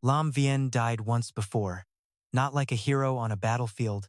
Lam Vien died once before, not like a hero on a battlefield,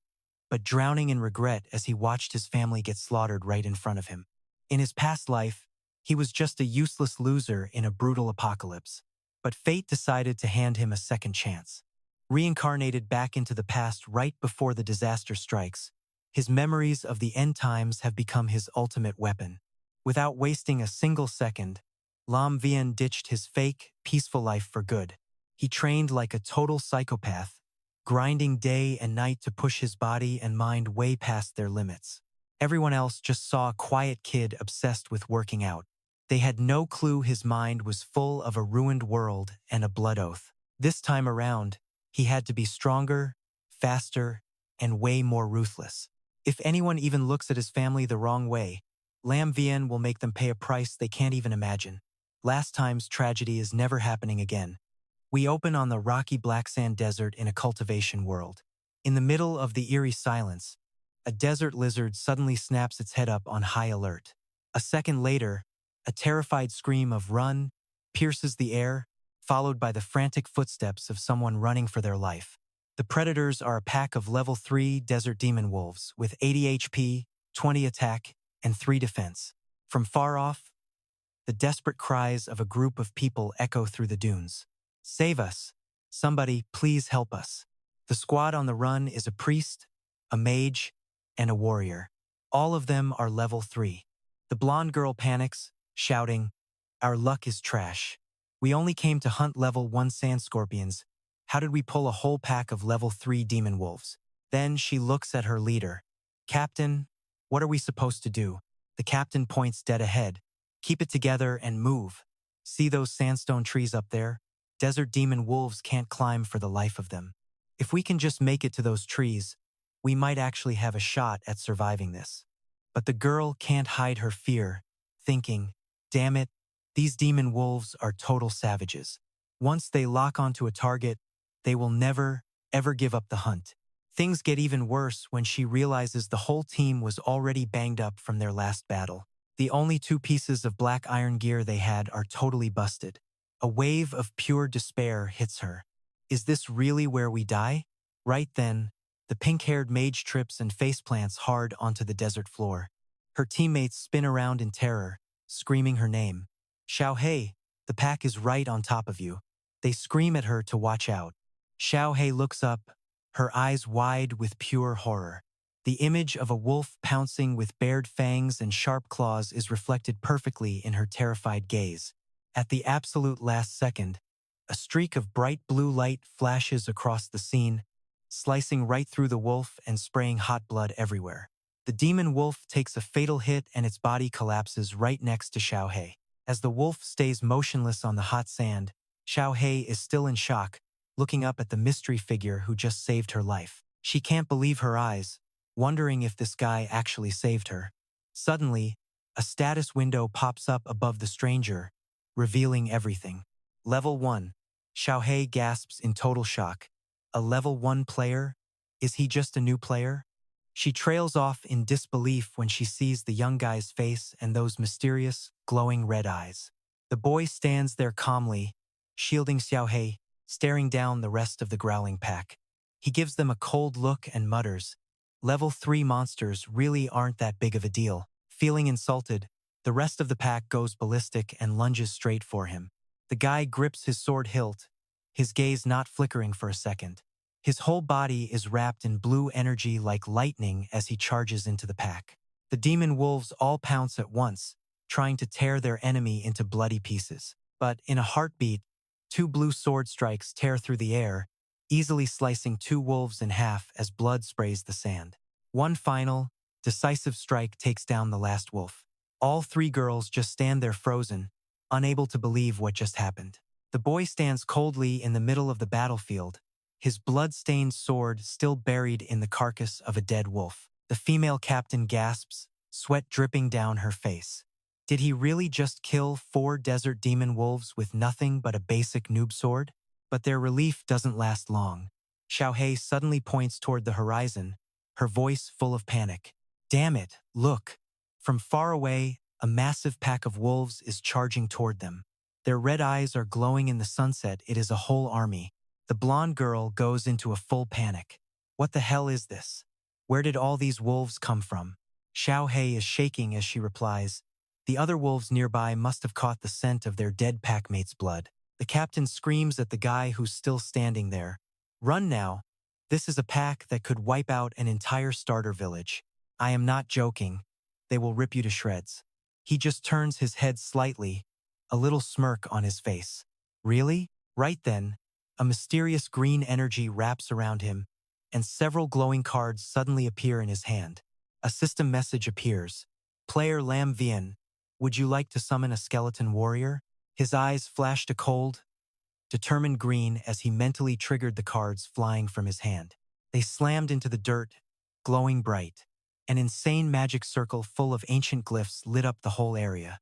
but drowning in regret as he watched his family get slaughtered right in front of him. In his past life, he was just a useless loser in a brutal apocalypse. But fate decided to hand him a second chance. Reincarnated back into the past right before the disaster strikes, his memories of the end times have become his ultimate weapon. Without wasting a single second, Lam Vien ditched his fake, peaceful life for good. He trained like a total psychopath, grinding day and night to push his body and mind way past their limits. Everyone else just saw a quiet kid obsessed with working out. They had no clue his mind was full of a ruined world and a blood oath. This time around, he had to be stronger, faster, and way more ruthless. If anyone even looks at his family the wrong way, Lam Vien will make them pay a price they can't even imagine. Last time's tragedy is never happening again. We open on the rocky black sand desert in a cultivation world. In the middle of the eerie silence, a desert lizard suddenly snaps its head up on high alert. A second later, a terrified scream of "run" pierces the air, followed by the frantic footsteps of someone running for their life. The predators are a pack of level 3 desert demon wolves with 80 HP, 20 attack, and 3 defense. From far off, the desperate cries of a group of people echo through the dunes. "Save us! Somebody, please help us!" The squad on the run is a priest, a mage, and a warrior. All of them are level 3. The blonde girl panics, shouting, "Our luck is trash. We only came to hunt level 1 sand scorpions. How did we pull a whole pack of level 3 demon wolves?" Then she looks at her leader. "Captain, what are we supposed to do?" The captain points dead ahead. "Keep it together and move. See those sandstone trees up there? Desert demon wolves can't climb for the life of them. If we can just make it to those trees, we might actually have a shot at surviving this." But the girl can't hide her fear, thinking, "Damn it, these demon wolves are total savages. Once they lock onto a target, they will never, ever give up the hunt." Things get even worse when she realizes the whole team was already banged up from their last battle. The only 2 pieces of black iron gear they had are totally busted. A wave of pure despair hits her. Is this really where we die? Right then, the pink-haired mage trips and faceplants hard onto the desert floor. Her teammates spin around in terror, screaming her name. "Xiao Hei, the pack is right on top of you." They scream at her to watch out. Xiao Hei looks up, her eyes wide with pure horror. The image of a wolf pouncing with bared fangs and sharp claws is reflected perfectly in her terrified gaze. At the absolute last second, a streak of bright blue light flashes across the scene, slicing right through the wolf and spraying hot blood everywhere. The demon wolf takes a fatal hit and its body collapses right next to Xiao Hei. As the wolf stays motionless on the hot sand, Xiao Hei is still in shock, looking up at the mystery figure who just saved her life. She can't believe her eyes, wondering if this guy actually saved her. Suddenly, a status window pops up above the stranger, revealing everything. Level 1. Xiao Hei gasps in total shock. A level 1 player? Is he just a new player? She trails off in disbelief when she sees the young guy's face and those mysterious, glowing red eyes. The boy stands there calmly, shielding Xiao Hei, staring down the rest of the growling pack. He gives them a cold look and mutters, "Level 3 monsters really aren't that big of a deal." Feeling insulted, the rest of the pack goes ballistic and lunges straight for him. The guy grips his sword hilt, his gaze not flickering for a second. His whole body is wrapped in blue energy like lightning as he charges into the pack. The demon wolves all pounce at once, trying to tear their enemy into bloody pieces. But in a heartbeat, 2 blue sword strikes tear through the air, easily slicing 2 wolves in half as blood sprays the sand. One final, decisive strike takes down the last wolf. All 3 girls just stand there frozen, unable to believe what just happened. The boy stands coldly in the middle of the battlefield, his blood-stained sword still buried in the carcass of a dead wolf. The female captain gasps, sweat dripping down her face. Did he really just kill 4 desert demon wolves with nothing but a basic noob sword? But their relief doesn't last long. Xiao Hei suddenly points toward the horizon, her voice full of panic. "Damn it, look!" From far away, a massive pack of wolves is charging toward them. Their red eyes are glowing in the sunset. It is a whole army. The blonde girl goes into a full panic. What the hell is this? Where did all these wolves come from? Xiao Hei is shaking as she replies. The other wolves nearby must have caught the scent of their dead packmate's blood. The captain screams at the guy who's still standing there. Run now. This is a pack that could wipe out an entire starter village. I am not joking. They will rip you to shreds. He just turns his head slightly, a little smirk on his face. Really? Right then, a mysterious green energy wraps around him, and several glowing cards suddenly appear in his hand. A system message appears. Player Lam Vien, would you like to summon a skeleton warrior? His eyes flashed a cold, determined green as he mentally triggered the cards flying from his hand. They slammed into the dirt, glowing bright. An insane magic circle full of ancient glyphs lit up the whole area.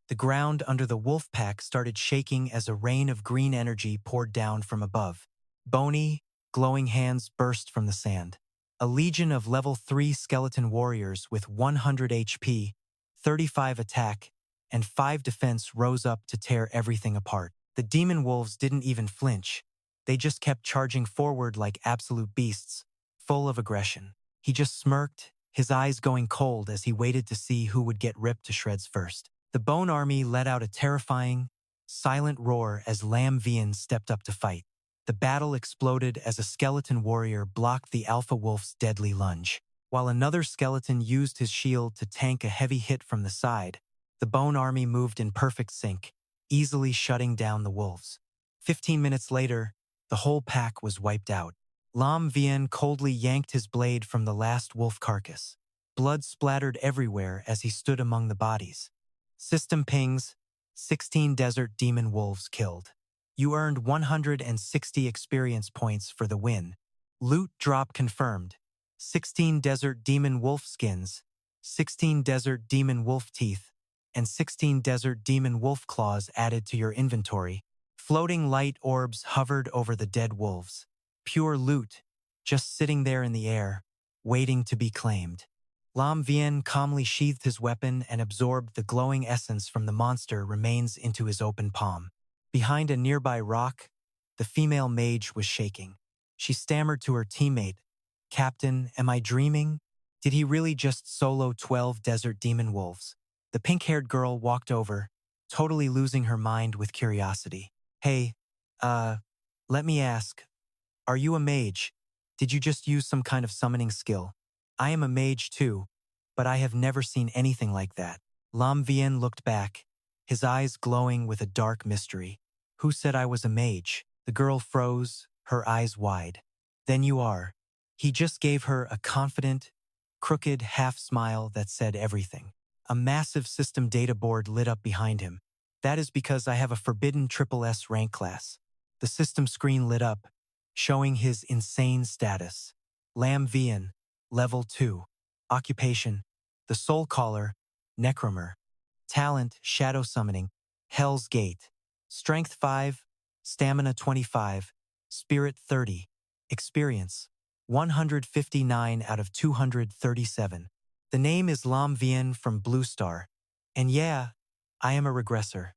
The ground under the wolf pack started shaking as a rain of green energy poured down from above. Bony, glowing hands burst from the sand. A legion of level 3 skeleton warriors with 100 HP, 35 attack, and 5 defense rose up to tear everything apart. The demon wolves didn't even flinch. They just kept charging forward like absolute beasts, full of aggression. He just smirked, his eyes going cold as he waited to see who would get ripped to shreds first. The Bone Army let out a terrifying, silent roar as Lam Vien stepped up to fight. The battle exploded as a skeleton warrior blocked the alpha wolf's deadly lunge. While another skeleton used his shield to tank a heavy hit from the side, the Bone Army moved in perfect sync, easily shutting down the wolves. 15 minutes later, the whole pack was wiped out. Lam Vien coldly yanked his blade from the last wolf carcass. Blood splattered everywhere as he stood among the bodies. System pings, 16 desert demon wolves killed. You earned 160 experience points for the win. Loot drop confirmed. 16 desert demon wolf skins, 16 desert demon wolf teeth, and 16 desert demon wolf claws added to your inventory. Floating light orbs hovered over the dead wolves. Pure loot, just sitting there in the air, waiting to be claimed. Lam Vien calmly sheathed his weapon and absorbed the glowing essence from the monster remains into his open palm. Behind a nearby rock, the female mage was shaking. She stammered to her teammate, "Captain, am I dreaming? Did he really just solo 12 desert demon wolves?" The pink-haired girl walked over, totally losing her mind with curiosity. "Hey, let me ask, are you a mage? Did you just use some kind of summoning skill? I am a mage too, but I have never seen anything like that." Lam Vien looked back, his eyes glowing with a dark mystery. "Who said I was a mage?" The girl froze, her eyes wide. "Then you are." He just gave her a confident, crooked half-smile that said everything. A massive system data board lit up behind him. "That is because I have a forbidden SSS rank class." The system screen lit up, showing his insane status. Lam Vien, Level 2. Occupation, the Soul Caller, Necromancer. Talent, Shadow Summoning, Hell's Gate. Strength 5, Stamina 25, Spirit 30. Experience, 159 out of 237. The name is Lam Vien from Blue Star. And yeah, I am a regressor.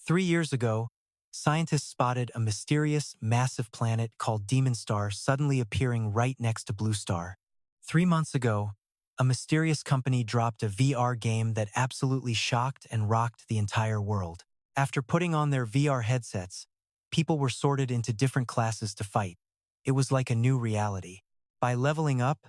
3 years ago, scientists spotted a mysterious, massive planet called Demon Star suddenly appearing right next to Blue Star. 3 months ago, a mysterious company dropped a VR game that absolutely shocked and rocked the entire world. After putting on their VR headsets, people were sorted into different classes to fight. It was like a new reality. By leveling up,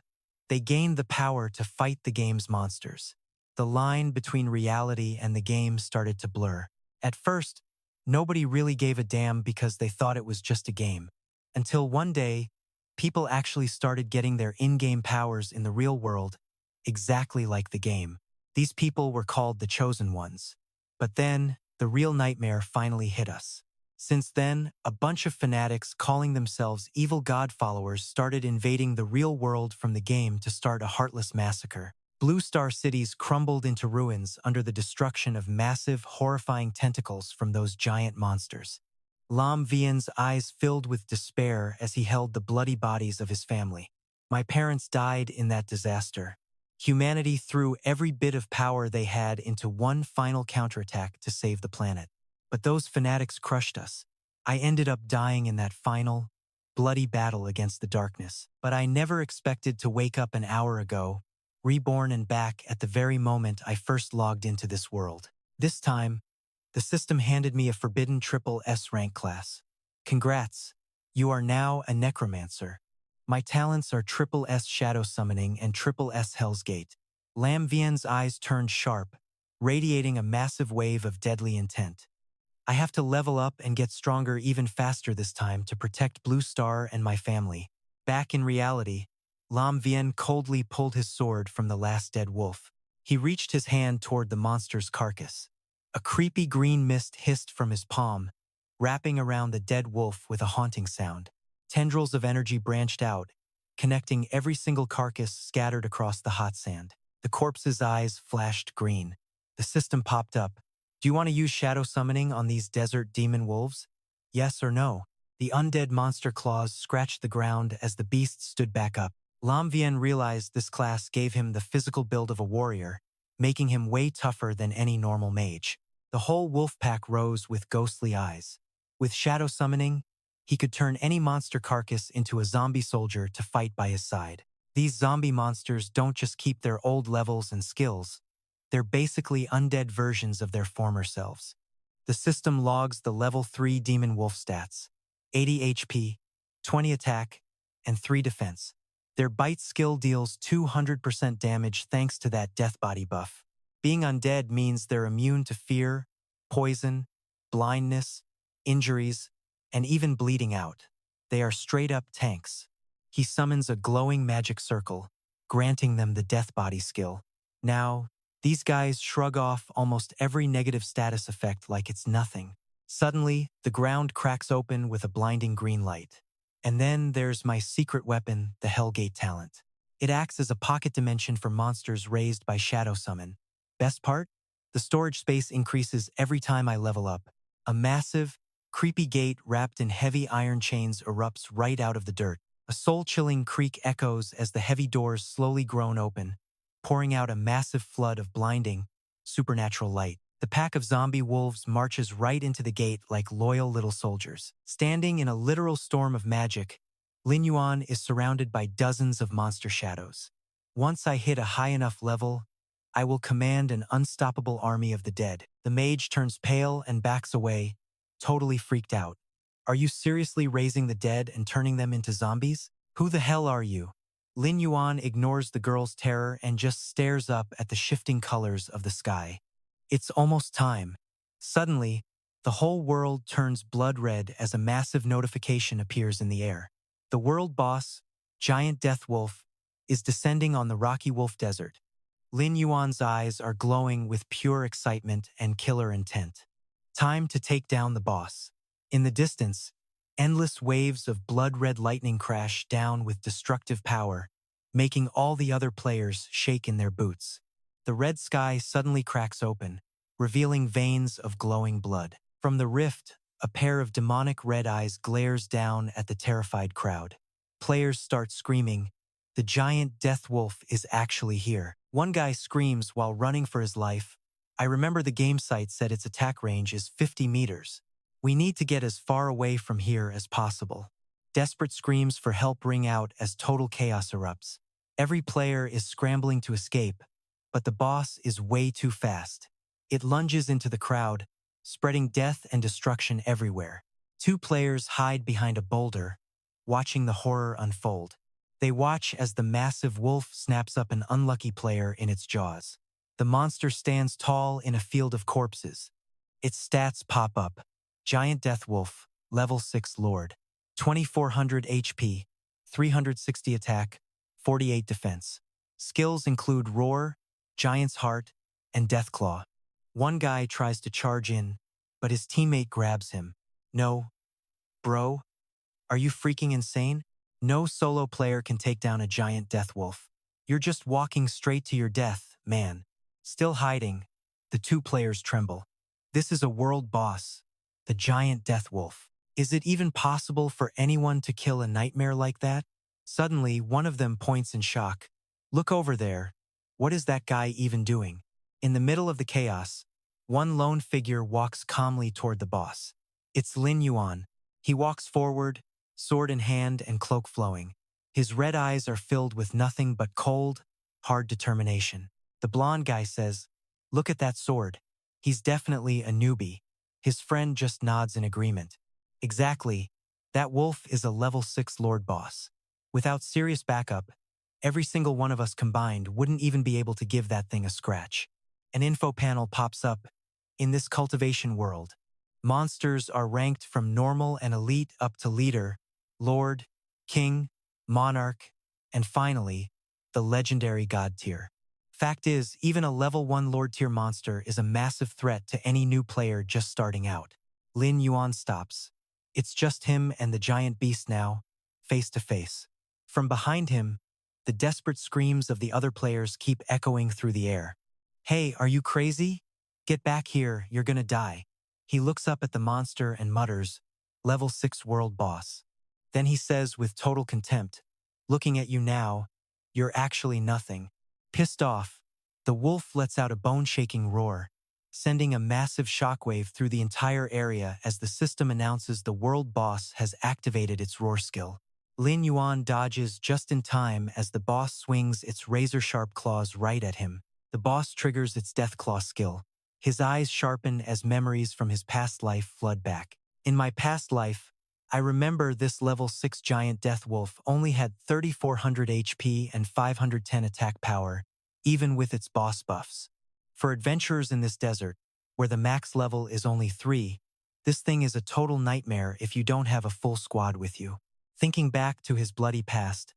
they gained the power to fight the game's monsters. The line between reality and the game started to blur. At first, nobody really gave a damn because they thought it was just a game. Until one day, people actually started getting their in-game powers in the real world, exactly like the game. These people were called the Chosen Ones. But then, the real nightmare finally hit us. Since then, a bunch of fanatics calling themselves evil god followers started invading the real world from the game to start a heartless massacre. Blue Star cities crumbled into ruins under the destruction of massive, horrifying tentacles from those giant monsters. Lam Vien's eyes filled with despair as he held the bloody bodies of his family. "My parents died in that disaster. Humanity threw every bit of power they had into one final counterattack to save the planet. But those fanatics crushed us. I ended up dying in that final, bloody battle against the darkness. But I never expected to wake up an hour ago, reborn and back at the very moment I first logged into this world. This time, the system handed me a forbidden triple S rank class. Congrats, you are now a necromancer. My talents are triple S shadow summoning and triple S Hell's Gate. Lam Vien's eyes turned sharp, radiating a massive wave of deadly intent. I have to level up and get stronger even faster this time to protect Blue Star and my family. Back in reality, Lam Vien coldly pulled his sword from the last dead wolf. He reached his hand toward the monster's carcass. A creepy green mist hissed from his palm, wrapping around the dead wolf with a haunting sound. Tendrils of energy branched out, connecting every single carcass scattered across the hot sand. The corpse's eyes flashed green. The system popped up. Do you want to use shadow summoning on these desert demon wolves? Yes or no? The undead monster claws scratched the ground as the beast stood back up. Lam Vien realized this class gave him the physical build of a warrior, making him way tougher than any normal mage. The whole wolf pack rose with ghostly eyes. With shadow summoning, he could turn any monster carcass into a zombie soldier to fight by his side. These zombie monsters don't just keep their old levels and skills. They're basically undead versions of their former selves. The system logs the level 3 demon wolf stats: 80 HP, 20 attack, and 3 defense. Their bite skill deals 200% damage thanks to that death body buff. Being undead means they're immune to fear, poison, blindness, injuries, and even bleeding out. They are straight-up tanks. He summons a glowing magic circle, granting them the death body skill. Now, these guys shrug off almost every negative status effect like it's nothing. Suddenly, the ground cracks open with a blinding green light. And then there's my secret weapon, the Hellgate talent. It acts as a pocket dimension for monsters raised by shadow summon. Best part? The storage space increases every time I level up. A massive, creepy gate wrapped in heavy iron chains erupts right out of the dirt. A soul-chilling creak echoes as the heavy doors slowly groan open, pouring out a massive flood of blinding, supernatural light. The pack of zombie wolves marches right into the gate like loyal little soldiers. Standing in a literal storm of magic, Lin Yuan is surrounded by dozens of monster shadows. Once I hit a high enough level, I will command an unstoppable army of the dead. The mage turns pale and backs away, totally freaked out. Are you seriously raising the dead and turning them into zombies? Who the hell are you? Lin Yuan ignores the girl's terror and just stares up at the shifting colors of the sky. It's almost time. Suddenly, the whole world turns blood red as a massive notification appears in the air. The world boss, Giant Death Wolf, is descending on the rocky wolf desert. Lin Yuan's eyes are glowing with pure excitement and killer intent. Time to take down the boss. In the distance, endless waves of blood-red lightning crash down with destructive power, making all the other players shake in their boots. The red sky suddenly cracks open, revealing veins of glowing blood. From the rift, a pair of demonic red eyes glares down at the terrified crowd. Players start screaming, "The giant death wolf is actually here." One guy screams while running for his life, "I remember the game site said its attack range is 50 meters. We need to get as far away from here as possible." Desperate screams for help ring out as total chaos erupts. Every player is scrambling to escape, but the boss is way too fast. It lunges into the crowd, spreading death and destruction everywhere. Two players hide behind a boulder, watching the horror unfold. They watch as the massive wolf snaps up an unlucky player in its jaws. The monster stands tall in a field of corpses. Its stats pop up. Giant Death Wolf, Level 6 Lord. 2400 HP, 360 attack, 48 defense. Skills include Roar, Giant's Heart, and Deathclaw. One guy tries to charge in, but his teammate grabs him. "No, bro, are you freaking insane? No solo player can take down a giant death wolf. You're just walking straight to your death, man." Still hiding, the two players tremble. This is a world boss, the giant death wolf. Is it even possible for anyone to kill a nightmare like that? Suddenly, one of them points in shock. "Look over there. What is that guy even doing?" In the middle of the chaos, one lone figure walks calmly toward the boss. It's Lin Yuan. He walks forward, sword in hand and cloak flowing. His red eyes are filled with nothing but cold, hard determination. The blonde guy says, "Look at that sword. He's definitely a newbie." His friend just nods in agreement. Exactly. That wolf is a level 6 lord boss. Without serious backup, every single one of us combined wouldn't even be able to give that thing a scratch. An info panel pops up. In this cultivation world, monsters are ranked from normal and elite up to leader, lord, king, monarch, and finally, the legendary god tier. Fact is, even a level 1 lord tier monster is a massive threat to any new player just starting out. Lin Yuan stops. It's just him and the giant beast now, face to face. From behind him, the desperate screams of the other players keep echoing through the air. "Hey, are you crazy? Get back here, you're gonna die." He looks up at the monster and mutters, "Level 6 world boss." Then he says with total contempt, "Looking at you now, you're actually nothing." Pissed off, the wolf lets out a bone-shaking roar, sending a massive shockwave through the entire area as the system announces the world boss has activated its roar skill. Lin Yuan dodges just in time as the boss swings its razor-sharp claws right at him. The boss triggers its death claw skill. His eyes sharpen as memories from his past life flood back. "In my past life, I remember this level 6 giant death wolf only had 3,400 HP and 510 attack power, even with its boss buffs. For adventurers in this desert, where the max level is only 3, this thing is a total nightmare if you don't have a full squad with you." Thinking back to his bloody past,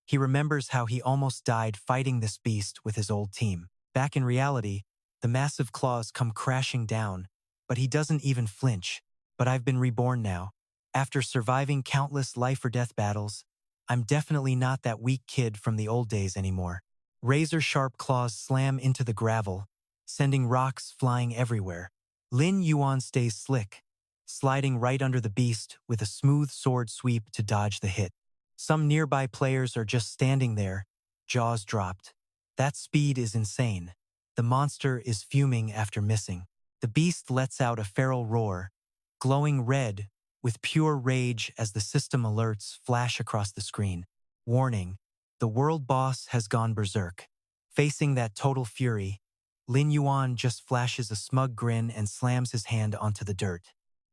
he remembers how he almost died fighting this beast with his old team. Back in reality, the massive claws come crashing down, but he doesn't even flinch. "But I've been reborn now. After surviving countless life-or-death battles, I'm definitely not that weak kid from the old days anymore." Razor-sharp claws slam into the gravel, sending rocks flying everywhere. Lin Yuan stays slick, sliding right under the beast with a smooth sword sweep to dodge the hit. Some nearby players are just standing there, jaws dropped. That speed is insane. The monster is fuming after missing. The beast lets out a feral roar, glowing red with pure rage as the system alerts flash across the screen. Warning, the world boss has gone berserk. Facing that total fury, Lin Yuan just flashes a smug grin and slams his hand onto the dirt.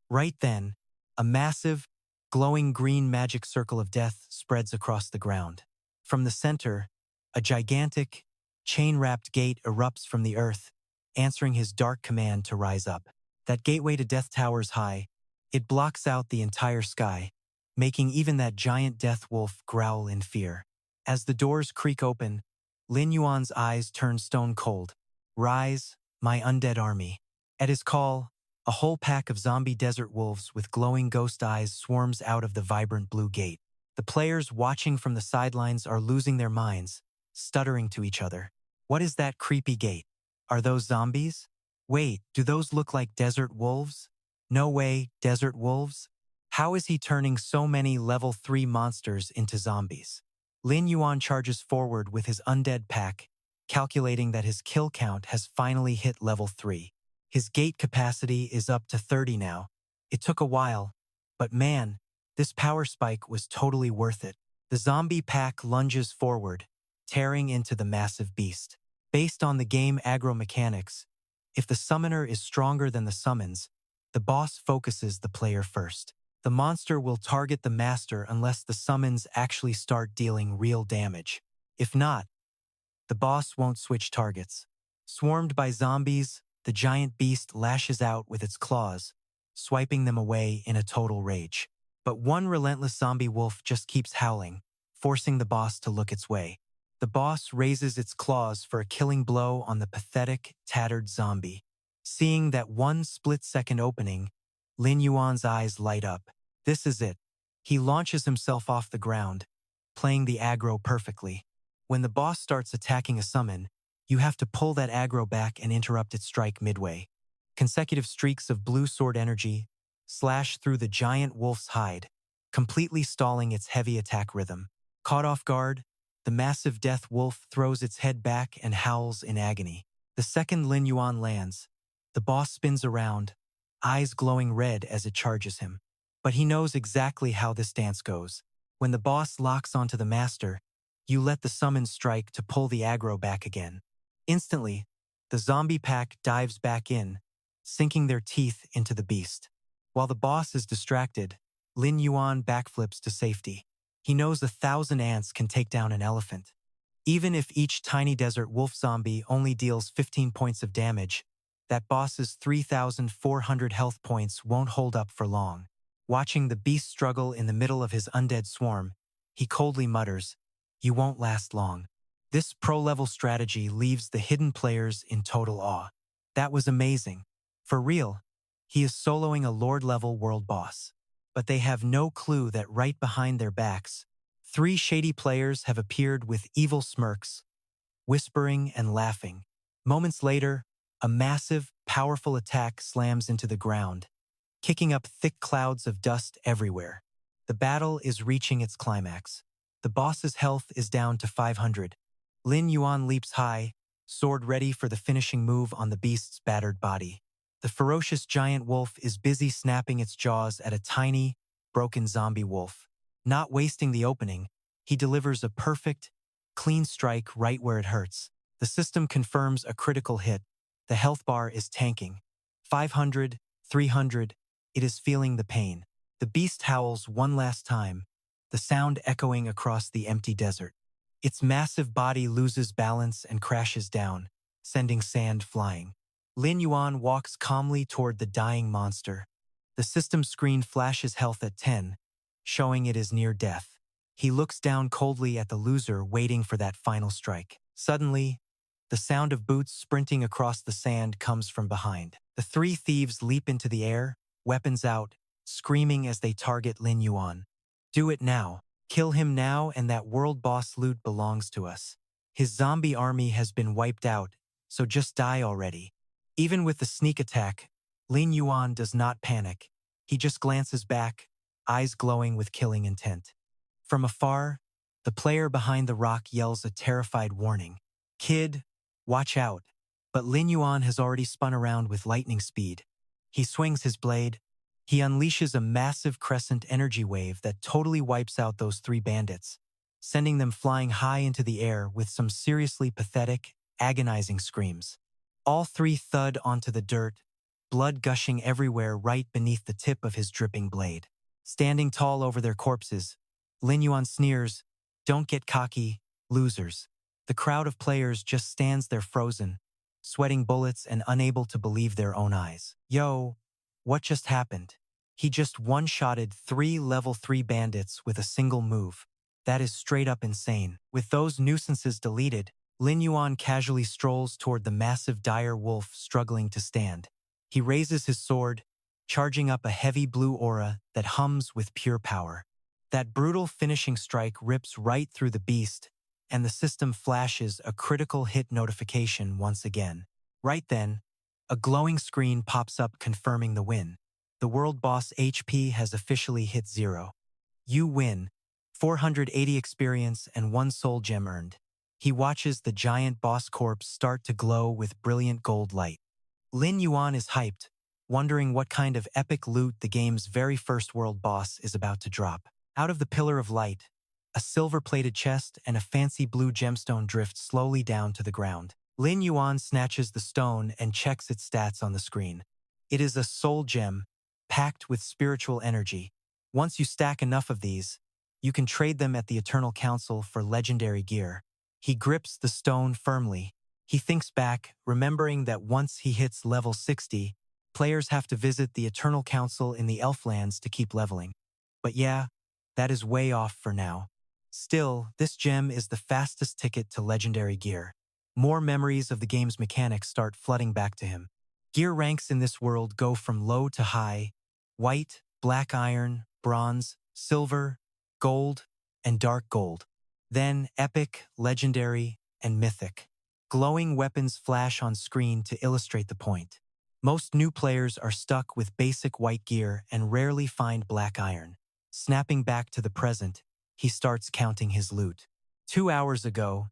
Right then, a massive, glowing green magic circle of death spreads across the ground. From the center, a gigantic, chain-wrapped gate erupts from the earth, answering his dark command to rise up. That gateway to Death towers high. It blocks out the entire sky, making even that giant death wolf growl in fear. As the doors creak open, Lin Yuan's eyes turn stone cold. "Rise, my undead army." At his call, a whole pack of zombie desert wolves with glowing ghost eyes swarms out of the vibrant blue gate. The players watching from the sidelines are losing their minds, stuttering to each other. "What is that creepy gate? Are those zombies? Wait, do those look like desert wolves? No way, desert wolves? How is he turning so many level 3 monsters into zombies?" Lin Yuan charges forward with his undead pack, calculating that his kill count has finally hit level 3. His gate capacity is up to 30 now. It took a while, but man, this power spike was totally worth it. The zombie pack lunges forward, tearing into the massive beast. Based on the game aggro mechanics, if the summoner is stronger than the summons, the boss focuses the player first. The monster will target the master unless the summons actually start dealing real damage. If not, the boss won't switch targets. Swarmed by zombies, the giant beast lashes out with its claws, swiping them away in a total rage. But one relentless zombie wolf just keeps howling, forcing the boss to look its way. The boss raises its claws for a killing blow on the pathetic, tattered zombie. Seeing that one split-second opening, Lin Yuan's eyes light up. This is it. He launches himself off the ground, playing the aggro perfectly. When the boss starts attacking a summon, you have to pull that aggro back and interrupt its strike midway. Consecutive streaks of blue sword energy slash through the giant wolf's hide, completely stalling its heavy attack rhythm. Caught off guard, the massive death wolf throws its head back and howls in agony. The second Lin Yuan lands, the boss spins around, eyes glowing red as it charges him. But he knows exactly how this dance goes. When the boss locks onto the master, you let the summon strike to pull the aggro back again. Instantly, the zombie pack dives back in, sinking their teeth into the beast. While the boss is distracted, Lin Yuan backflips to safety. He knows 1,000 ants can take down an elephant. Even if each tiny desert wolf zombie only deals 15 points of damage, that boss's 3,400 health points won't hold up for long. Watching the beast struggle in the middle of his undead swarm, he coldly mutters, "You won't last long." This pro-level strategy leaves the hidden players in total awe. That was amazing. For real, he is soloing a Lord-level world boss. But they have no clue that right behind their backs, 3 shady players have appeared with evil smirks, whispering and laughing. Moments later, a massive, powerful attack slams into the ground, kicking up thick clouds of dust everywhere. The battle is reaching its climax. The boss's health is down to 500. Lin Yuan leaps high, sword ready for the finishing move on the beast's battered body. The ferocious giant wolf is busy snapping its jaws at a tiny, broken zombie wolf. Not wasting the opening, he delivers a perfect, clean strike right where it hurts. The system confirms a critical hit. The health bar is tanking. 500, 300, it is feeling the pain. The beast howls one last time, the sound echoing across the empty desert. Its massive body loses balance and crashes down, sending sand flying. Lin Yuan walks calmly toward the dying monster. The system screen flashes health at 10, showing it is near death. He looks down coldly at the loser waiting for that final strike. Suddenly, the sound of boots sprinting across the sand comes from behind. The 3 thieves leap into the air, weapons out, screaming as they target Lin Yuan. "Do it now. Kill him now and that world boss loot belongs to us. His zombie army has been wiped out, so just die already." Even with the sneak attack, Lin Yuan does not panic. He just glances back, eyes glowing with killing intent. From afar, the player behind the rock yells a terrified warning. "Kid, watch out." But Lin Yuan has already spun around with lightning speed. He swings his blade. He unleashes a massive crescent energy wave that totally wipes out those 3 bandits, sending them flying high into the air with some seriously pathetic, agonizing screams. All 3 thud onto the dirt, blood gushing everywhere right beneath the tip of his dripping blade. Standing tall over their corpses, Lin Yuan sneers, "Don't get cocky, losers." The crowd of players just stands there frozen, sweating bullets and unable to believe their own eyes. Yo, what just happened? He just one-shotted 3 level 3 bandits with a single move. That is straight up insane. With those nuisances deleted, Lin Yuan casually strolls toward the massive dire wolf struggling to stand. He raises his sword, charging up a heavy blue aura that hums with pure power. That brutal finishing strike rips right through the beast, and the system flashes a critical hit notification once again. Right then, a glowing screen pops up confirming the win. The world boss HP has officially hit 0. You win. 480 experience and 1 soul gem earned. He watches the giant boss corpse start to glow with brilliant gold light. Lin Yuan is hyped, wondering what kind of epic loot the game's very first world boss is about to drop. Out of the pillar of light, a silver-plated chest and a fancy blue gemstone drift slowly down to the ground. Lin Yuan snatches the stone and checks its stats on the screen. It is a soul gem, packed with spiritual energy. Once you stack enough of these, you can trade them at the Eternal Council for legendary gear. He grips the stone firmly. He thinks back, remembering that once he hits level 60, players have to visit the Eternal Council in the Elflands to keep leveling. But yeah, that is way off for now. Still, this gem is the fastest ticket to legendary gear. More memories of the game's mechanics start flooding back to him. Gear ranks in this world go from low to high: white, black iron, bronze, silver, gold, and dark gold. Then epic, legendary, and mythic. Glowing weapons flash on screen to illustrate the point. Most new players are stuck with basic white gear and rarely find black iron. Snapping back to the present, he starts counting his loot. 2 hours ago,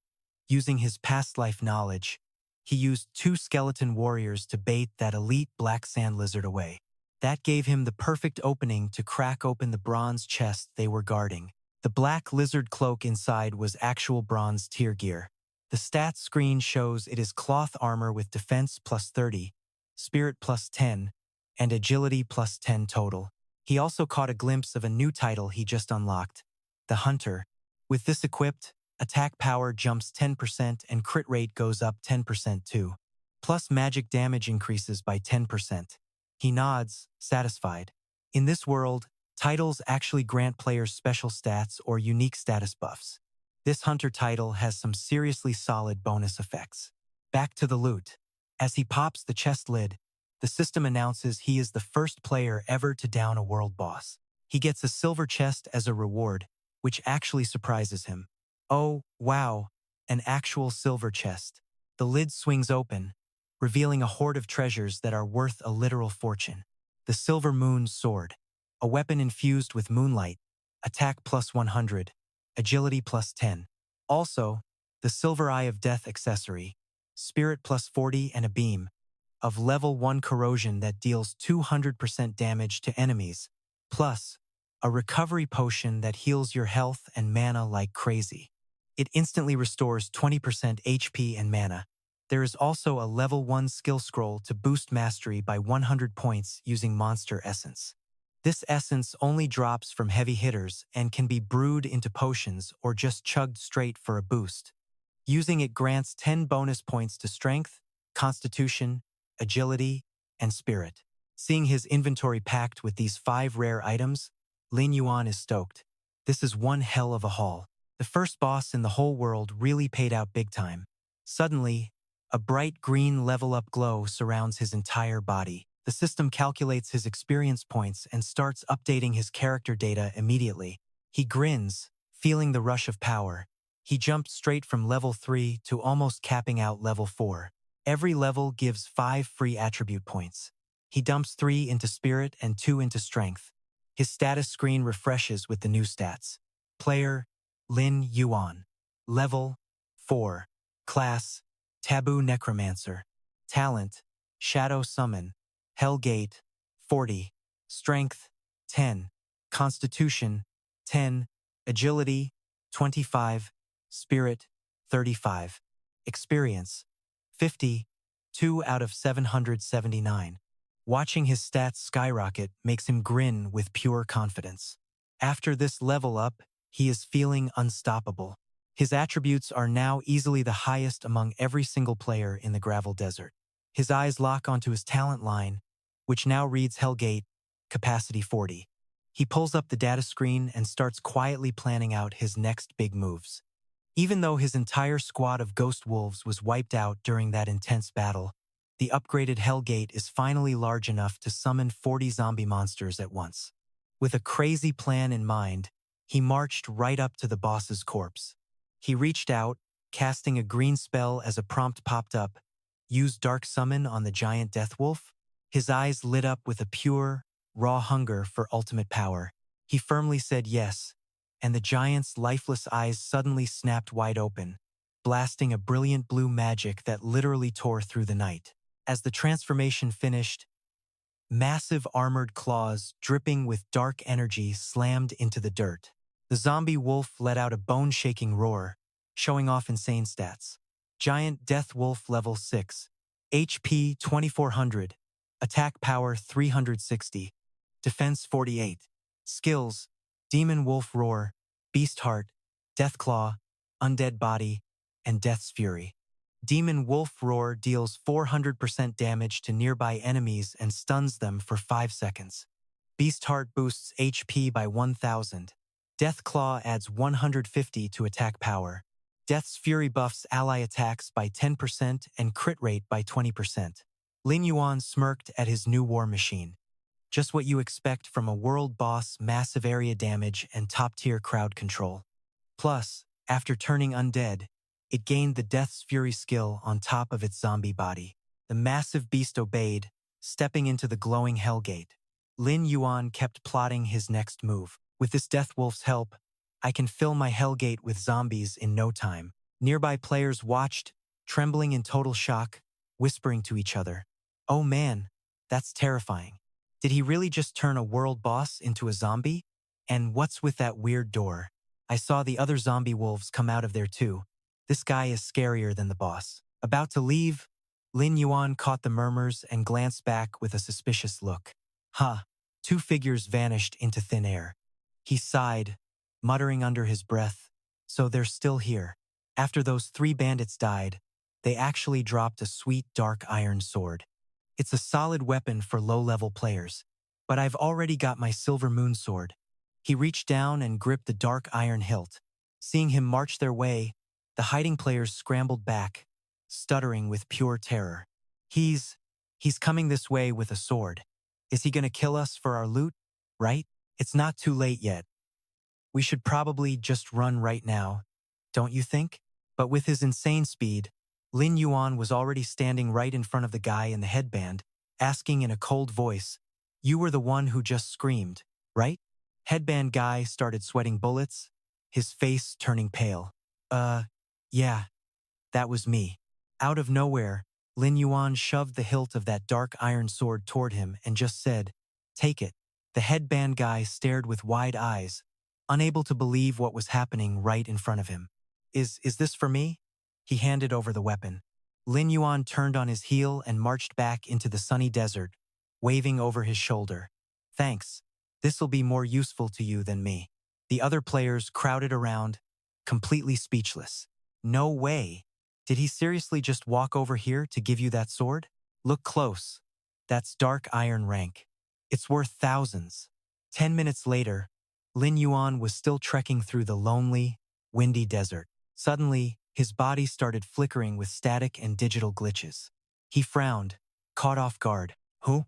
using his past life knowledge, he used 2 skeleton warriors to bait that elite black sand lizard away. That gave him the perfect opening to crack open the bronze chest they were guarding. The black lizard cloak inside was actual bronze tier gear. The stats screen shows it is cloth armor with defense plus 30, spirit plus 10, and agility plus 10 total. He also caught a glimpse of a new title he just unlocked, the Hunter. With this equipped, attack power jumps 10% and crit rate goes up 10% too. Plus magic damage increases by 10%. He nods, satisfied. In this world, titles actually grant players special stats or unique status buffs. This Hunter title has some seriously solid bonus effects. Back to the loot. As he pops the chest lid, the system announces he is the first player ever to down a world boss. He gets a silver chest as a reward, which actually surprises him. Oh, wow, an actual silver chest. The lid swings open, revealing a hoard of treasures that are worth a literal fortune. The Silver Moon Sword, a weapon infused with moonlight, attack plus 100, agility plus 10. Also, the Silver Eye of Death accessory, spirit plus 40 and a beam of level 1 corrosion that deals 200% damage to enemies, plus a recovery potion that heals your health and mana like crazy. It instantly restores 20% HP and mana. There is also a level 1 skill scroll to boost mastery by 100 points using monster essence. This essence only drops from heavy hitters and can be brewed into potions or just chugged straight for a boost. Using it grants 10 bonus points to strength, constitution, agility, and spirit. Seeing his inventory packed with these 5 rare items, Lin Yuan is stoked. This is one hell of a haul. The first boss in the whole world really paid out big time. Suddenly, a bright green level-up glow surrounds his entire body. The system calculates his experience points and starts updating his character data immediately. He grins, feeling the rush of power. He jumped straight from level 3 to almost capping out level 4. Every level gives 5 free attribute points. He dumps 3 into spirit and 2 into strength. His status screen refreshes with the new stats. Player, Lin Yuan. Level, 4. Class, Taboo Necromancer. Talent, Shadow Summon. Hellgate, 40. Strength, 10. Constitution, 10. Agility, 25. Spirit, 35. Experience, 50. 2 out of 779. Watching his stats skyrocket makes him grin with pure confidence. After this level up, he is feeling unstoppable. His attributes are now easily the highest among every single player in the Gravel Desert. His eyes lock onto his talent line, which now reads Hellgate, capacity 40. He pulls up the data screen and starts quietly planning out his next big moves. Even though his entire squad of ghost wolves was wiped out during that intense battle, the upgraded Hellgate is finally large enough to summon 40 zombie monsters at once. With a crazy plan in mind, he marched right up to the boss's corpse. He reached out, casting a green spell as a prompt popped up, used Dark Summon on the giant death wolf. His eyes lit up with a pure, raw hunger for ultimate power. He firmly said yes, and the giant's lifeless eyes suddenly snapped wide open, blasting a brilliant blue magic that literally tore through the night. As the transformation finished, massive armored claws dripping with dark energy slammed into the dirt. The zombie wolf let out a bone-shaking roar, showing off insane stats. Giant Death Wolf level 6, HP 2400, attack power 360, defense 48, skills, Demon Wolf Roar, Beast Heart, Death Claw, Undead Body, and Death's Fury. Demon Wolf Roar deals 400% damage to nearby enemies and stuns them for 5 seconds. Beast Heart boosts HP by 1000. Death Claw adds 150 to attack power. Death's Fury buffs ally attacks by 10% and crit rate by 20%. Lin Yuan smirked at his new war machine. Just what you expect from a world boss, massive area damage, and top-tier crowd control. Plus, after turning undead, it gained the Death's Fury skill on top of its zombie body. The massive beast obeyed, stepping into the glowing Hellgate. Lin Yuan kept plotting his next move. With this Death Wolf's help, I can fill my Hellgate with zombies in no time. Nearby players watched, trembling in total shock, whispering to each other, "Oh man, that's terrifying." Did he really just turn a world boss into a zombie? And what's with that weird door? I saw the other zombie wolves come out of there too. This guy is scarier than the boss. About to leave, Lin Yuan caught the murmurs and glanced back with a suspicious look. Huh. Two figures vanished into thin air. He sighed, muttering under his breath, so they're still here. After those 3 bandits died, they actually dropped a sweet dark iron sword. It's a solid weapon for low-level players, but I've already got my silver moon sword. He reached down and gripped the dark iron hilt. Seeing him march their way, the hiding players scrambled back, stuttering with pure terror. He's coming this way with a sword. Is he gonna kill us for our loot? Right? It's not too late yet. We should probably just run right now, don't you think? But with his insane speed, Lin Yuan was already standing right in front of the guy in the headband, asking in a cold voice, "You were the one who just screamed, right?" Headband guy started sweating bullets, his face turning pale. Yeah, that was me." Out of nowhere, Lin Yuan shoved the hilt of that dark iron sword toward him and just said, "Take it." The headband guy stared with wide eyes, unable to believe what was happening right in front of him. Is this for me?" He handed over the weapon. Lin Yuan turned on his heel and marched back into the sunny desert, waving over his shoulder. "Thanks. This'll be more useful to you than me." The other players crowded around, completely speechless. No way. Did he seriously just walk over here to give you that sword? Look close. That's dark iron rank. It's worth thousands. 10 minutes later, Lin Yuan was still trekking through the lonely, windy desert. Suddenly, his body started flickering with static and digital glitches. He frowned, caught off guard. Who?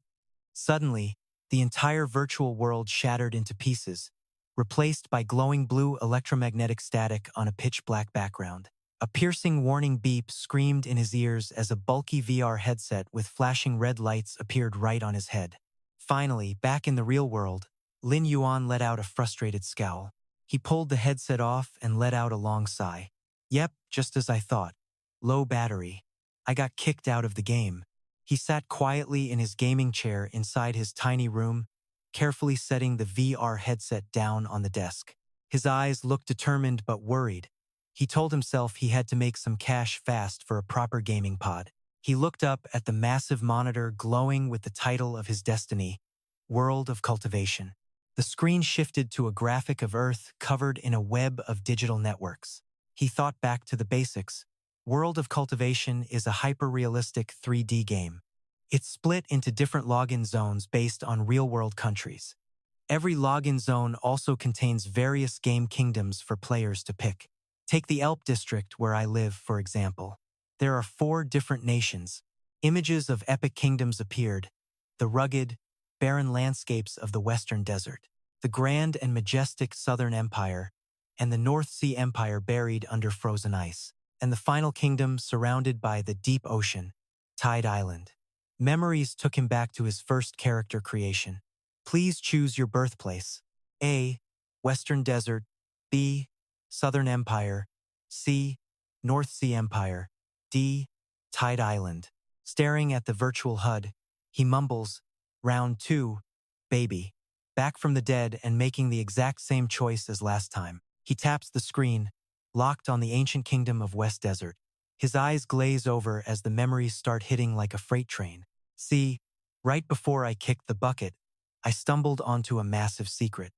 Suddenly, the entire virtual world shattered into pieces, replaced by glowing blue electromagnetic static on a pitch-black background. A piercing warning beep screamed in his ears as a bulky VR headset with flashing red lights appeared right on his head. Finally, back in the real world, Lin Yuan let out a frustrated scowl. He pulled the headset off and let out a long sigh. Yep, just as I thought. Low battery. I got kicked out of the game. He sat quietly in his gaming chair inside his tiny room, carefully setting the VR headset down on the desk. His eyes looked determined but worried. He told himself he had to make some cash fast for a proper gaming pod. He looked up at the massive monitor glowing with the title of his destiny, World of Cultivation. The screen shifted to a graphic of Earth covered in a web of digital networks. He thought back to the basics. World of Cultivation is a hyper-realistic 3D game. It's split into different login zones based on real-world countries. Every login zone also contains various game kingdoms for players to pick. Take the Elp district where I live, for example. There are 4 different nations. Images of epic kingdoms appeared: the rugged, barren landscapes of the Western Desert, the grand and majestic Southern Empire, and the North Sea Empire buried under frozen ice, and the final kingdom surrounded by the deep ocean, Tide Island. Memories took him back to his first character creation. Please choose your birthplace. A. Western Desert. B. Southern Empire. C. North Sea Empire. D. Tide Island. Staring at the virtual HUD, he mumbles, "Round 2, baby." Back from the dead and making the exact same choice as last time. He taps the screen, locked on the ancient kingdom of West Desert. His eyes glaze over as the memories start hitting like a freight train. See, right before I kicked the bucket, I stumbled onto a massive secret.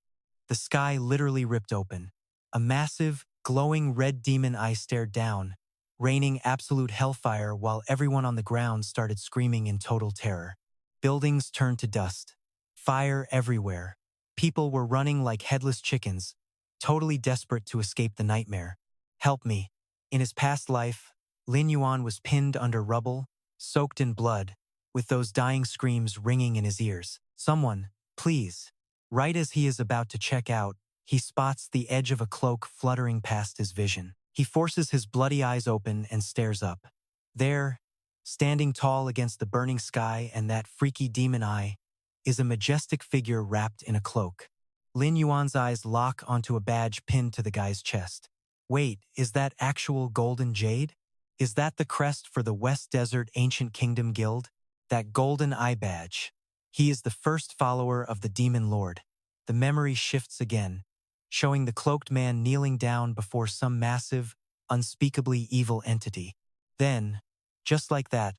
The sky literally ripped open. A massive, glowing red demon eye stared down, raining absolute hellfire while everyone on the ground started screaming in total terror. Buildings turned to dust. Fire everywhere. People were running like headless chickens, totally desperate to escape the nightmare. Help me. In his past life, Lin Yuan was pinned under rubble, soaked in blood, with those dying screams ringing in his ears. Someone, please. Right as he is about to check out, he spots the edge of a cloak fluttering past his vision. He forces his bloody eyes open and stares up. There, standing tall against the burning sky and that freaky demon eye, is a majestic figure wrapped in a cloak. Lin Yuan's eyes lock onto a badge pinned to the guy's chest. Wait, is that actual golden jade? Is that the crest for the West Desert Ancient Kingdom Guild? That golden eye badge. He is the first follower of the Demon Lord. The memory shifts again, showing the cloaked man kneeling down before some massive, unspeakably evil entity. Then, just like that,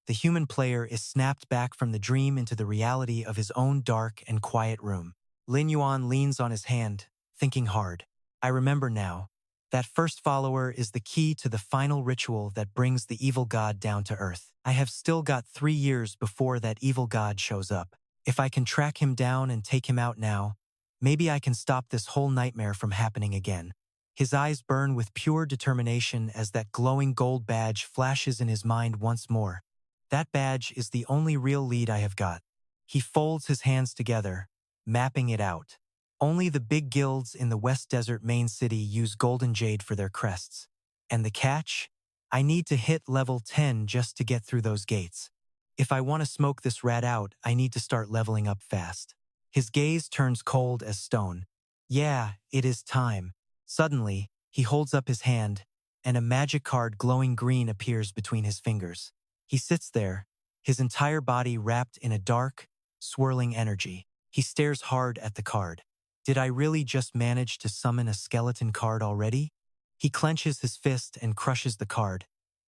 the human player is snapped back from the dream into the reality of his own dark and quiet room. Lin Yuan leans on his hand, thinking hard. I remember now. That first follower is the key to the final ritual that brings the evil god down to earth. I have still got 3 years before that evil god shows up. If I can track him down and take him out now, maybe I can stop this whole nightmare from happening again. His eyes burn with pure determination as that glowing gold badge flashes in his mind once more. That badge is the only real lead I have got. He folds his hands together, mapping it out. Only the big guilds in the West Desert main city use golden jade for their crests. And the catch? I need to hit level 10 just to get through those gates. If I want to smoke this rat out, I need to start leveling up fast. His gaze turns cold as stone. Yeah, it is time. Suddenly, he holds up his hand, and a magic card glowing green appears between his fingers. He sits there, his entire body wrapped in a dark, swirling energy. He stares hard at the card. Did I really just manage to summon a skeleton card already? He clenches his fist and crushes the card,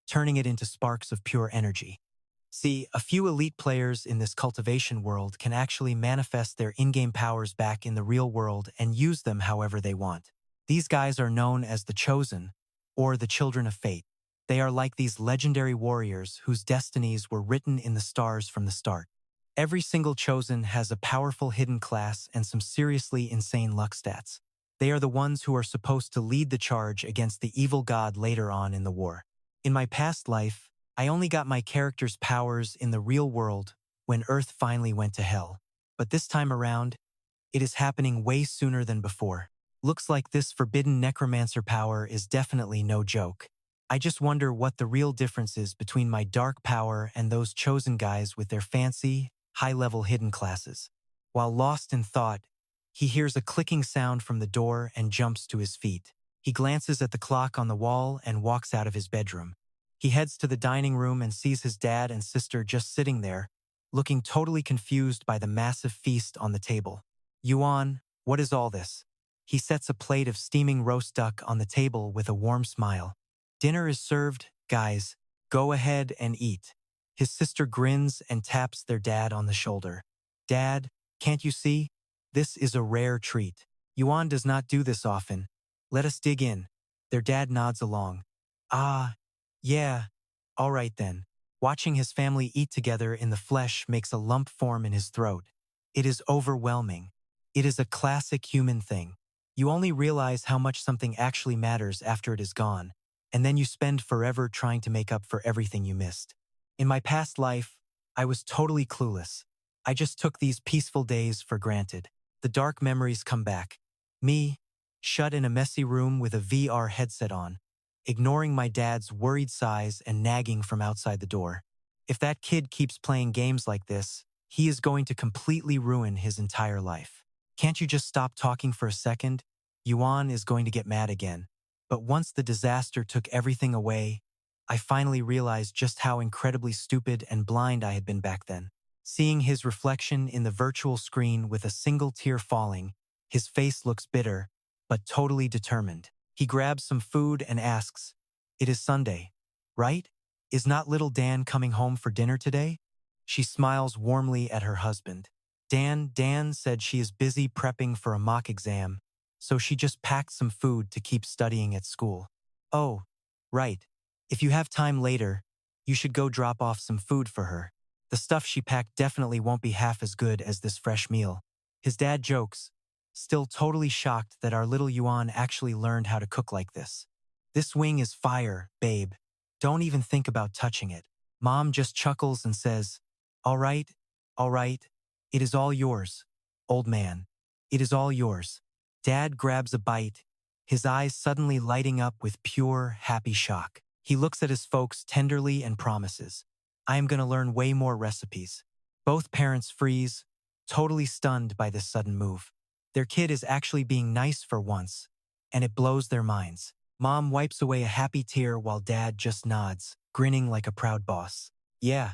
turning it into sparks of pure energy. See, a few elite players in this cultivation world can actually manifest their in-game powers back in the real world and use them however they want. These guys are known as the Chosen, or the Children of Fate. They are like these legendary warriors whose destinies were written in the stars from the start. Every single Chosen has a powerful hidden class and some seriously insane luck stats. They are the ones who are supposed to lead the charge against the evil god later on in the war. In my past life, I only got my character's powers in the real world when Earth finally went to hell. But this time around, it is happening way sooner than before. Looks like this forbidden necromancer power is definitely no joke. I just wonder what the real difference is between my dark power and those Chosen guys with their fancy, high-level hidden classes. While lost in thought, he hears a clicking sound from the door and jumps to his feet. He glances at the clock on the wall and walks out of his bedroom. He heads to the dining room and sees his dad and sister just sitting there, looking totally confused by the massive feast on the table. Yuan, what is all this? He sets a plate of steaming roast duck on the table with a warm smile. Dinner is served, guys. Go ahead and eat. His sister grins and taps their dad on the shoulder. Dad, can't you see? This is a rare treat. Yuan does not do this often. Let us dig in. Their dad nods along. Ah, yeah. All right then. Watching his family eat together in the flesh makes a lump form in his throat. It is overwhelming. It is a classic human thing. You only realize how much something actually matters after it is gone, and then you spend forever trying to make up for everything you missed. In my past life, I was totally clueless. I just took these peaceful days for granted. The dark memories come back. Me, shut in a messy room with a VR headset on, ignoring my dad's worried sighs and nagging from outside the door. If that kid keeps playing games like this, he is going to completely ruin his entire life. Can't you just stop talking for a second? Yuan is going to get mad again. But once the disaster took everything away, I finally realized just how incredibly stupid and blind I had been back then. Seeing his reflection in the virtual screen with a single tear falling, his face looks bitter, but totally determined. He grabs some food and asks, "It is Sunday, right? Is not little Dan coming home for dinner today?" She smiles warmly at her husband. Dan said she is busy prepping for a mock exam, so she just packed some food to keep studying at school. Oh, right. If you have time later, you should go drop off some food for her. The stuff she packed definitely won't be half as good as this fresh meal. His dad jokes, still totally shocked that our little Yuan actually learned how to cook like this. This wing is fire, babe. Don't even think about touching it. Mom just chuckles and says, all right, it is all yours, old man. It is all yours. Dad grabs a bite, his eyes suddenly lighting up with pure, happy shock. He looks at his folks tenderly and promises, I am going to learn way more recipes. Both parents freeze, totally stunned by this sudden move. Their kid is actually being nice for once, and it blows their minds. Mom wipes away a happy tear while Dad just nods, grinning like a proud boss. Yeah.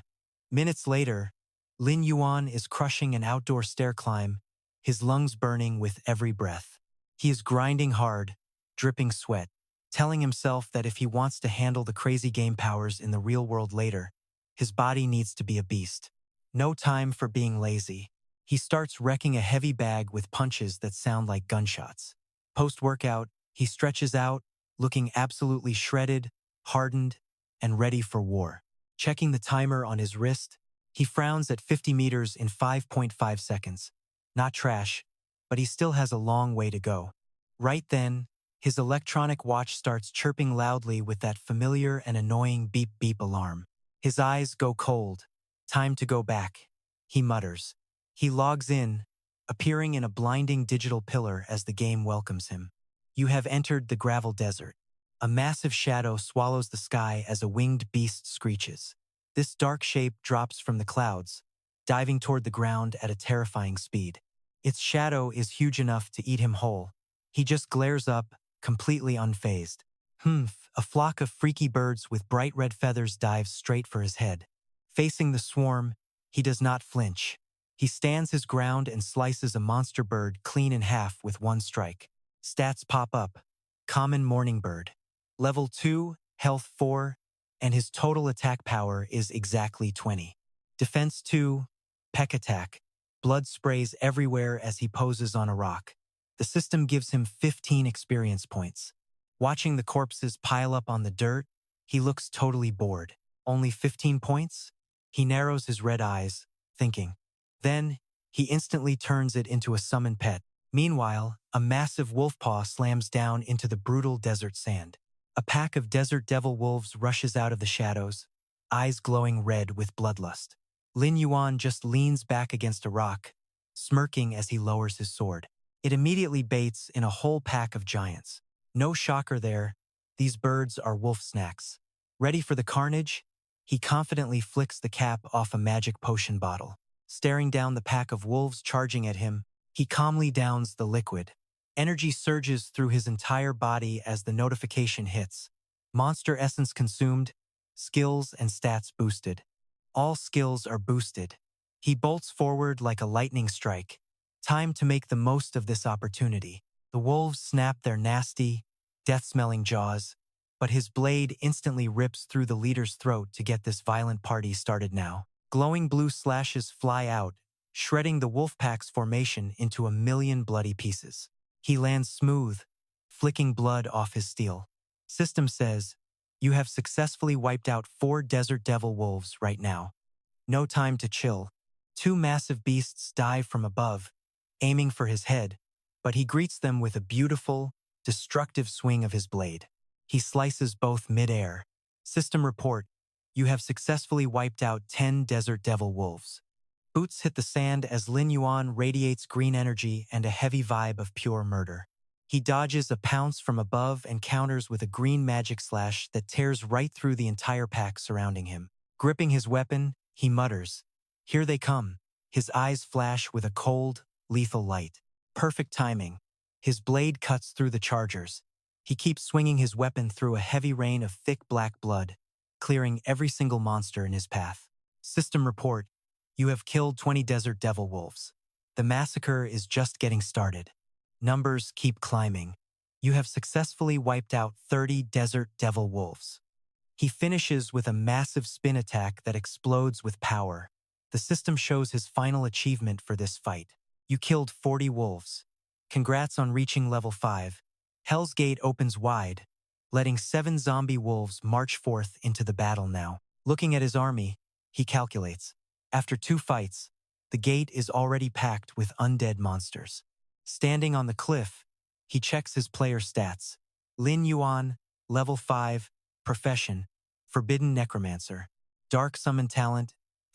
Minutes later, Lin Yuan is crushing an outdoor stair climb, his lungs burning with every breath. He is grinding hard, dripping sweat, telling himself that if he wants to handle the crazy game powers in the real world later, his body needs to be a beast. No time for being lazy. He starts wrecking a heavy bag with punches that sound like gunshots. Post-workout, he stretches out, looking absolutely shredded, hardened, and ready for war. Checking the timer on his wrist, he frowns at 50 meters in 5.5 seconds. Not trash, but he still has a long way to go. Right then, his electronic watch starts chirping loudly with that familiar and annoying beep-beep alarm. His eyes go cold. Time to go back, he mutters. He logs in, appearing in a blinding digital pillar as the game welcomes him. You have entered the gravel desert. A massive shadow swallows the sky as a winged beast screeches. This dark shape drops from the clouds, diving toward the ground at a terrifying speed. Its shadow is huge enough to eat him whole. He just glares up, completely unfazed. A flock of freaky birds with bright red feathers dives straight for his head. Facing the swarm, he does not flinch. He stands his ground and slices a monster bird clean in half with one strike. Stats pop up. Common morning bird. Level 2, health 4, and his total attack power is exactly 20. Defense 2, peck attack. Blood sprays everywhere as he poses on a rock. The system gives him 15 experience points. Watching the corpses pile up on the dirt, he looks totally bored. Only 15 points? He narrows his red eyes, thinking. Then, he instantly turns it into a summon pet. Meanwhile, a massive wolf paw slams down into the brutal desert sand. A pack of desert devil wolves rushes out of the shadows, eyes glowing red with bloodlust. Lin Yuan just leans back against a rock, smirking as he lowers his sword. It immediately baits in a whole pack of giants. No shocker there, these birds are wolf snacks. Ready for the carnage? He confidently flicks the cap off a magic potion bottle. Staring down the pack of wolves charging at him, he calmly downs the liquid. Energy surges through his entire body as the notification hits. Monster essence consumed, skills and stats boosted. All skills are boosted. He bolts forward like a lightning strike. Time to make the most of this opportunity. The wolves snap their nasty, death-smelling jaws, but his blade instantly rips through the leader's throat to get this violent party started now. Glowing blue slashes fly out, shredding the wolf pack's formation into a million bloody pieces. He lands smooth, flicking blood off his steel. System says, you have successfully wiped out 4 desert devil wolves right now. No time to chill. 2 massive beasts dive from above, aiming for his head, but he greets them with a beautiful, destructive swing of his blade. He slices both mid-air. System report, you have successfully wiped out 10 desert devil wolves. Boots hit the sand as Lin Yuan radiates green energy and a heavy vibe of pure murder. He dodges a pounce from above and counters with a green magic slash that tears right through the entire pack surrounding him. Gripping his weapon, he mutters, "Here they come." His eyes flash with a cold, lethal light. Perfect timing. His blade cuts through the chargers. He keeps swinging his weapon through a heavy rain of thick black blood, clearing every single monster in his path. System report, you have killed 20 desert devil wolves. The massacre is just getting started. Numbers keep climbing. You have successfully wiped out 30 desert devil wolves. He finishes with a massive spin attack that explodes with power. The system shows his final achievement for this fight. You killed 40 wolves. Congrats on reaching level 5. Hell's Gate opens wide, letting 7 zombie wolves march forth into the battle now. Looking at his army, he calculates. After 2 fights, the gate is already packed with undead monsters. Standing on the cliff, he checks his player stats. Lin Yuan, level 5, profession, forbidden necromancer. Dark summon talent,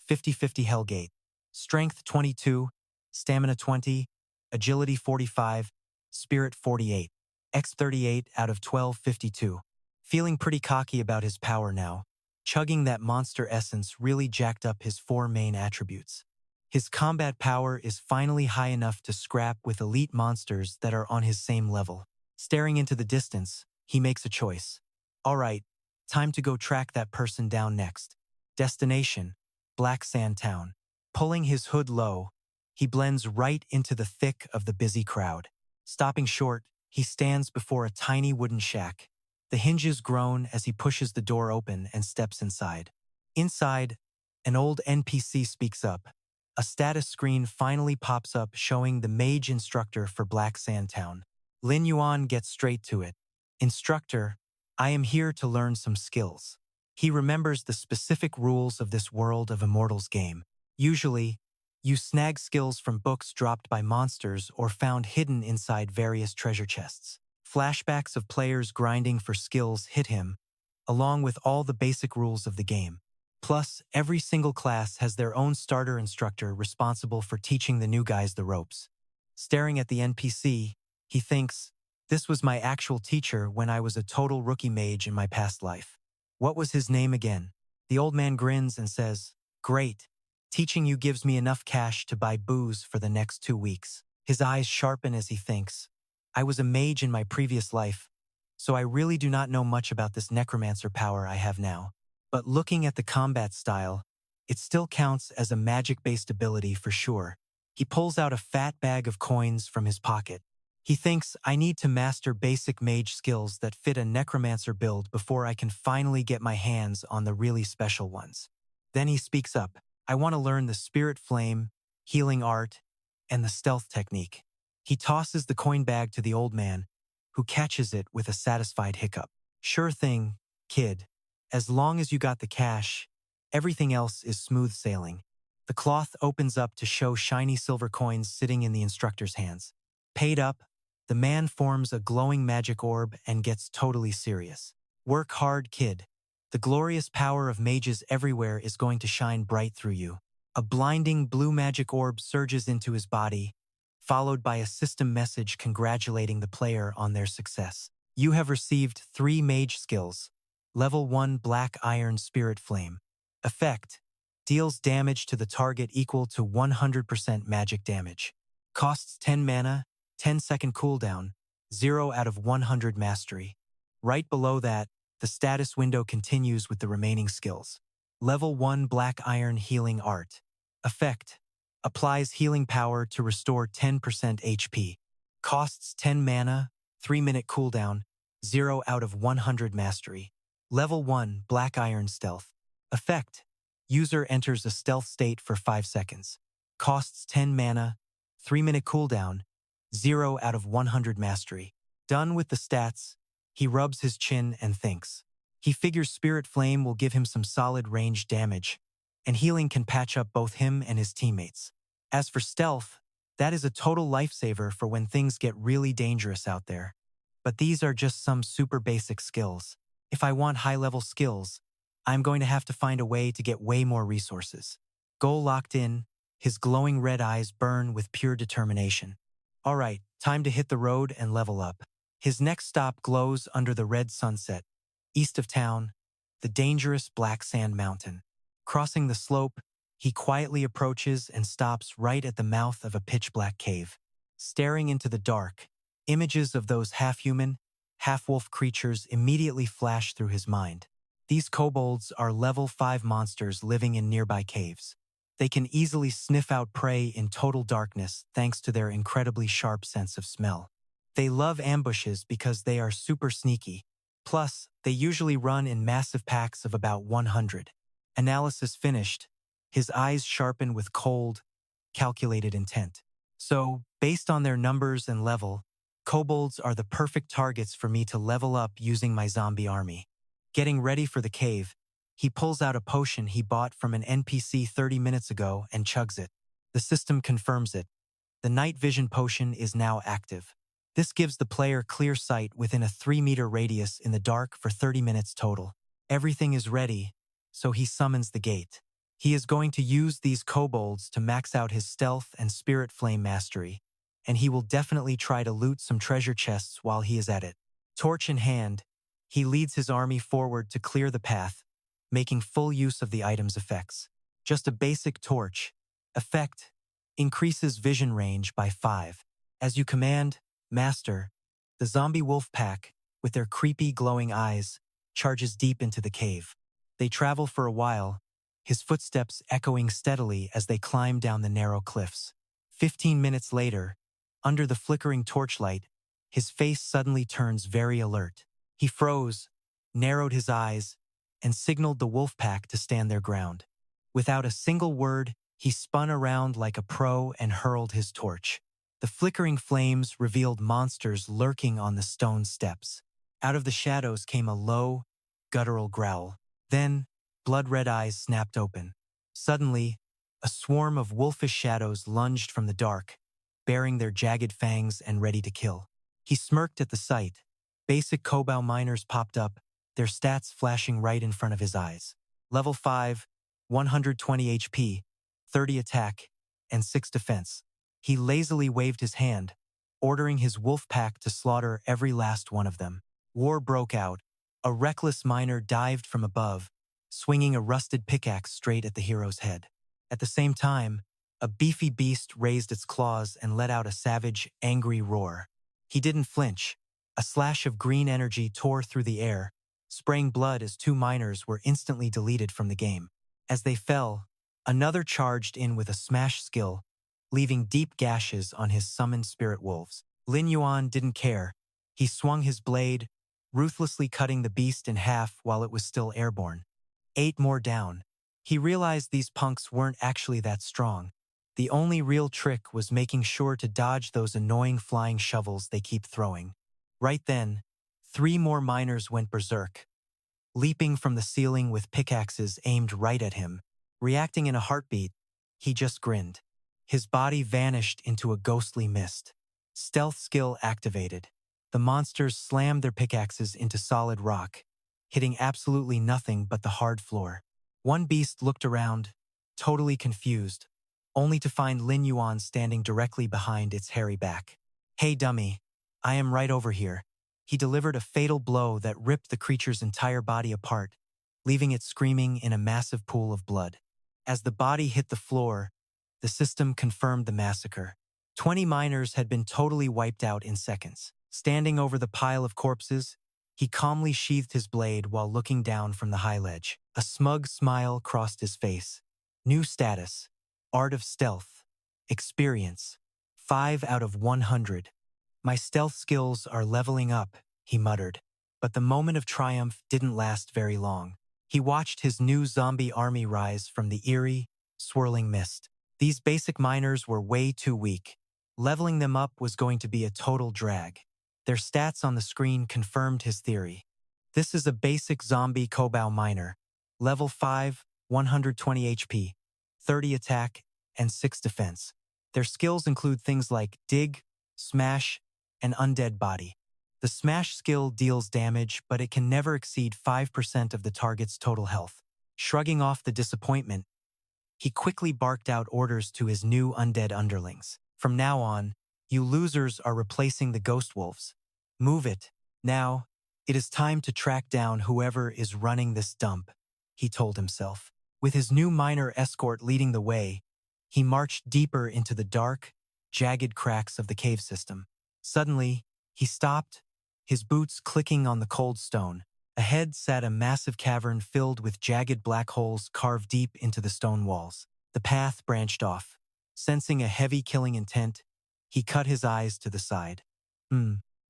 50-50 Hellgate. Strength 22, stamina 20, agility 45, spirit 48. X 38 out of 1252. Feeling pretty cocky about his power now, chugging that monster essence really jacked up his 4 main attributes. His combat power is finally high enough to scrap with elite monsters that are on his same level. Staring into the distance, he makes a choice. Alright, time to go track that person down next. Destination, Black Sand Town. Pulling his hood low, he blends right into the thick of the busy crowd. Stopping short, he stands before a tiny wooden shack. The hinges groan as he pushes the door open and steps inside. Inside, an old NPC speaks up. A status screen finally pops up showing the mage instructor for Black Sand Town. Lin Yuan gets straight to it. Instructor, I am here to learn some skills. He remembers the specific rules of this World of Immortals game. Usually, you snag skills from books dropped by monsters or found hidden inside various treasure chests. Flashbacks of players grinding for skills hit him, along with all the basic rules of the game. Plus, every single class has their own starter instructor responsible for teaching the new guys the ropes. Staring at the NPC, he thinks, this was my actual teacher when I was a total rookie mage in my past life. What was his name again? The old man grins and says, great. Teaching you gives me enough cash to buy booze for the next 2 weeks. His eyes sharpen as he thinks, I was a mage in my previous life, so I really do not know much about this necromancer power I have now. But looking at the combat style, it still counts as a magic-based ability for sure. He pulls out a fat bag of coins from his pocket. He thinks, I need to master basic mage skills that fit a necromancer build before I can finally get my hands on the really special ones. Then he speaks up, I want to learn the spirit flame, healing art, and the stealth technique. He tosses the coin bag to the old man, who catches it with a satisfied hiccup. Sure thing, kid. As long as you got the cash, everything else is smooth sailing. The cloth opens up to show shiny silver coins sitting in the instructor's hands. Paid up, the man forms a glowing magic orb and gets totally serious. Work hard, kid. The glorious power of mages everywhere is going to shine bright through you. A blinding blue magic orb surges into his body, followed by a system message congratulating the player on their success. You have received 3 mage skills. Level 1 Black Iron Spirit Flame. Effect: deals damage to the target equal to 100% magic damage. Costs 10 mana, 10-second cooldown, 0 out of 100 mastery. Right below that, the status window continues with the remaining skills. Level 1 Black Iron Healing Art. Effect: applies healing power to restore 10% HP. Costs 10 mana, 3-minute cooldown, 0 out of 100 mastery. Level 1 Black Iron Stealth. Effect: user enters a stealth state for 5 seconds. Costs 10 mana, 3-minute cooldown, 0 out of 100 mastery. Done with the stats, he rubs his chin and thinks. He figures Spirit Flame will give him some solid range damage, and healing can patch up both him and his teammates. As for stealth, that is a total lifesaver for when things get really dangerous out there. But these are just some super basic skills. If I want high-level skills, I'm going to have to find a way to get way more resources. Goal locked in, his glowing red eyes burn with pure determination. All right, time to hit the road and level up. His next stop glows under the red sunset. East of town, the dangerous Black Sand Mountain. Crossing the slope, he quietly approaches and stops right at the mouth of a pitch-black cave. Staring into the dark, images of those half-human, half-wolf creatures immediately flash through his mind. These kobolds are level 5 monsters living in nearby caves. They can easily sniff out prey in total darkness thanks to their incredibly sharp sense of smell. They love ambushes because they are super sneaky. Plus, they usually run in massive packs of about 100. Analysis finished, his eyes sharpen with cold, calculated intent. So, based on their numbers and level, kobolds are the perfect targets for me to level up using my zombie army. Getting ready for the cave, he pulls out a potion he bought from an NPC 30 minutes ago and chugs it. The system confirms it. The night vision potion is now active. This gives the player clear sight within a 3-meter radius in the dark for 30 minutes total. Everything is ready, so he summons the gate. He is going to use these kobolds to max out his stealth and spirit flame mastery, and he will definitely try to loot some treasure chests while he is at it. Torch in hand, he leads his army forward to clear the path, making full use of the item's effects. Just a basic torch. Effect: increases vision range by 5. As you command, Master, the zombie wolf pack, with their creepy glowing eyes, charges deep into the cave. They travel for a while, his footsteps echoing steadily as they climbed down the narrow cliffs. 15 minutes later, under the flickering torchlight, his face suddenly turns very alert. He froze, narrowed his eyes, and signaled the wolf pack to stand their ground. Without a single word, he spun around like a pro and hurled his torch. The flickering flames revealed monsters lurking on the stone steps. Out of the shadows came a low, guttural growl. Then, blood-red eyes snapped open. Suddenly, a swarm of wolfish shadows lunged from the dark, baring their jagged fangs and ready to kill. He smirked at the sight. Basic Kobau miners popped up, their stats flashing right in front of his eyes. Level 5, 120 HP, 30 attack, and 6 defense. He lazily waved his hand, ordering his wolf pack to slaughter every last one of them. War broke out. A reckless miner dived from above, swinging a rusted pickaxe straight at the hero's head. At the same time, a beefy beast raised its claws and let out a savage, angry roar. He didn't flinch. A slash of green energy tore through the air, spraying blood as 2 miners were instantly deleted from the game. As they fell, another charged in with a smash skill, leaving deep gashes on his summoned spirit wolves. Lin Yuan didn't care. He swung his blade, ruthlessly cutting the beast in half while it was still airborne. 8 more down. He realized these punks weren't actually that strong. The only real trick was making sure to dodge those annoying flying shovels they keep throwing. Right then, 3 more miners went berserk, leaping from the ceiling with pickaxes aimed right at him. Reacting in a heartbeat, he just grinned. His body vanished into a ghostly mist. Stealth skill activated. The monsters slammed their pickaxes into solid rock, hitting absolutely nothing but the hard floor. One beast looked around, totally confused, only to find Lin Yuan standing directly behind its hairy back. "Hey dummy, I am right over here." He delivered a fatal blow that ripped the creature's entire body apart, leaving it screaming in a massive pool of blood. As the body hit the floor, the system confirmed the massacre. 20 miners had been totally wiped out in seconds. Standing over the pile of corpses, he calmly sheathed his blade while looking down from the high ledge. A smug smile crossed his face. New status: Art of Stealth. Experience: 5 out of 100. "My stealth skills are leveling up," he muttered. But the moment of triumph didn't last very long. He watched his new zombie army rise from the eerie, swirling mist. These basic miners were way too weak. Leveling them up was going to be a total drag. Their stats on the screen confirmed his theory. This is a basic zombie Kobau miner. Level 5, 120 HP, 30 attack, and 6 defense. Their skills include things like dig, smash, and undead body. The smash skill deals damage, but it can never exceed 5% of the target's total health. Shrugging off the disappointment, he quickly barked out orders to his new undead underlings. "From now on, you losers are replacing the ghost wolves. Move it. Now, it is time to track down whoever is running this dump," he told himself. With his new miner escort leading the way, he marched deeper into the dark, jagged cracks of the cave system. Suddenly, he stopped, his boots clicking on the cold stone. Ahead sat a massive cavern filled with jagged black holes carved deep into the stone walls. The path branched off. Sensing a heavy killing intent, he cut his eyes to the side.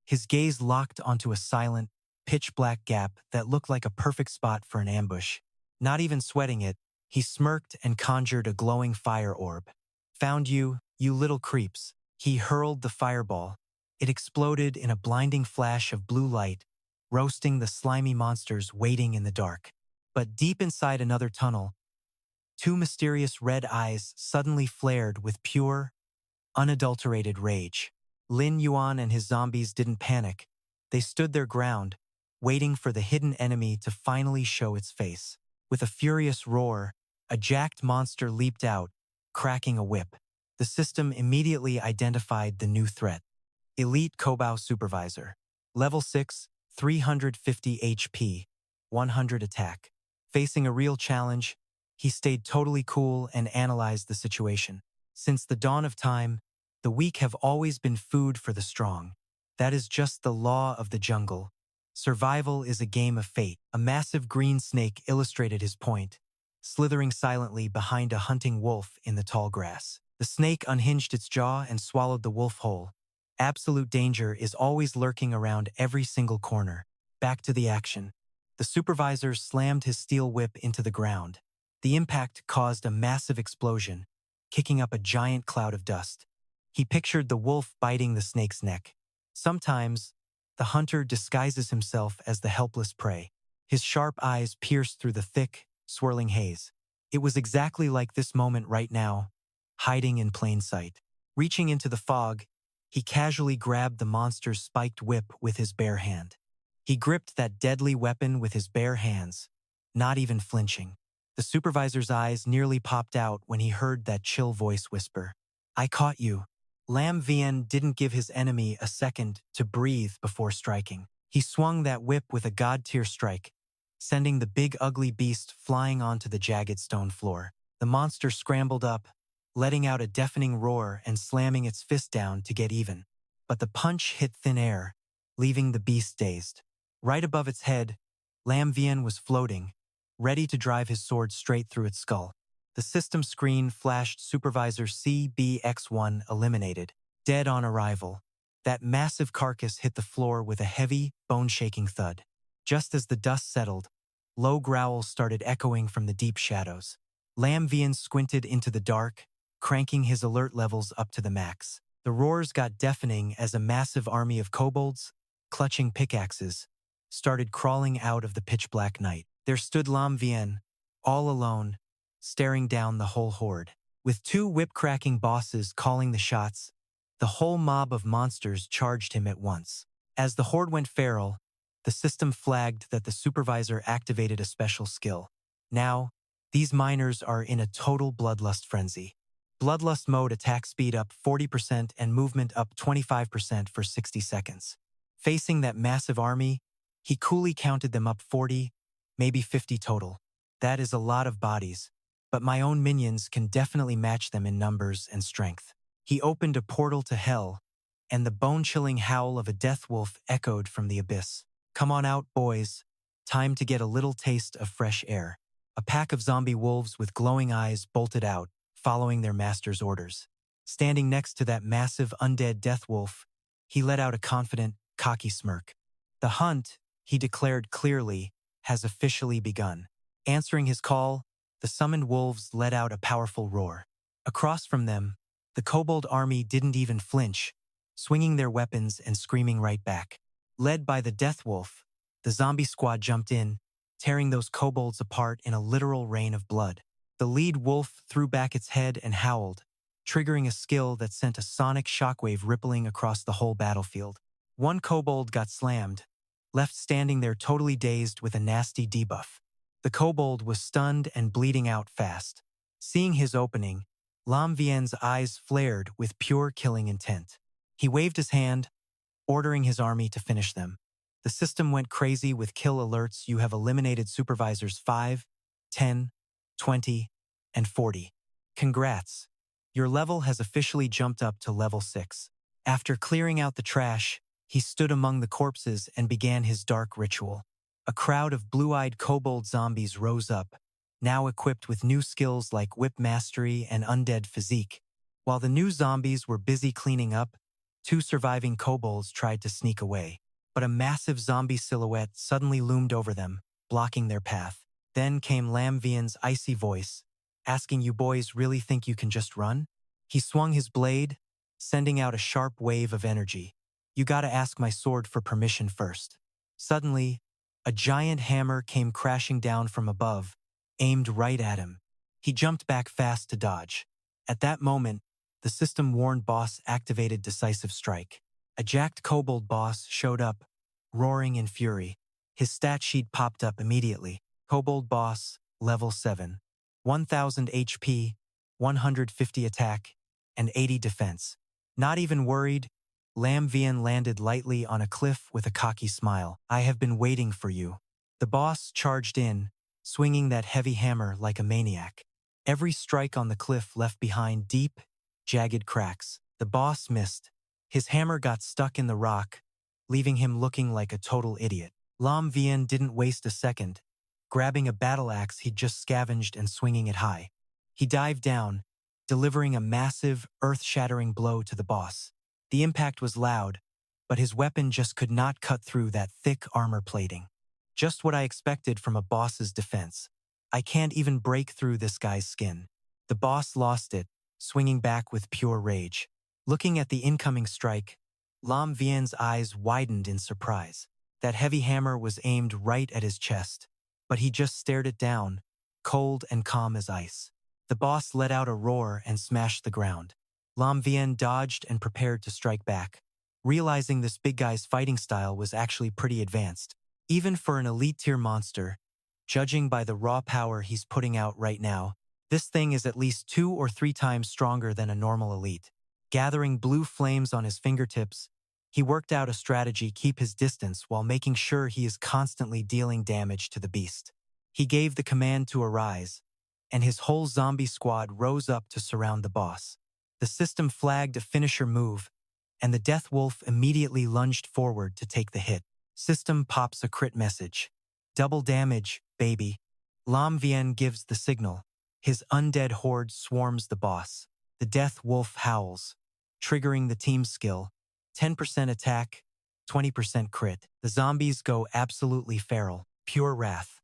His gaze locked onto a silent, pitch-black gap that looked like a perfect spot for an ambush. Not even sweating it, he smirked and conjured a glowing fire orb. "Found you, you little creeps." He hurled the fireball. It exploded in a blinding flash of blue light, roasting the slimy monsters waiting in the dark. But deep inside another tunnel, 2 mysterious red eyes suddenly flared with pure, unadulterated rage. Lin Yuan and his zombies didn't panic. They stood their ground, waiting for the hidden enemy to finally show its face. With a furious roar, a jacked monster leaped out, cracking a whip. The system immediately identified the new threat. Elite Kobau Supervisor. Level 6, 350 HP, 100 attack. Facing a real challenge, he stayed totally cool and analyzed the situation. Since the dawn of time, the weak have always been food for the strong. That is just the law of the jungle. Survival is a game of fate. A massive green snake illustrated his point, slithering silently behind a hunting wolf in the tall grass. The snake unhinged its jaw and swallowed the wolf whole. Absolute danger is always lurking around every single corner. Back to the action. The supervisor slammed his steel whip into the ground. The impact caused a massive explosion, kicking up a giant cloud of dust. He pictured the wolf biting the snake's neck. Sometimes, the hunter disguises himself as the helpless prey. His sharp eyes pierced through the thick, swirling haze. It was exactly like this moment right now, hiding in plain sight. Reaching into the fog, he casually grabbed the monster's spiked whip with his bare hand. He gripped that deadly weapon with his bare hands, not even flinching. The supervisor's eyes nearly popped out when he heard that chill voice whisper, "I caught you." Lam Vien didn't give his enemy a second to breathe before striking. He swung that whip with a god-tier strike, sending the big ugly beast flying onto the jagged stone floor. The monster scrambled up, letting out a deafening roar and slamming its fist down to get even. But the punch hit thin air, leaving the beast dazed. Right above its head, Lam Vien was floating, ready to drive his sword straight through its skull. The system screen flashed Supervisor CBX-1 eliminated, dead on arrival. That massive carcass hit the floor with a heavy, bone-shaking thud. Just as the dust settled, low growls started echoing from the deep shadows. Lam Vien squinted into the dark, cranking his alert levels up to the max. The roars got deafening as a massive army of kobolds, clutching pickaxes, started crawling out of the pitch-black night. There stood Lam Vien, all alone, staring down the whole horde. With two whip-cracking bosses calling the shots, the whole mob of monsters charged him at once. As the horde went feral, the system flagged that the supervisor activated a special skill. Now, these miners are in a total bloodlust frenzy. Bloodlust mode attack speed up 40% and movement up 25% for 60 seconds. Facing that massive army, he coolly counted them up 40, maybe 50 total. That is a lot of bodies, but my own minions can definitely match them in numbers and strength. He opened a portal to hell, and the bone-chilling howl of a death wolf echoed from the abyss. "Come on out, boys. Time to get a little taste of fresh air." A pack of zombie wolves with glowing eyes bolted out, following their master's orders. Standing next to that massive undead death wolf, he let out a confident, cocky smirk. "The hunt," he declared clearly, "has officially begun." Answering his call, the summoned wolves let out a powerful roar. Across from them, the kobold army didn't even flinch, swinging their weapons and screaming right back. Led by the death wolf, the zombie squad jumped in, tearing those kobolds apart in a literal rain of blood. The lead wolf threw back its head and howled, triggering a skill that sent a sonic shockwave rippling across the whole battlefield. One kobold got slammed, left standing there totally dazed with a nasty debuff. The kobold was stunned and bleeding out fast. Seeing his opening, Lam Vien's eyes flared with pure killing intent. He waved his hand, ordering his army to finish them. The system went crazy with kill alerts. "You have eliminated supervisors 5, 10, 20, and 40. Congrats. Your level has officially jumped up to level 6. After clearing out the trash, he stood among the corpses and began his dark ritual. A crowd of blue-eyed kobold zombies rose up, now equipped with new skills like whip mastery and undead physique. While the new zombies were busy cleaning up, two surviving kobolds tried to sneak away. But a massive zombie silhouette suddenly loomed over them, blocking their path. Then came Lam Vien's icy voice, asking, "You boys really think you can just run?" He swung his blade, sending out a sharp wave of energy. "You gotta ask my sword for permission first." Suddenly, a giant hammer came crashing down from above, aimed right at him. He jumped back fast to dodge. At that moment, the system-warned boss activated Decisive Strike. A jacked kobold boss showed up, roaring in fury. His stat sheet popped up immediately. Kobold boss, level 7. 1000 HP, 150 attack, and 80 defense. Not even worried, Lam Vien landed lightly on a cliff with a cocky smile. "I have been waiting for you." The boss charged in, swinging that heavy hammer like a maniac. Every strike on the cliff left behind deep, jagged cracks. The boss missed. His hammer got stuck in the rock, leaving him looking like a total idiot. Lam Vien didn't waste a second. grabbing a battle axe he'd just scavenged and swinging it high. He dived down, delivering a massive, earth-shattering blow to the boss. The impact was loud, but his weapon just could not cut through that thick armor plating. Just what I expected from a boss's defense. I can't even break through this guy's skin. The boss lost it, swinging back with pure rage. Looking at the incoming strike, Lam Vien's eyes widened in surprise. That heavy hammer was aimed right at his chest, but he just stared it down, cold and calm as ice. The boss let out a roar and smashed the ground. Lam Vien dodged and prepared to strike back, realizing this big guy's fighting style was actually pretty advanced. Even for an elite-tier monster, judging by the raw power he's putting out right now, this thing is at least 2 or 3 times stronger than a normal elite. Gathering blue flames on his fingertips, he worked out a strategy to keep his distance while making sure he is constantly dealing damage to the beast. He gave the command to arise, and his whole zombie squad rose up to surround the boss. The system flagged a finisher move, and the Death Wolf immediately lunged forward to take the hit. System pops a crit message. Double damage, baby. Lam Vien gives the signal. His undead horde swarms the boss. The Death Wolf howls, triggering the team skill. 10% attack, 20% crit. The zombies go absolutely feral, pure wrath.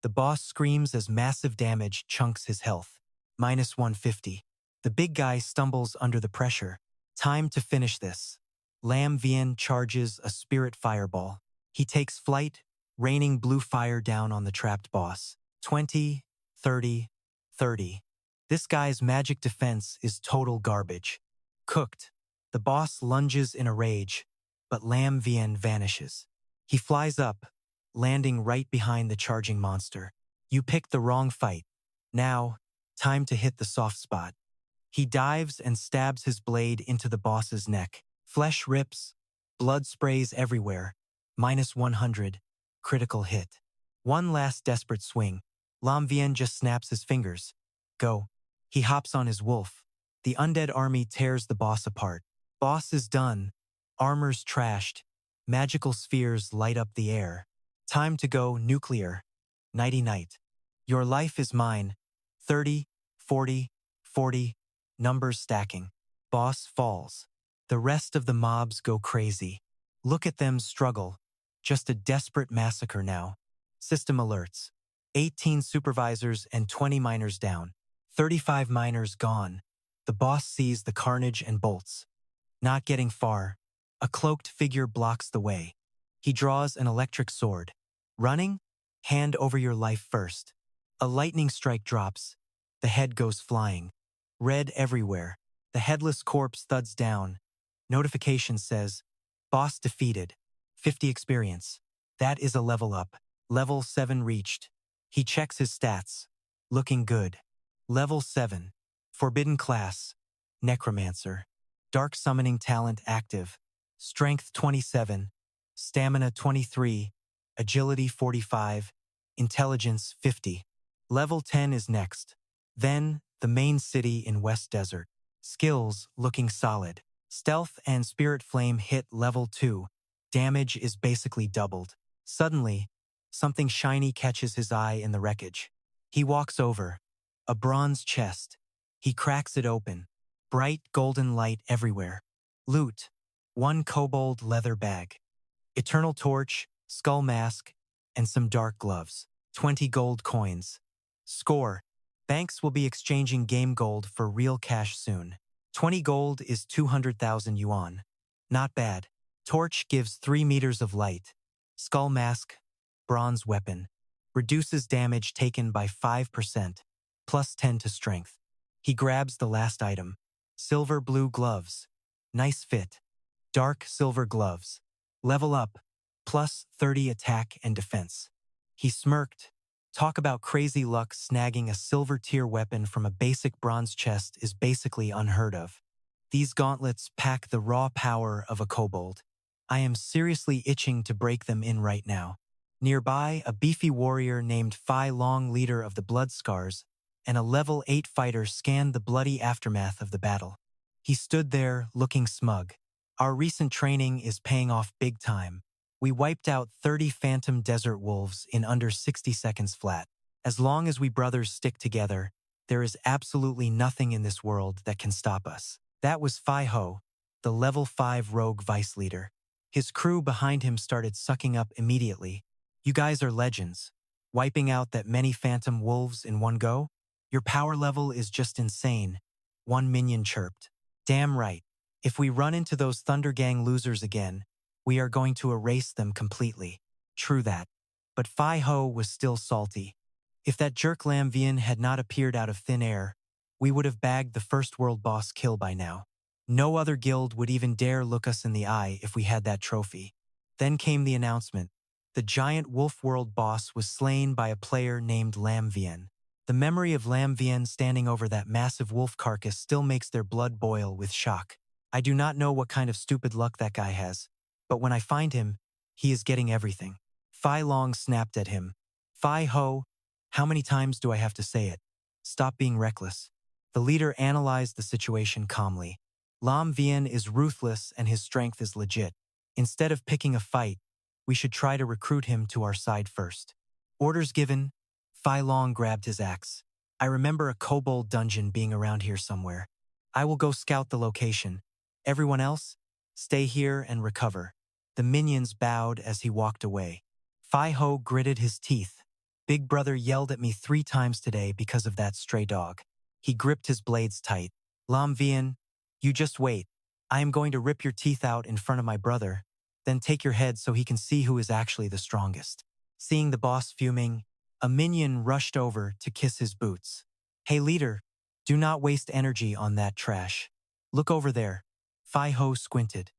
The boss screams as massive damage chunks his health. -150. The big guy stumbles under the pressure. Time to finish this. Lam Vien charges a spirit fireball. He takes flight, raining blue fire down on the trapped boss. 20, 30, 30. This guy's magic defense is total garbage. Cooked. The boss lunges in a rage, but Lam Vien vanishes. He flies up, landing right behind the charging monster. You picked the wrong fight. Now, time to hit the soft spot. He dives and stabs his blade into the boss's neck. Flesh rips, blood sprays everywhere. -100, critical hit. One last desperate swing. Lam Vien just snaps his fingers. Go. He hops on his wolf. The undead army tears the boss apart. Boss is done. Armor's trashed. Magical spheres light up the air. Time to go nuclear. Nighty-night. Your life is mine. 30, 40, 40, numbers stacking. Boss falls. The rest of the mobs go crazy. Look at them struggle. Just a desperate massacre now. System alerts. 18 supervisors and 20 miners down. 35 miners gone. The boss sees the carnage and bolts. Not getting far. A cloaked figure blocks the way. He draws an electric sword. Running? Hand over your life first. A lightning strike drops. The head goes flying. Red everywhere. The headless corpse thuds down. Notification says, boss defeated. 50 experience. That is a level up. Level 7 reached. He checks his stats. Looking good. Level 7. Forbidden class. Necromancer. Dark summoning talent active. Strength 27. Stamina 23. Agility 45. Intelligence 50. Level 10 is next. Then, the main city in West Desert. Skills looking solid. Stealth and Spirit Flame hit level 2. Damage is basically doubled. Suddenly, something shiny catches his eye in the wreckage. He walks over. A bronze chest. He cracks it open. Bright golden light everywhere. Loot. 1 kobold leather bag. Eternal torch, skull mask, and some dark gloves. 20 gold coins. Score. Banks will be exchanging game gold for real cash soon. 20 gold is 200,000 yuan. Not bad. Torch gives 3 meters of light. Skull mask, bronze weapon. Reduces damage taken by 5%, plus 10 to strength. He grabs the last item. Silver blue gloves. Nice fit. Dark silver gloves. Level up, plus 30 attack and defense. He smirked. Talk about crazy luck. Snagging a silver tier weapon from a basic bronze chest is basically unheard of. These gauntlets pack the raw power of a kobold. I am seriously itching to break them in right now. Nearby, a beefy warrior named Phi Long, leader of the Blood Scars, and a level 8 fighter scanned the bloody aftermath of the battle. He stood there, looking smug. Our recent training is paying off big time. We wiped out 30 phantom desert wolves in under 60 seconds flat. As long as we brothers stick together, there is absolutely nothing in this world that can stop us. That was Phi Ho, the level 5 rogue vice leader. His crew behind him started sucking up immediately. You guys are legends. Wiping out that many phantom wolves in one go? Your power level is just insane. One minion chirped. Damn right. If we run into those Thunder Gang losers again, we are going to erase them completely. True that. But Phi Ho was still salty. If that jerk Lam Vien had not appeared out of thin air, we would have bagged the first world boss kill by now. No other guild would even dare look us in the eye if we had that trophy. Then came the announcement. The giant wolf world boss was slain by a player named Lam Vien. The memory of Lam Vien standing over that massive wolf carcass still makes their blood boil with shock. I do not know what kind of stupid luck that guy has, but when I find him, he is getting everything. Phi Long snapped at him. Phi Ho, how many times do I have to say it? Stop being reckless. The leader analyzed the situation calmly. Lam Vien is ruthless and his strength is legit. Instead of picking a fight, we should try to recruit him to our side first. Orders given. Phi Long grabbed his axe. I remember a kobold dungeon being around here somewhere. I will go scout the location. Everyone else, stay here and recover. The minions bowed as he walked away. Phi Ho gritted his teeth. Big brother yelled at me 3 times today because of that stray dog. He gripped his blades tight. Lam Vien, you just wait. I am going to rip your teeth out in front of my brother, then take your head so he can see who is actually the strongest. Seeing the boss fuming, a minion rushed over to kiss his boots. Hey leader, do not waste energy on that trash. Look over there. Phi Ho squinted.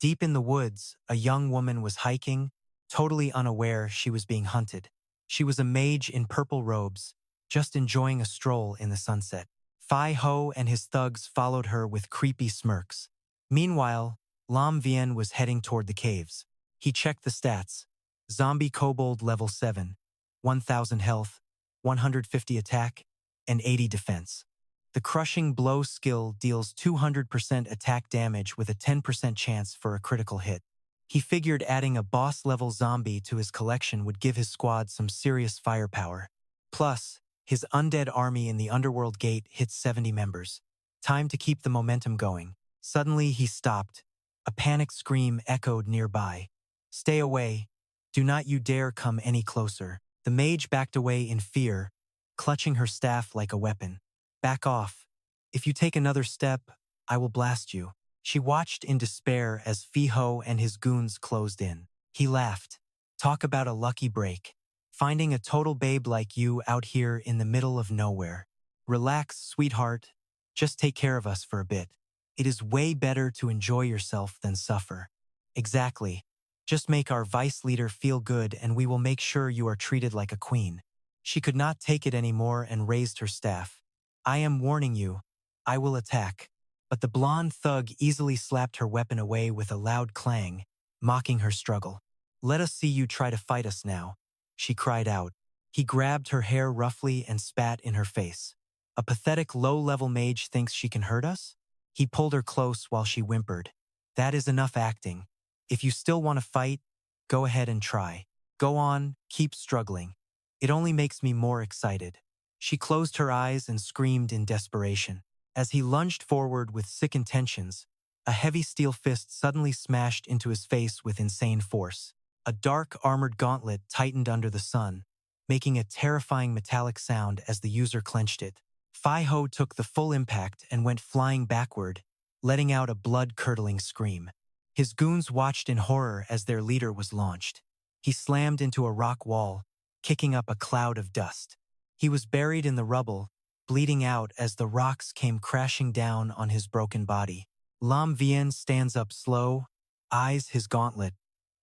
Deep in the woods, a young woman was hiking, totally unaware she was being hunted. She was a mage in purple robes, just enjoying a stroll in the sunset. Phi Ho and his thugs followed her with creepy smirks. Meanwhile, Lam Vien was heading toward the caves. He checked the stats. Zombie Kobold level 7, 1000 health, 150 attack, and 80 defense. The crushing blow skill deals 200% attack damage with a 10% chance for a critical hit. He figured adding a boss-level zombie to his collection would give his squad some serious firepower. Plus, his undead army in the Underworld Gate hit 70 members. Time to keep the momentum going. Suddenly, he stopped. A panicked scream echoed nearby. Stay away. Do not you dare come any closer. The mage backed away in fear, clutching her staff like a weapon. Back off. If you take another step, I will blast you. She watched in despair as Phi Ho and his goons closed in. He laughed. Talk about a lucky break. Finding a total babe like you out here in the middle of nowhere. Relax, sweetheart. Just take care of us for a bit. It is way better to enjoy yourself than suffer. Exactly. Just make our vice leader feel good and we will make sure you are treated like a queen. She could not take it anymore and raised her staff. I am warning you. I will attack. But the blonde thug easily slapped her weapon away with a loud clang, mocking her struggle. Let us see you try to fight us now, she cried out. He grabbed her hair roughly and spat in her face. A pathetic low-level mage thinks she can hurt us? He pulled her close while she whimpered. That is enough acting. If you still want to fight, go ahead and try. Go on, keep struggling. It only makes me more excited. She closed her eyes and screamed in desperation. As he lunged forward with sick intentions, a heavy steel fist suddenly smashed into his face with insane force. A dark, armored gauntlet tightened under the sun, making a terrifying metallic sound as the user clenched it. Phi Ho took the full impact and went flying backward, letting out a blood-curdling scream. His goons watched in horror as their leader was launched. He slammed into a rock wall, kicking up a cloud of dust. He was buried in the rubble, bleeding out as the rocks came crashing down on his broken body. Lam Vien stands up slow, eyes his gauntlet,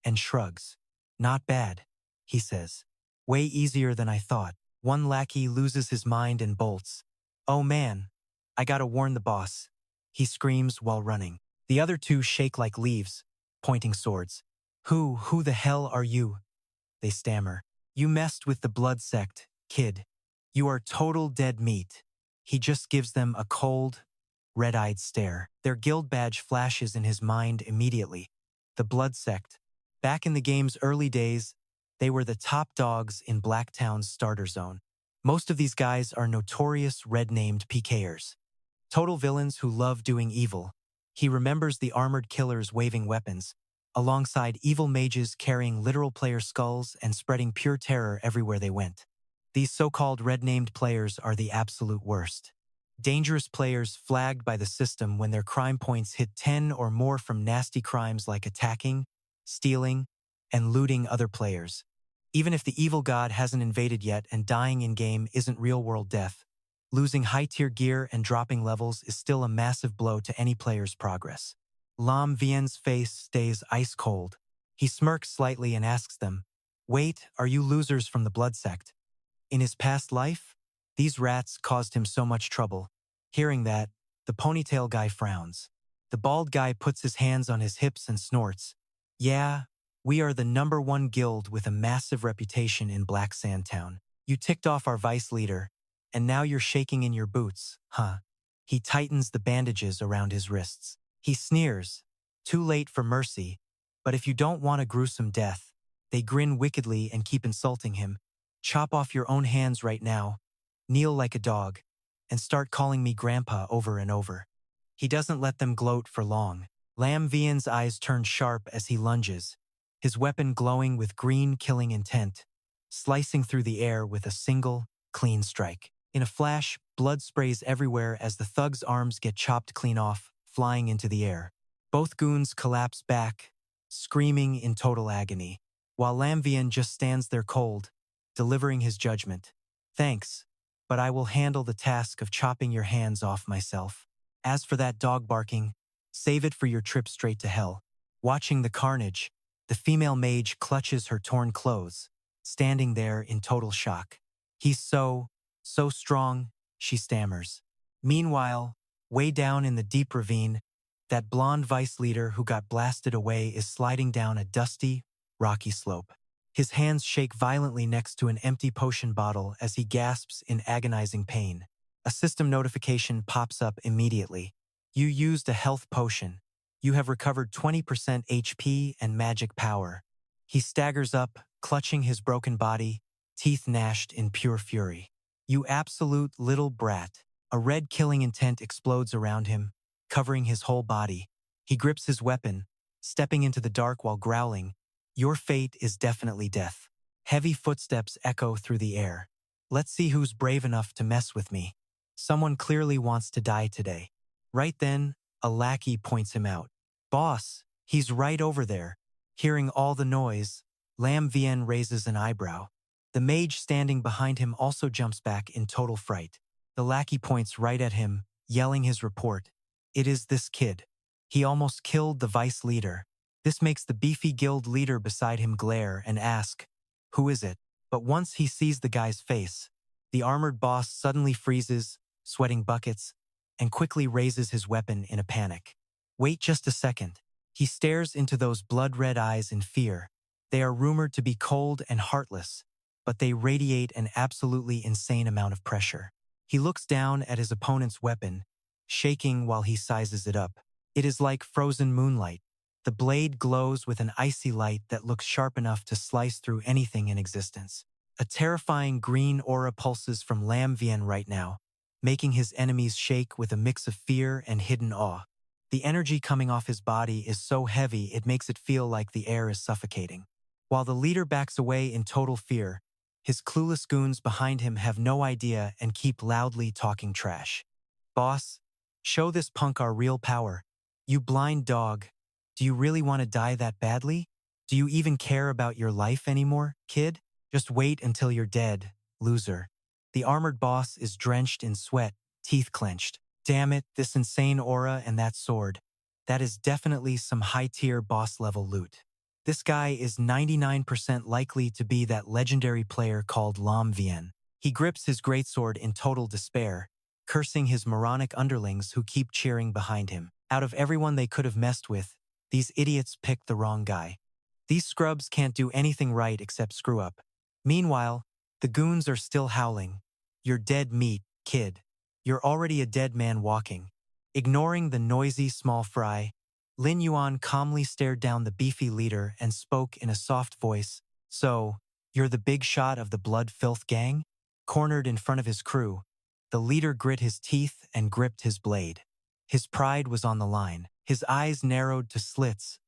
and shrugs. Not bad, he says. Way easier than I thought. One lackey loses his mind and bolts. Oh man, I gotta warn the boss, he screams while running. The other two shake like leaves, pointing swords. Who the hell are you? They stammer. You messed with the blood sect, kid. You are total dead meat. He just gives them a cold, red-eyed stare. Their guild badge flashes in his mind immediately. The blood sect. Back in the game's early days, they were the top dogs in Blacktown's starter zone. Most of these guys are notorious red-named PKers. Total villains who love doing evil. He remembers the armored killers waving weapons, alongside evil mages carrying literal player skulls and spreading pure terror everywhere they went. These so-called red-named players are the absolute worst. Dangerous players flagged by the system when their crime points hit 10 or more from nasty crimes like attacking, stealing, and looting other players. Even if the evil god hasn't invaded yet and dying in-game isn't real-world death, losing high-tier gear and dropping levels is still a massive blow to any player's progress. Lam Vien's face stays ice-cold. He smirks slightly and asks them, "Wait, are you losers from the Blood Sect?" In his past life, these rats caused him so much trouble. Hearing that, the ponytail guy frowns. The bald guy puts his hands on his hips and snorts. "Yeah, we are the #1 guild with a massive reputation in Black Sandtown. You ticked off our vice leader, and now you're shaking in your boots, huh?" He tightens the bandages around his wrists. He sneers. Too late for mercy, but if you don't want a gruesome death, they grin wickedly and keep insulting him. "Chop off your own hands right now, kneel like a dog, and start calling me grandpa over and over." He doesn't let them gloat for long. Lam Vien's eyes turn sharp as he lunges, his weapon glowing with green killing intent, slicing through the air with a single, clean strike. In a flash, blood sprays everywhere as the thug's arms get chopped clean off, flying into the air. Both goons collapse back, screaming in total agony, while Lam Vien just stands there cold, delivering his judgment. "Thanks, but I will handle the task of chopping your hands off myself. As for that dog barking, save it for your trip straight to hell." Watching the carnage, the female mage clutches her torn clothes, standing there in total shock. "He's so strong," she stammers. Meanwhile, way down in the deep ravine, that blonde vice leader who got blasted away is sliding down a dusty, rocky slope. His hands shake violently next to an empty potion bottle as he gasps in agonizing pain. A system notification pops up immediately. "You used a health potion. You have recovered 20% HP and magic power." He staggers up, clutching his broken body, teeth gnashed in pure fury. "You absolute little brat." A red killing intent explodes around him, covering his whole body. He grips his weapon, stepping into the dark while growling, "Your fate is definitely death." Heavy footsteps echo through the air. "Let's see who's brave enough to mess with me. Someone clearly wants to die today." Right then, a lackey points him out. "Boss, he's right over there." Hearing all the noise, Lam Vien raises an eyebrow. The mage standing behind him also jumps back in total fright. The lackey points right at him, yelling his report. "It is this kid. He almost killed the vice leader." This makes the beefy guild leader beside him glare and ask, "Who is it?" But once he sees the guy's face, the armored boss suddenly freezes, sweating buckets, and quickly raises his weapon in a panic. "Wait just a second." He stares into those blood-red eyes in fear. They are rumored to be cold and heartless, but they radiate an absolutely insane amount of pressure. He looks down at his opponent's weapon, shaking while he sizes it up. It is like frozen moonlight. The blade glows with an icy light that looks sharp enough to slice through anything in existence. A terrifying green aura pulses from Lam Vien right now, making his enemies shake with a mix of fear and hidden awe. The energy coming off his body is so heavy it makes it feel like the air is suffocating. While the leader backs away in total fear, his clueless goons behind him have no idea and keep loudly talking trash. "Boss, show this punk our real power. You blind dog. Do you really want to die that badly? Do you even care about your life anymore, kid? Just wait until you're dead, loser." The armored boss is drenched in sweat, teeth clenched. Damn it, this insane aura and that sword. That is definitely some high-tier boss-level loot. This guy is 99% likely to be that legendary player called Lam Vien. He grips his greatsword in total despair, cursing his moronic underlings who keep cheering behind him. Out of everyone they could have messed with, these idiots picked the wrong guy. These scrubs can't do anything right except screw up. Meanwhile, the goons are still howling. "You're dead meat, kid. You're already a dead man walking." Ignoring the noisy small fry, Lin Yuan calmly stared down the beefy leader and spoke in a soft voice. So, you're the big shot of the Blood Filth gang? Cornered in front of his crew, the leader grit his teeth and gripped his blade. His pride was on the line. His eyes narrowed to slits,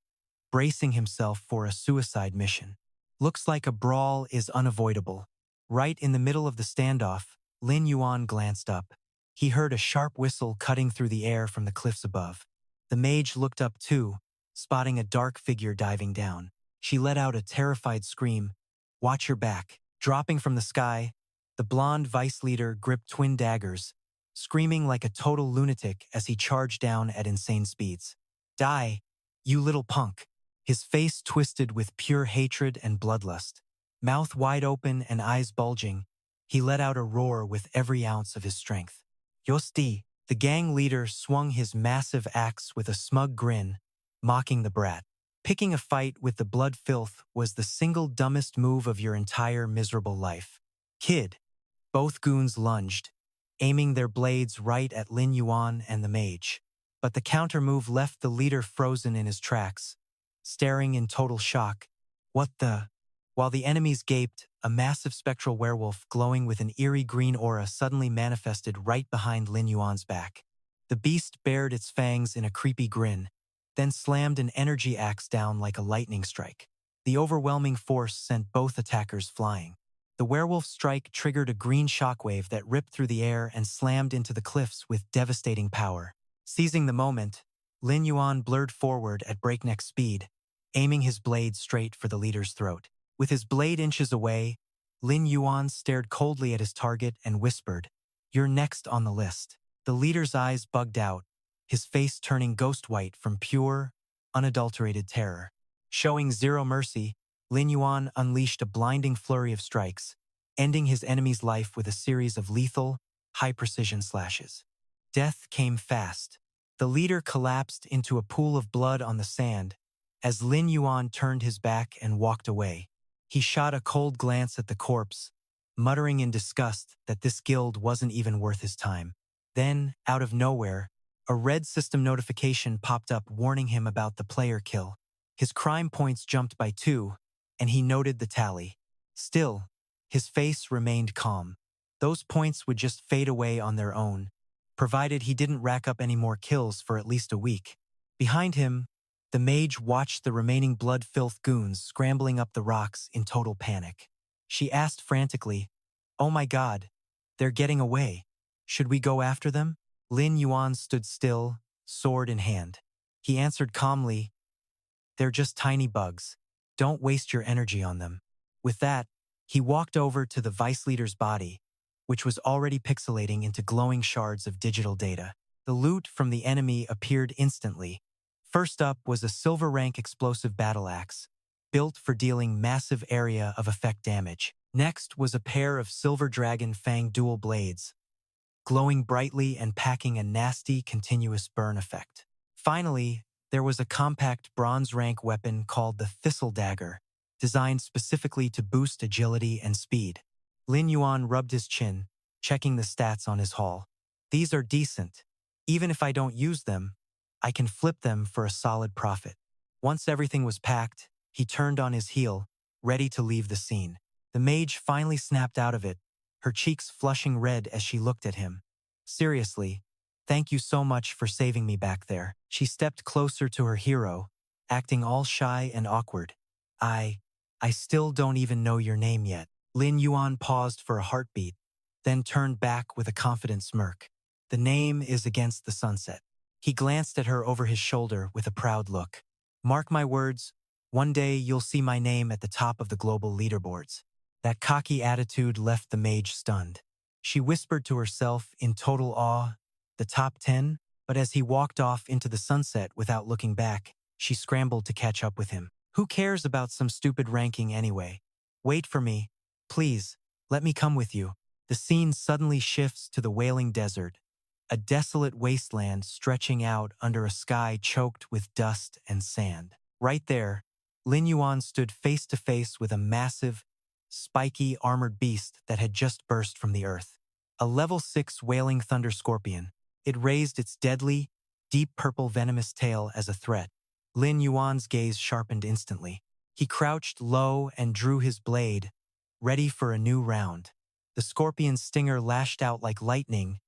bracing himself for a suicide mission. Looks like a brawl is unavoidable. Right in the middle of the standoff, Lin Yuan glanced up. He heard a sharp whistle cutting through the air from the cliffs above. The mage looked up too, spotting a dark figure diving down. She let out a terrified scream. "Watch your back." Dropping from the sky, the blonde vice leader gripped twin daggers, screaming like a total lunatic as he charged down at insane speeds. "Die, you little punk." His face twisted with pure hatred and bloodlust. Mouth wide open and eyes bulging, he let out a roar with every ounce of his strength. "Yosti." The gang leader swung his massive axe with a smug grin, mocking the brat. Picking a fight with the Blood Filth was the single dumbest move of your entire miserable life. "Kid." Both goons lunged, aiming their blades right at Lin Yuan and the mage. But the counter-move left the leader frozen in his tracks, staring in total shock. "What the?" While the enemies gaped, a massive spectral werewolf glowing with an eerie green aura suddenly manifested right behind Lin Yuan's back. The beast bared its fangs in a creepy grin, then slammed an energy axe down like a lightning strike. The overwhelming force sent both attackers flying. The werewolf strike triggered a green shockwave that ripped through the air and slammed into the cliffs with devastating power. Seizing the moment, Lin Yuan blurred forward at breakneck speed, aiming his blade straight for the leader's throat. With his blade inches away, Lin Yuan stared coldly at his target and whispered, "You're next on the list." The leader's eyes bugged out, his face turning ghost white from pure, unadulterated terror. Showing zero mercy, Lin Yuan unleashed a blinding flurry of strikes, ending his enemy's life with a series of lethal, high-precision slashes. Death came fast. The leader collapsed into a pool of blood on the sand as Lin Yuan turned his back and walked away. He shot a cold glance at the corpse, muttering in disgust that this guild wasn't even worth his time. Then, out of nowhere, a red system notification popped up warning him about the player kill. His crime points jumped by 2, and he noted the tally. Still, his face remained calm. Those points would just fade away on their own, provided he didn't rack up any more kills for at least a week. Behind him, the mage watched the remaining Blood Filth goons scrambling up the rocks in total panic. She asked frantically, "Oh my god, they're getting away. Should we go after them?" Lin Yuan stood still, sword in hand. He answered calmly, "They're just tiny bugs. Don't waste your energy on them." With that, he walked over to the vice leader's body, which was already pixelating into glowing shards of digital data. The loot from the enemy appeared instantly. First up was a silver-rank explosive battle axe, built for dealing massive area of effect damage. Next was a pair of silver dragon fang dual blades, glowing brightly and packing a nasty continuous burn effect. Finally, there was a compact bronze-rank weapon called the Thistle Dagger, designed specifically to boost agility and speed. Lin Yuan rubbed his chin, checking the stats on his haul. "These are decent. Even if I don't use them, I can flip them for a solid profit." Once everything was packed, he turned on his heel, ready to leave the scene. The mage finally snapped out of it, her cheeks flushing red as she looked at him. "Seriously, thank you so much for saving me back there." She stepped closer to her hero, acting all shy and awkward. I still don't even know your name yet." Lin Yuan paused for a heartbeat, then turned back with a confident smirk. "The name is Against the Sunset." He glanced at her over his shoulder with a proud look. "Mark my words, one day you'll see my name at the top of the global leaderboards." That cocky attitude left the mage stunned. She whispered to herself in total awe, "The top 10?" But as he walked off into the sunset without looking back, she scrambled to catch up with him. "Who cares about some stupid ranking anyway? Wait for me. Please, let me come with you." The scene suddenly shifts to the Wailing Desert, a desolate wasteland stretching out under a sky choked with dust and sand. Right there, Lin Yuan stood face to face with a massive, spiky, armored beast that had just burst from the earth. A level 6 Wailing Thunder Scorpion. It raised its deadly, deep purple venomous tail as a threat, Lin Yuan's gaze sharpened instantly. He crouched low and drew his blade, ready for a new round. The scorpion's stinger lashed out like lightning,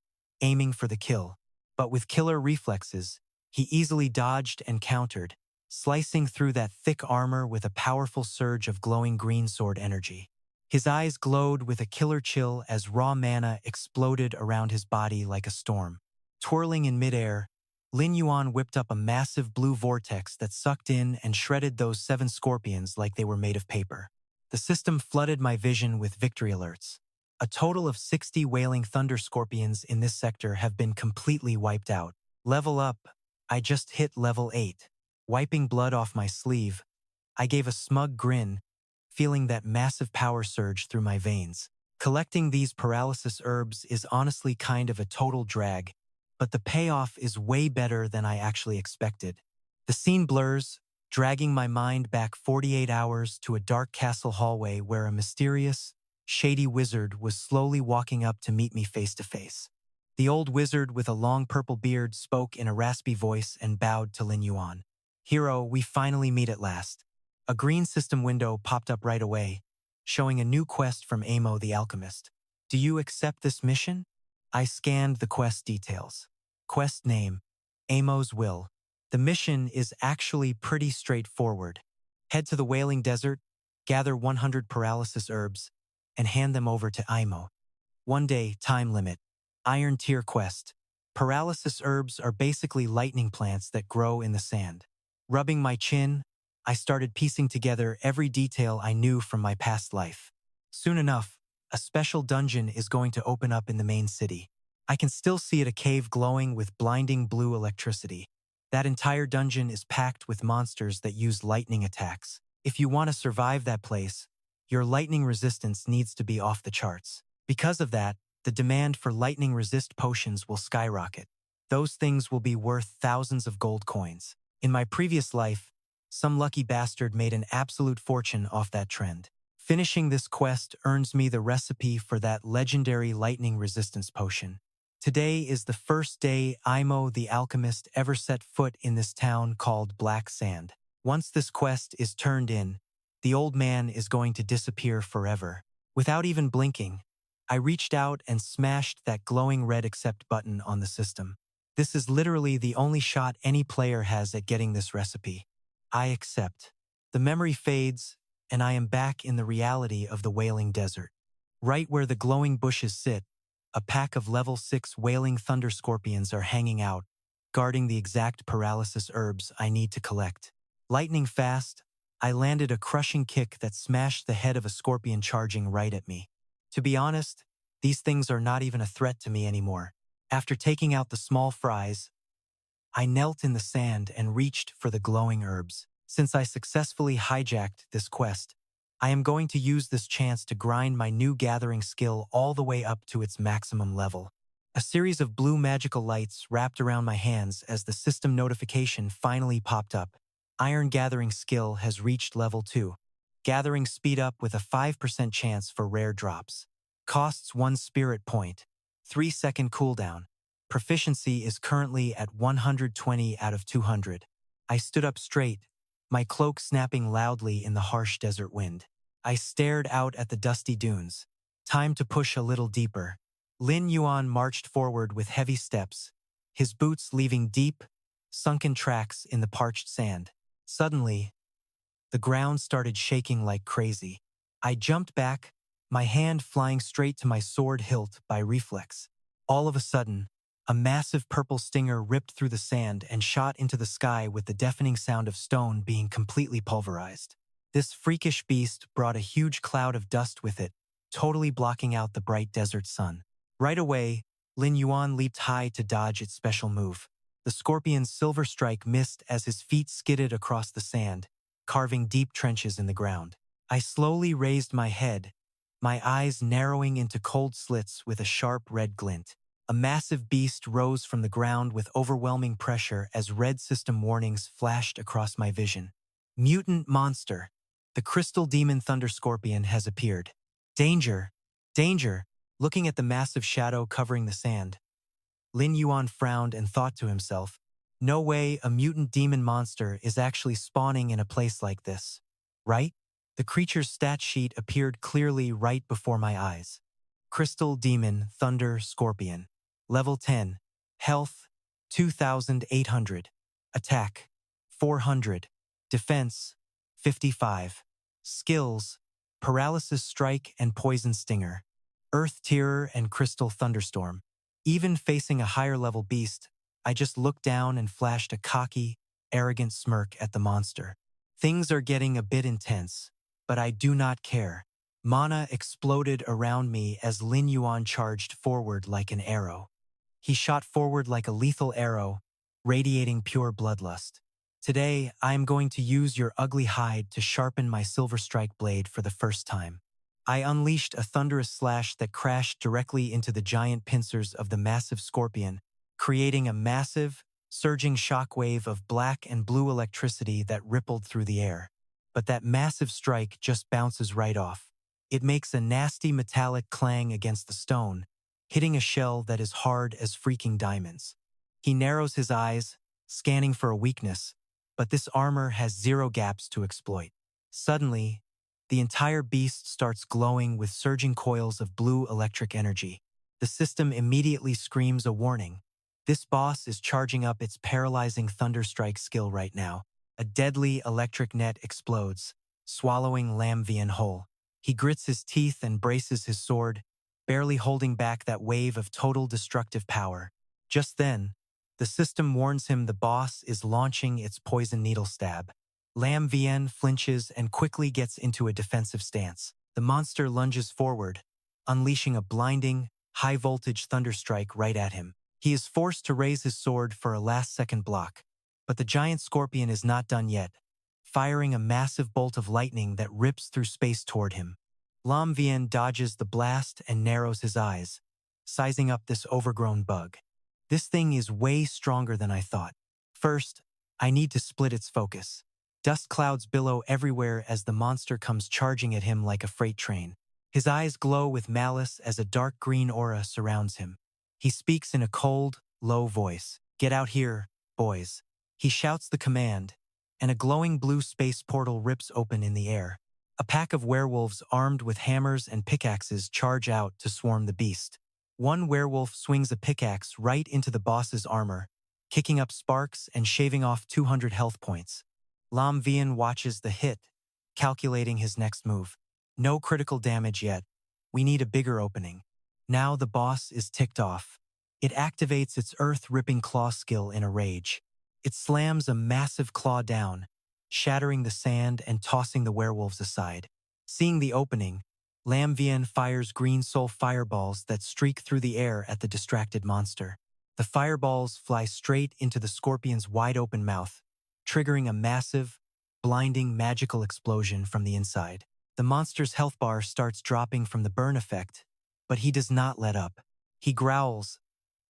aiming for the kill. But with killer reflexes, he easily dodged and countered, slicing through that thick armor with a powerful surge of glowing green sword energy. His eyes glowed with a killer chill as raw mana exploded around his body like a storm. Twirling in midair, Lin Yuan whipped up a massive blue vortex that sucked in and shredded those 7 scorpions like they were made of paper. The system flooded my vision with victory alerts. A total of 60 wailing thunder scorpions in this sector have been completely wiped out. Level up, I just hit level 8. Wiping blood off my sleeve, I gave a smug grin, feeling that massive power surge through my veins. Collecting these paralysis herbs is honestly kind of a total drag, but the payoff is way better than I actually expected. The scene blurs, dragging my mind back 48 hours to a dark castle hallway where a mysterious, shady wizard was slowly walking up to meet me face to face. The old wizard with a long purple beard spoke in a raspy voice and bowed to Lin Yuan. "Hero, we finally meet at last." A green system window popped up right away, showing a new quest from Amo the alchemist. "Do you accept this mission?" I scanned the quest details. Quest name, Amo's Will. The mission is actually pretty straightforward. Head to the Wailing Desert, gather 100 paralysis herbs, and hand them over to Amo. 1 day, time limit. Iron tier quest. Paralysis herbs are basically lightning plants that grow in the sand. Rubbing my chin, I started piecing together every detail I knew from my past life. Soon enough, a special dungeon is going to open up in the main city. I can still see it, a cave glowing with blinding blue electricity. That entire dungeon is packed with monsters that use lightning attacks. If you want to survive that place, your lightning resistance needs to be off the charts. Because of that, the demand for lightning resist potions will skyrocket. Those things will be worth thousands of gold coins. In my previous life, some lucky bastard made an absolute fortune off that trend. Finishing this quest earns me the recipe for that legendary lightning resistance potion. Today is the first day Imo the alchemist ever set foot in this town called Black Sand. Once this quest is turned in, the old man is going to disappear forever. Without even blinking, I reached out and smashed that glowing red accept button on the system. This is literally the only shot any player has at getting this recipe. I accept. The memory fades, and I am back in the reality of the Wailing Desert. Right where the glowing bushes sit, a pack of level 6 wailing thunder scorpions are hanging out, guarding the exact paralysis herbs I need to collect. Lightning fast, I landed a crushing kick that smashed the head of a scorpion charging right at me. To be honest, these things are not even a threat to me anymore. After taking out the small fries, I knelt in the sand and reached for the glowing herbs. Since I successfully hijacked this quest, I am going to use this chance to grind my new gathering skill all the way up to its maximum level. A series of blue magical lights wrapped around my hands as the system notification finally popped up. Iron gathering skill has reached level 2. Gathering speed up with a 5% chance for rare drops. Costs 1 spirit point. 3-second cooldown. Proficiency is currently at 120 out of 200. I stood up straight, my cloak snapping loudly in the harsh desert wind. I stared out at the dusty dunes. Time to push a little deeper. Lin Yuan marched forward with heavy steps, his boots leaving deep, sunken tracks in the parched sand. Suddenly, the ground started shaking like crazy. I jumped back, my hand flying straight to my sword hilt by reflex. All of a sudden, a massive purple stinger ripped through the sand and shot into the sky with the deafening sound of stone being completely pulverized. This freakish beast brought a huge cloud of dust with it, totally blocking out the bright desert sun. Right away, Lin Yuan leaped high to dodge its special move. The scorpion's silver strike missed as his feet skidded across the sand, carving deep trenches in the ground. I slowly raised my head, my eyes narrowing into cold slits with a sharp red glint. A massive beast rose from the ground with overwhelming pressure as red system warnings flashed across my vision. Mutant monster. The crystal demon thunder scorpion has appeared. Danger! Danger! Looking at the massive shadow covering the sand, Lin Yuan frowned and thought to himself, No way a mutant demon monster is actually spawning in a place like this. Right? The creature's stat sheet appeared clearly right before my eyes. Crystal Demon Thunder Scorpion. Level 10. Health 2,800. Attack 400. Defense 55. Skills Paralysis Strike and Poison Stinger. Earth Terror and Crystal Thunderstorm. Even facing a higher level beast, I just looked down and flashed a cocky, arrogant smirk at the monster. Things are getting a bit intense, but I do not care. Mana exploded around me as Lin Yuan charged forward like an arrow. He shot forward like a lethal arrow, radiating pure bloodlust. Today, I am going to use your ugly hide to sharpen my silver strike blade for the first time. I unleashed a thunderous slash that crashed directly into the giant pincers of the massive scorpion, creating a massive, surging shockwave of black and blue electricity that rippled through the air. But that massive strike just bounces right off. It makes a nasty metallic clang against the stone, hitting a shell that is hard as freaking diamonds. He narrows his eyes, scanning for a weakness, but this armor has zero gaps to exploit. Suddenly, the entire beast starts glowing with surging coils of blue electric energy. The system immediately screams a warning. This boss is charging up its paralyzing Thunderstrike skill right now. A deadly electric net explodes, swallowing Lam Vien whole. He grits his teeth and braces his sword, barely holding back that wave of total destructive power. Just then, the system warns him the boss is launching its poison needle stab. Lam Vien flinches and quickly gets into a defensive stance. The monster lunges forward, unleashing a blinding, high-voltage thunderstrike right at him. He is forced to raise his sword for a last-second block. But the giant scorpion is not done yet, firing a massive bolt of lightning that rips through space toward him. Lam Vien dodges the blast and narrows his eyes, sizing up this overgrown bug. This thing is way stronger than I thought. First, I need to split its focus. Dust clouds billow everywhere as the monster comes charging at him like a freight train. His eyes glow with malice as a dark green aura surrounds him. He speaks in a cold, low voice. "Get out here, boys." He shouts the command, and a glowing blue space portal rips open in the air. A pack of werewolves armed with hammers and pickaxes charge out to swarm the beast. One werewolf swings a pickaxe right into the boss's armor, kicking up sparks and shaving off 200 health points. Lam Vien watches the hit, calculating his next move. No critical damage yet. We need a bigger opening. Now the boss is ticked off. It activates its earth-ripping claw skill in a rage. It slams a massive claw down, shattering the sand and tossing the werewolves aside. Seeing the opening, Lam Vien fires green soul fireballs that streak through the air at the distracted monster. The fireballs fly straight into the scorpion's wide-open mouth, triggering a massive, blinding magical explosion from the inside. The monster's health bar starts dropping from the burn effect, but he does not let up. He growls,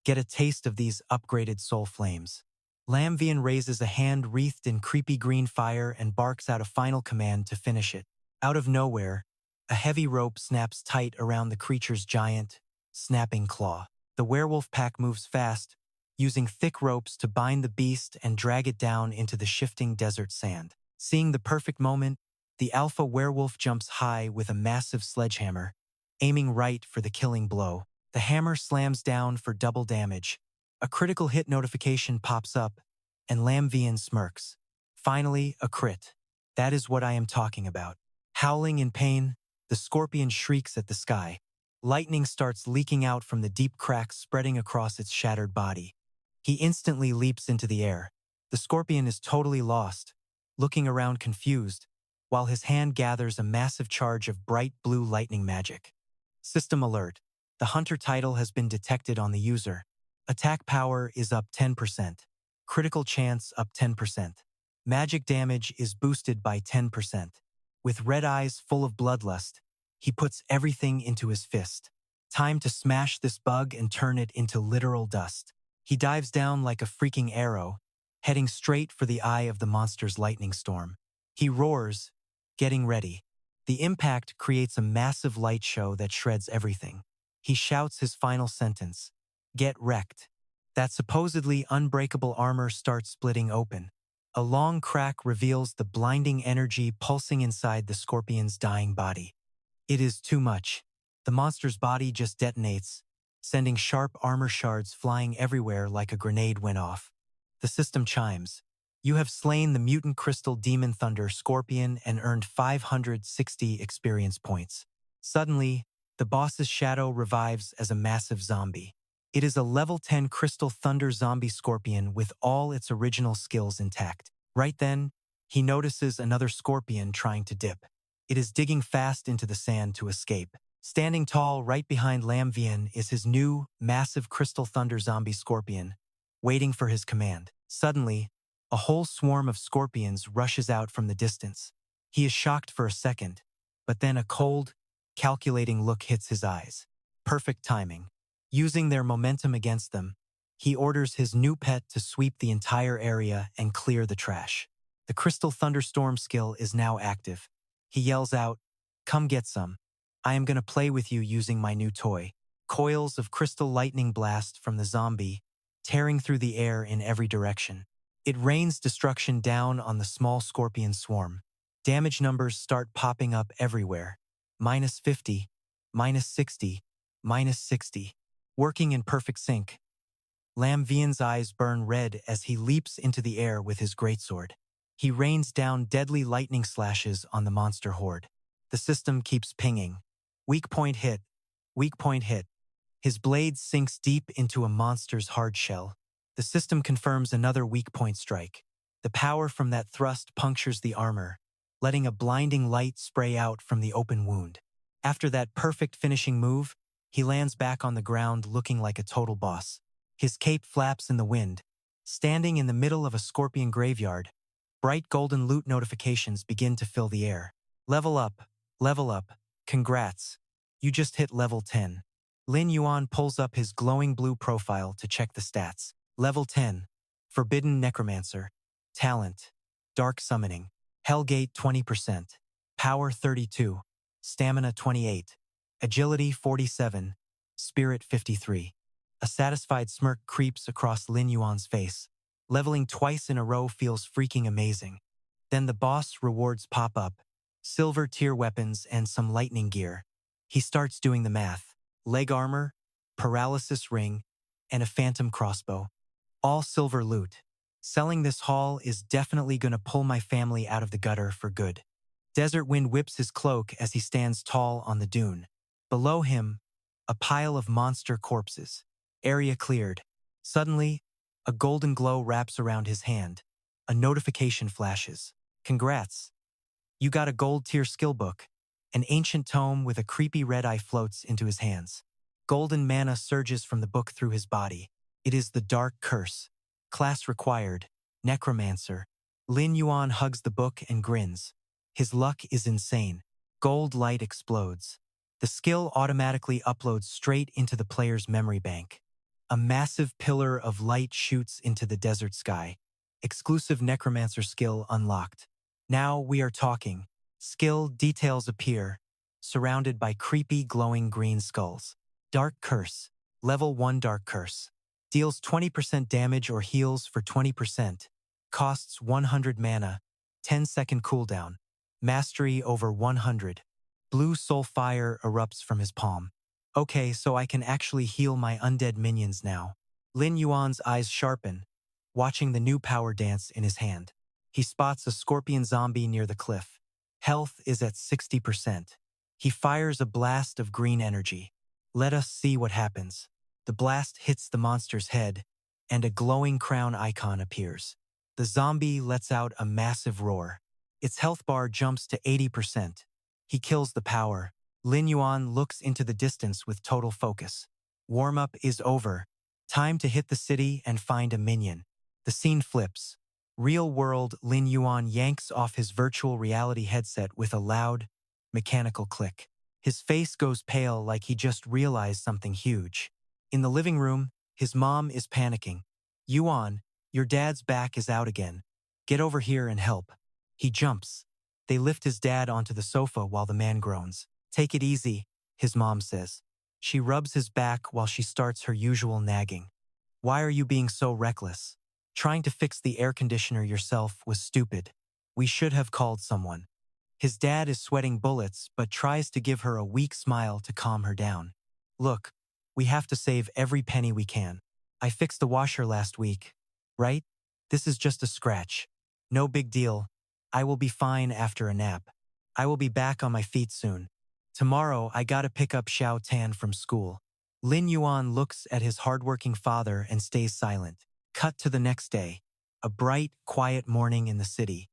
"Get a taste of these upgraded soul flames." Lam Vien raises a hand wreathed in creepy green fire and barks out a final command to finish it. Out of nowhere, a heavy rope snaps tight around the creature's giant, snapping claw. The werewolf pack moves fast, using thick ropes to bind the beast and drag it down into the shifting desert sand. Seeing the perfect moment, the alpha werewolf jumps high with a massive sledgehammer, aiming right for the killing blow. The hammer slams down for double damage. A critical hit notification pops up, and Lam Vien smirks. Finally, a crit. That is what I am talking about. Howling in pain, the scorpion shrieks at the sky. Lightning starts leaking out from the deep cracks spreading across its shattered body. He instantly leaps into the air. The scorpion is totally lost, looking around confused, while his hand gathers a massive charge of bright blue lightning magic. System alert. The hunter title has been detected on the user. Attack power is up 10%. Critical chance up 10%. Magic damage is boosted by 10%. With red eyes full of bloodlust, he puts everything into his fist. Time to smash this bug and turn it into literal dust. He dives down like a freaking arrow, heading straight for the eye of the monster's lightning storm. He roars, getting ready. The impact creates a massive light show that shreds everything. He shouts his final sentence, "Get wrecked." That supposedly unbreakable armor starts splitting open. A long crack reveals the blinding energy pulsing inside the scorpion's dying body. It is too much. The monster's body just detonates, sending sharp armor shards flying everywhere like a grenade went off. The system chimes. You have slain the mutant crystal demon thunder scorpion and earned 560 experience points. Suddenly, the boss's shadow revives as a massive zombie. It is a level 10 crystal thunder zombie scorpion with all its original skills intact. Right then, he notices another scorpion trying to dip. It is digging fast into the sand to escape. Standing tall right behind Lam Vien is his new, massive crystal thunder zombie scorpion, waiting for his command. Suddenly, a whole swarm of scorpions rushes out from the distance. He is shocked for a second, but then a cold, calculating look hits his eyes. Perfect timing. Using their momentum against them, he orders his new pet to sweep the entire area and clear the trash. The Crystal Thunderstorm skill is now active. He yells out, "Come get some. I am going to play with you using my new toy." Coils of crystal lightning blast from the zombie, tearing through the air in every direction. It rains destruction down on the small scorpion swarm. Damage numbers start popping up everywhere. -50, -60, -60. Working in perfect sync. Lam Vien's eyes burn red as he leaps into the air with his greatsword. He rains down deadly lightning slashes on the monster horde. The system keeps pinging. Weak point hit. Weak point hit. His blade sinks deep into a monster's hard shell. The system confirms another weak point strike. The power from that thrust punctures the armor, letting a blinding light spray out from the open wound. After that perfect finishing move, he lands back on the ground looking like a total boss. His cape flaps in the wind. Standing in the middle of a scorpion graveyard, bright golden loot notifications begin to fill the air. Level up, level up, congrats. You just hit level 10. Lin Yuan pulls up his glowing blue profile to check the stats. Level 10. Forbidden Necromancer. Talent. Dark Summoning. Hellgate 20%. Power 32. Stamina 28. Agility 47. Spirit 53. A satisfied smirk creeps across Lin Yuan's face. Leveling twice in a row feels freaking amazing. Then the boss rewards pop up. Silver tier weapons and some lightning gear. He starts doing the math. Leg armor, paralysis ring, and a phantom crossbow. All silver loot. Selling this haul is definitely gonna pull my family out of the gutter for good. Desert Wind whips his cloak as he stands tall on the dune. Below him, a pile of monster corpses. Area cleared. Suddenly, a golden glow wraps around his hand. A notification flashes. Congrats. You got a gold tier skill book. An ancient tome with a creepy red eye floats into his hands. Golden mana surges from the book through his body. It is the Dark Curse. Class required. Necromancer. Lin Yuan hugs the book and grins. His luck is insane. Gold light explodes. The skill automatically uploads straight into the player's memory bank. A massive pillar of light shoots into the desert sky. Exclusive Necromancer skill unlocked. Now we are talking. Skill details appear, surrounded by creepy glowing green skulls. Dark Curse. Level 1 Dark Curse. Deals 20% damage or heals for 20%. Costs 100 mana. 10-second cooldown. Mastery over 100. Blue soul fire erupts from his palm. Okay, so I can actually heal my undead minions now. Lin Yuan's eyes sharpen, watching the new power dance in his hand. He spots a scorpion zombie near the cliff. Health is at 60%. He fires a blast of green energy. Let us see what happens. The blast hits the monster's head, and a glowing crown icon appears. The zombie lets out a massive roar. Its health bar jumps to 80%. He kills the power. Lin Yuan looks into the distance with total focus. Warm-up is over. Time to hit the city and find a minion. The scene flips. Real-world Lin Yuan yanks off his virtual reality headset with a loud, mechanical click. His face goes pale like he just realized something huge. In the living room, his mom is panicking. "Yuan, your dad's back is out again. Get over here and help." He jumps. They lift his dad onto the sofa while the man groans. "Take it easy," his mom says. She rubs his back while she starts her usual nagging. Why are you being so reckless? Trying to fix the air conditioner yourself was stupid. We should have called someone. His dad is sweating bullets but tries to give her a weak smile to calm her down. Look, we have to save every penny we can. I fixed the washer last week, right? This is just a scratch. No big deal. I will be fine after a nap. I will be back on my feet soon. Tomorrow, I gotta pick up Xiao Tan from school. Lin Yuan looks at his hardworking father and stays silent. Cut to the next day. A bright, quiet morning in the city.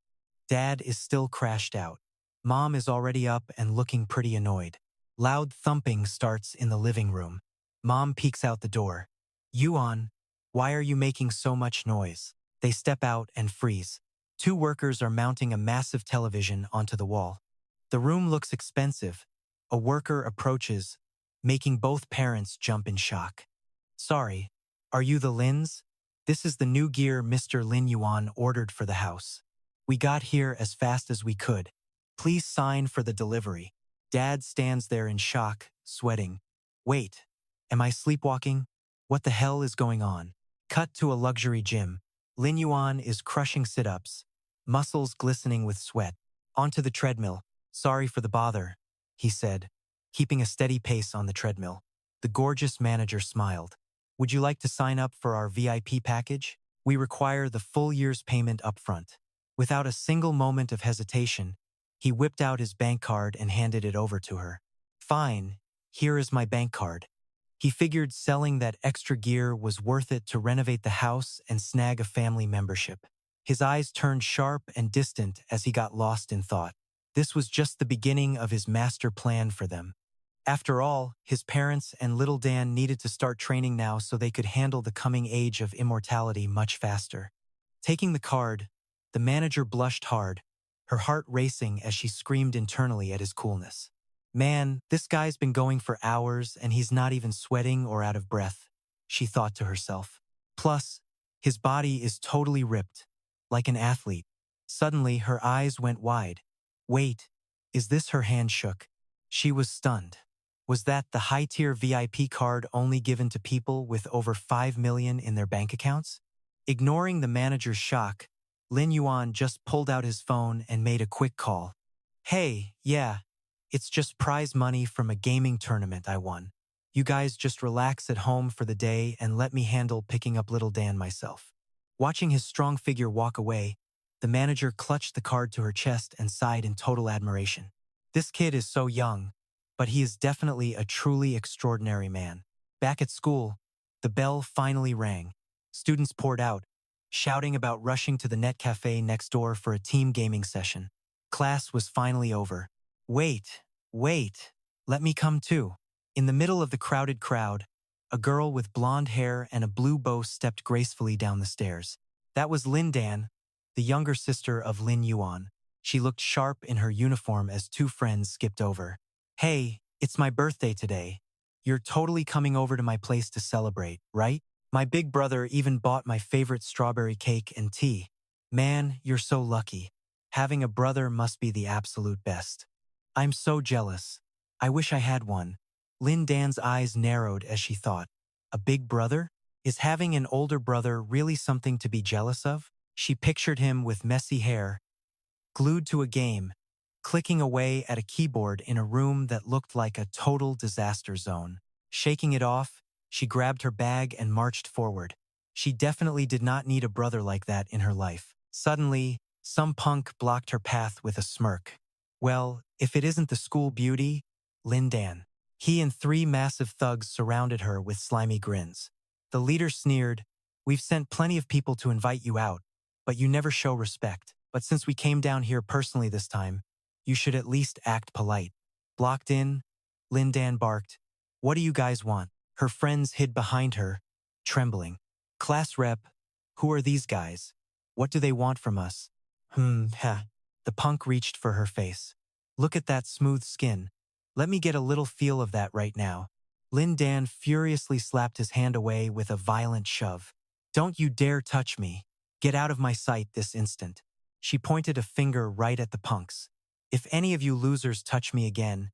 Dad is still crashed out. Mom is already up and looking pretty annoyed. Loud thumping starts in the living room. Mom peeks out the door. Yuan, why are you making so much noise? They step out and freeze. Two workers are mounting a massive television onto the wall. The room looks expensive. A worker approaches, making both parents jump in shock. Sorry, are you the Lins? This is the new gear Mr. Lin Yuan ordered for the house. We got here as fast as we could. Please sign for the delivery. Dad stands there in shock, sweating. Wait, am I sleepwalking? What the hell is going on? Cut to a luxury gym. Lin Yuan is crushing sit-ups, muscles glistening with sweat. Onto the treadmill. Sorry for the bother, he said, keeping a steady pace on the treadmill. The gorgeous manager smiled. Would you like to sign up for our VIP package? We require the full year's payment upfront. Without a single moment of hesitation, he whipped out his bank card and handed it over to her. Fine, here is my bank card. He figured selling that extra gear was worth it to renovate the house and snag a family membership. His eyes turned sharp and distant as he got lost in thought. This was just the beginning of his master plan for them. After all, his parents and little Dan needed to start training now so they could handle the coming age of immortality much faster. Taking the card, the manager blushed hard, her heart racing as she screamed internally at his coolness. Man, this guy's been going for hours and he's not even sweating or out of breath, she thought to herself. Plus, his body is totally ripped, like an athlete. Suddenly, her eyes went wide. Wait, is this her hand shook? She was stunned. Was that the high-tier VIP card only given to people with over 5 million in their bank accounts? Ignoring the manager's shock, Lin Yuan just pulled out his phone and made a quick call. Hey, yeah, it's just prize money from a gaming tournament I won. You guys just relax at home for the day and let me handle picking up little Dan myself. Watching his strong figure walk away, the manager clutched the card to her chest and sighed in total admiration. This kid is so young, but he is definitely a truly extraordinary man. Back at school, the bell finally rang. Students poured out, shouting about rushing to the net cafe next door for a team gaming session. Class was finally over. Wait, let me come too. In the middle of the crowded crowd, a girl with blonde hair and a blue bow stepped gracefully down the stairs. That was Lin Dan, the younger sister of Lin Yuan. She looked sharp in her uniform as two friends skipped over. Hey, it's my birthday today. You're totally coming over to my place to celebrate, right? My big brother even bought my favorite strawberry cake and tea. Man, you're so lucky. Having a brother must be the absolute best. I'm so jealous. I wish I had one. Lin Dan's eyes narrowed as she thought. A big brother? Is having an older brother really something to be jealous of? She pictured him with messy hair, glued to a game, clicking away at a keyboard in a room that looked like a total disaster zone. Shaking it off, she grabbed her bag and marched forward. She definitely did not need a brother like that in her life. Suddenly, some punk blocked her path with a smirk. Well, if it isn't the school beauty, Lin Dan. He and 3 massive thugs surrounded her with slimy grins. The leader sneered, "We've sent plenty of people to invite you out, but you never show respect. But since we came down here personally this time, you should at least act polite." Blocked in, Lin Dan barked, "What do you guys want?" Her friends hid behind her, trembling. "Class rep, who are these guys? What do they want from us?" The punk reached for her face. "Look at that smooth skin. Let me get a little feel of that right now." Lin Dan furiously slapped his hand away with a violent shove. "Don't you dare touch me. Get out of my sight this instant." She pointed a finger right at the punks. "If any of you losers touch me again,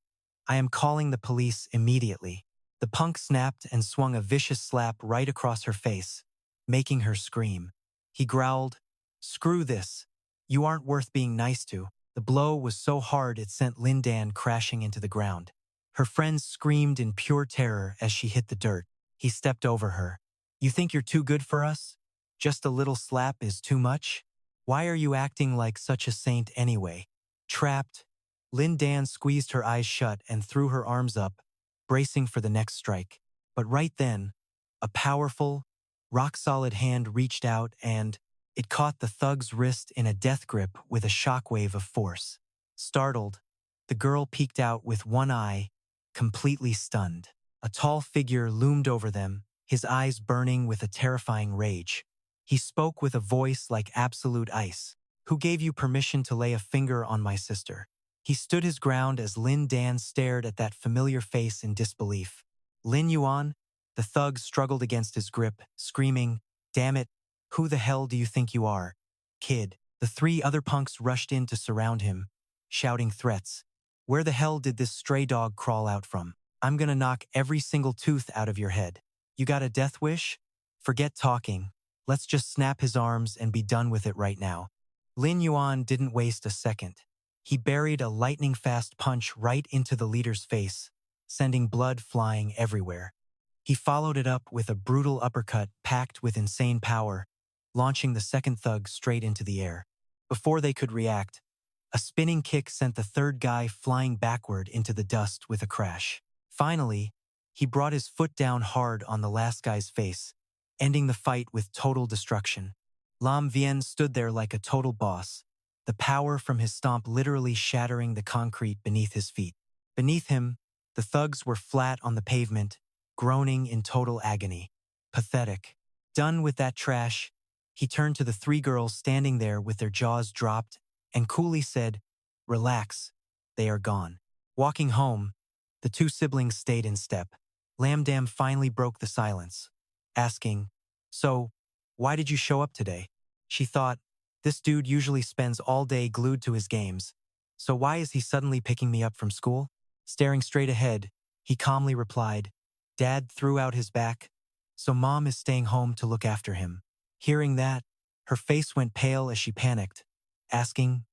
I am calling the police immediately." The punk snapped and swung a vicious slap right across her face, making her scream. He growled, "Screw this. You aren't worth being nice to." The blow was so hard it sent Lindan crashing into the ground. Her friends screamed in pure terror as she hit the dirt. He stepped over her. "You think you're too good for us? Just a little slap is too much? Why are you acting like such a saint anyway?" Trapped, Lindan squeezed her eyes shut and threw her arms up, bracing for the next strike. But right then, a powerful, rock-solid hand reached out and it caught the thug's wrist in a death grip with a shockwave of force. Startled, the girl peeked out with one eye, completely stunned. A tall figure loomed over them, his eyes burning with a terrifying rage. He spoke with a voice like absolute ice. "Who gave you permission to lay a finger on my sister?" He stood his ground as Lin Dan stared at that familiar face in disbelief. "Lin Yuan?" The thug struggled against his grip, screaming, "Damn it, who the hell do you think you are, kid?" The three other punks rushed in to surround him, shouting threats. "Where the hell did this stray dog crawl out from? I'm gonna knock every single tooth out of your head. You got a death wish? Forget talking. Let's just snap his arms and be done with it right now." Lin Yuan didn't waste a second. He buried a lightning-fast punch right into the leader's face, sending blood flying everywhere. He followed it up with a brutal uppercut packed with insane power, launching the second thug straight into the air. Before they could react, a spinning kick sent the third guy flying backward into the dust with a crash. Finally, he brought his foot down hard on the last guy's face, ending the fight with total destruction. Lam Vien stood there like a total boss, the power from his stomp literally shattering the concrete beneath his feet. Beneath him, the thugs were flat on the pavement, groaning in total agony. Pathetic. Done with that trash, he turned to the three girls standing there with their jaws dropped and coolly said, "Relax, they are gone." Walking home, the two siblings stayed in step. Lam Dam finally broke the silence, asking, "So, why did you show up today?" She thought, this dude usually spends all day glued to his games, so why is he suddenly picking me up from school? Staring straight ahead, he calmly replied, "Dad threw out his back, so Mom is staying home to look after him." Hearing that, her face went pale as she panicked, asking,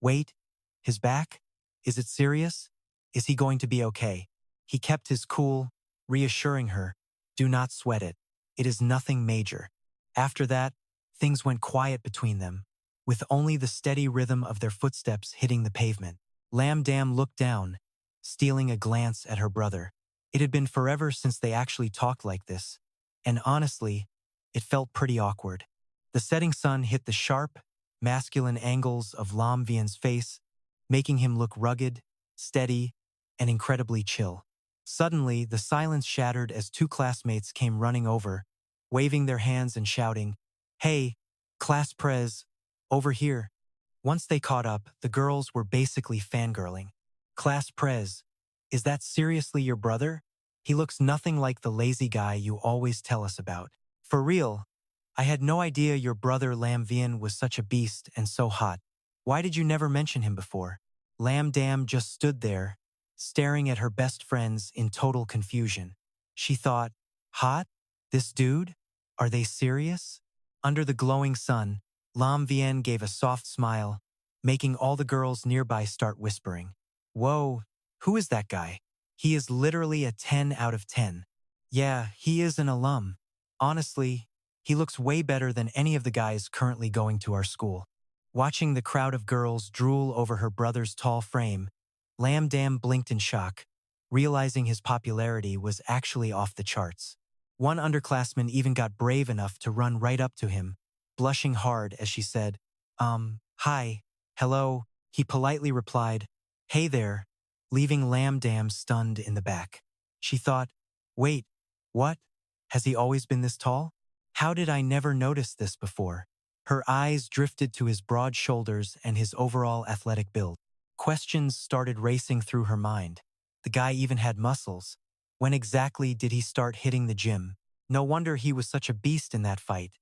"Wait, his back? Is it serious? Is he going to be okay?" He kept his cool, reassuring her, "Do not sweat it. It is nothing major." After that, things went quiet between them, with only the steady rhythm of their footsteps hitting the pavement. Lam Dam looked down, stealing a glance at her brother. It had been forever since they actually talked like this, and honestly, it felt pretty awkward. The setting sun hit the sharp, masculine angles of Lam Vien's face, making him look rugged, steady, and incredibly chill. Suddenly, the silence shattered as two classmates came running over, waving their hands and shouting, "Hey, class prez, over here." Once they caught up, the girls were basically fangirling. "Class prez, is that seriously your brother? He looks nothing like the lazy guy you always tell us about. For real, I had no idea your brother Lam Vien was such a beast and so hot. Why did you never mention him before?" Lam Dam just stood there, staring at her best friends in total confusion. She thought, hot? This dude? Are they serious? Under the glowing sun, Lam Vien gave a soft smile, making all the girls nearby start whispering. "Whoa, who is that guy? He is literally a 10 out of 10. Yeah, he is an alum. Honestly, he looks way better than any of the guys currently going to our school." Watching the crowd of girls drool over her brother's tall frame, Lam Dam blinked in shock, realizing his popularity was actually off the charts. One underclassman even got brave enough to run right up to him, blushing hard as she said, Hi, hello." He politely replied, "Hey there," leaving Lam Dam stunned in the back. She thought, wait, what? Has he always been this tall? How did I never notice this before? Her eyes drifted to his broad shoulders and his overall athletic build. Questions started racing through her mind. The guy even had muscles. When exactly did he start hitting the gym? No wonder he was such a beast in that fight,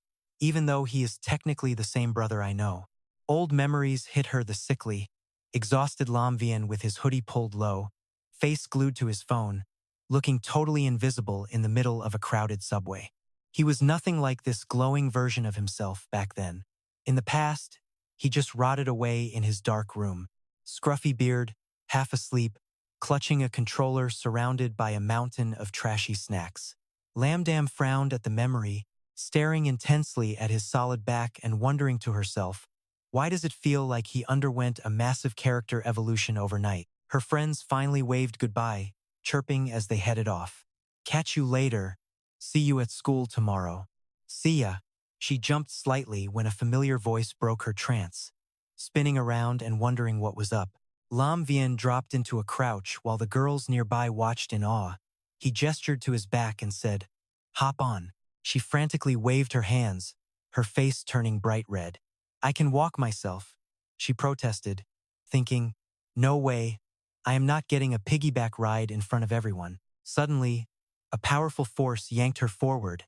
even though he is technically the same brother I know. Old memories hit her the sickly, exhausted Lam Vien with his hoodie pulled low, face glued to his phone, looking totally invisible in the middle of a crowded subway. He was nothing like this glowing version of himself back then. In the past, he just rotted away in his dark room, scruffy beard, half asleep, clutching a controller surrounded by a mountain of trashy snacks. Lam Vien frowned at the memory, staring intensely at his solid back and wondering to herself, why does it feel like he underwent a massive character evolution overnight? Her friends finally waved goodbye, chirping as they headed off. Catch you later. See you at school tomorrow. See ya. She jumped slightly when a familiar voice broke her trance. Spinning around and wondering what was up, Lam Vien dropped into a crouch while the girls nearby watched in awe. He gestured to his back and said, "Hop on." She frantically waved her hands, her face turning bright red. "I can walk myself," she protested, thinking, "No way, I am not getting a piggyback ride in front of everyone." Suddenly, a powerful force yanked her forward,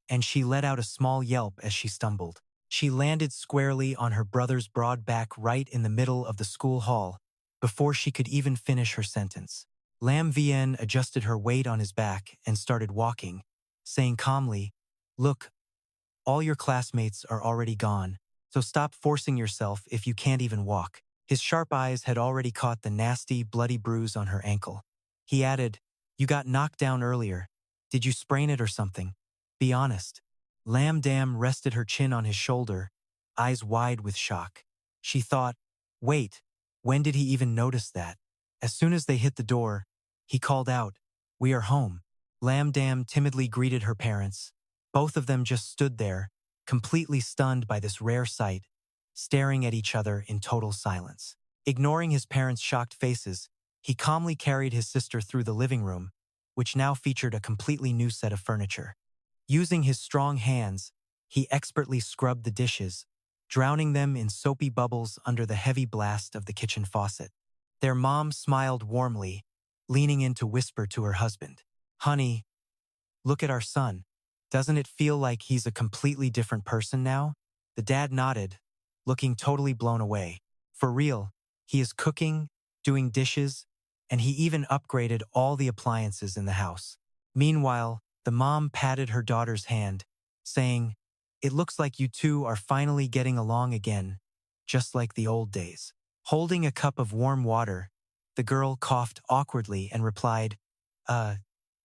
and she let out a small yelp as she stumbled. She landed squarely on her brother's broad back right in the middle of the school hall before she could even finish her sentence. Lam Vien adjusted her weight on his back and started walking, saying calmly, "Look, all your classmates are already gone, so stop forcing yourself if you can't even walk." His sharp eyes had already caught the nasty, bloody bruise on her ankle. He added, "You got knocked down earlier. Did you sprain it or something? Be honest." Lam Vien rested her chin on his shoulder, eyes wide with shock. She thought, wait, when did he even notice that? As soon as they hit the door, he called out, "We are home." Lam Vien timidly greeted her parents. Both of them just stood there, completely stunned by this rare sight, staring at each other in total silence. Ignoring his parents' shocked faces, he calmly carried his sister through the living room, which now featured a completely new set of furniture. Using his strong hands, he expertly scrubbed the dishes, drowning them in soapy bubbles under the heavy blast of the kitchen faucet. Their mom smiled warmly, leaning in to whisper to her husband, "Honey, look at our son. Doesn't it feel like he's a completely different person now?" The dad nodded, looking totally blown away. For real, he is cooking, doing dishes, and he even upgraded all the appliances in the house. Meanwhile, the mom patted her daughter's hand, saying, "It looks like you two are finally getting along again, just like the old days." Holding a cup of warm water, the girl coughed awkwardly and replied,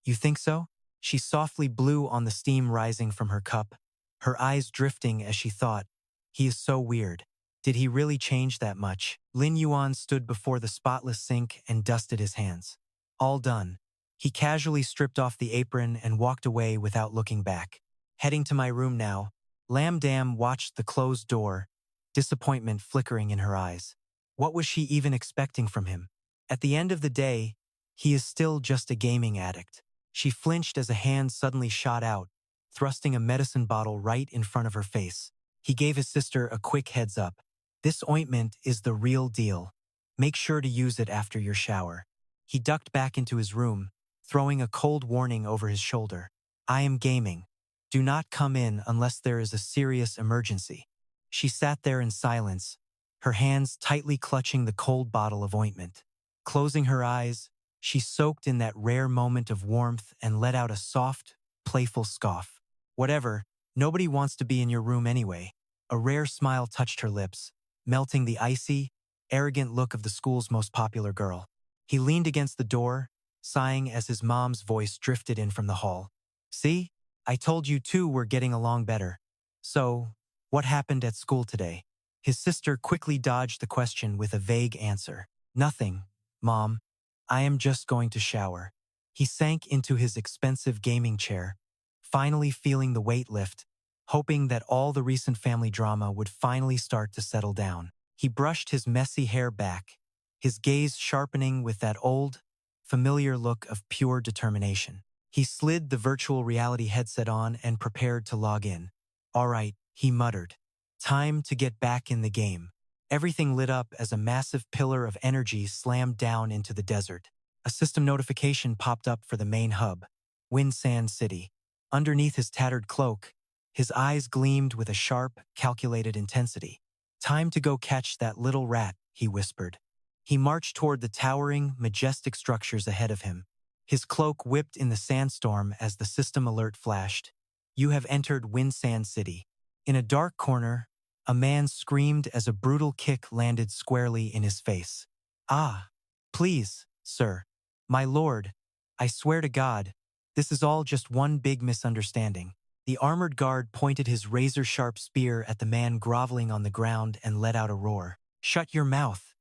You think so?" She softly blew on the steam rising from her cup, her eyes drifting as she thought, "He is so weird. Did he really change that much?" Lin Yuan stood before the spotless sink and dusted his hands. All done. He casually stripped off the apron and walked away without looking back. Heading to my room now, Lam Vien watched the closed door, disappointment flickering in her eyes. What was she even expecting from him? At the end of the day, he is still just a gaming addict. She flinched as a hand suddenly shot out, thrusting a medicine bottle right in front of her face. He gave his sister a quick heads up. "This ointment is the real deal. Make sure to use it after your shower." He ducked back into his room, throwing a cold warning over his shoulder. "I am gaming. Do not come in unless there is a serious emergency." She sat there in silence, her hands tightly clutching the cold bottle of ointment. Closing her eyes, she soaked in that rare moment of warmth and let out a soft, playful scoff. "Whatever, nobody wants to be in your room anyway." A rare smile touched her lips, melting the icy, arrogant look of the school's most popular girl. He leaned against the door, sighing as his mom's voice drifted in from the hall. "See? I told you two were getting along better. So, what happened at school today?" His sister quickly dodged the question with a vague answer. "Nothing, Mom. I am just going to shower." He sank into his expensive gaming chair, finally feeling the weight lift, hoping that all the recent family drama would finally start to settle down. He brushed his messy hair back, his gaze sharpening with that old, familiar look of pure determination. He slid the virtual reality headset on and prepared to log in. "All right," he muttered. "Time to get back in the game." Everything lit up as a massive pillar of energy slammed down into the desert. A system notification popped up for the main hub, Winsand City. Underneath his tattered cloak, his eyes gleamed with a sharp, calculated intensity. "Time to go catch that little rat," he whispered. He marched toward the towering, majestic structures ahead of him. His cloak whipped in the sandstorm as the system alert flashed. You have entered Windsand City. In a dark corner, a man screamed as a brutal kick landed squarely in his face. Ah, please, sir. My lord, I swear to God, this is all just one big misunderstanding. The armored guard pointed his razor-sharp spear at the man groveling on the ground and let out a roar. Shut your mouth.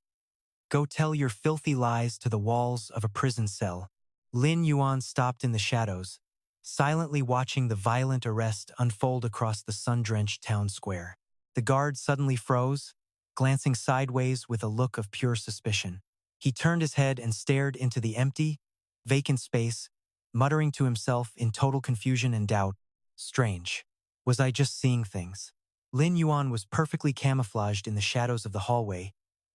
Go tell your filthy lies to the walls of a prison cell. Lin Yuan stopped in the shadows, silently watching the violent arrest unfold across the sun-drenched town square. The guard suddenly froze, glancing sideways with a look of pure suspicion. He turned his head and stared into the empty, vacant space, muttering to himself in total confusion and doubt. Strange. Was I just seeing things? Lin Yuan was perfectly camouflaged in the shadows of the hallway,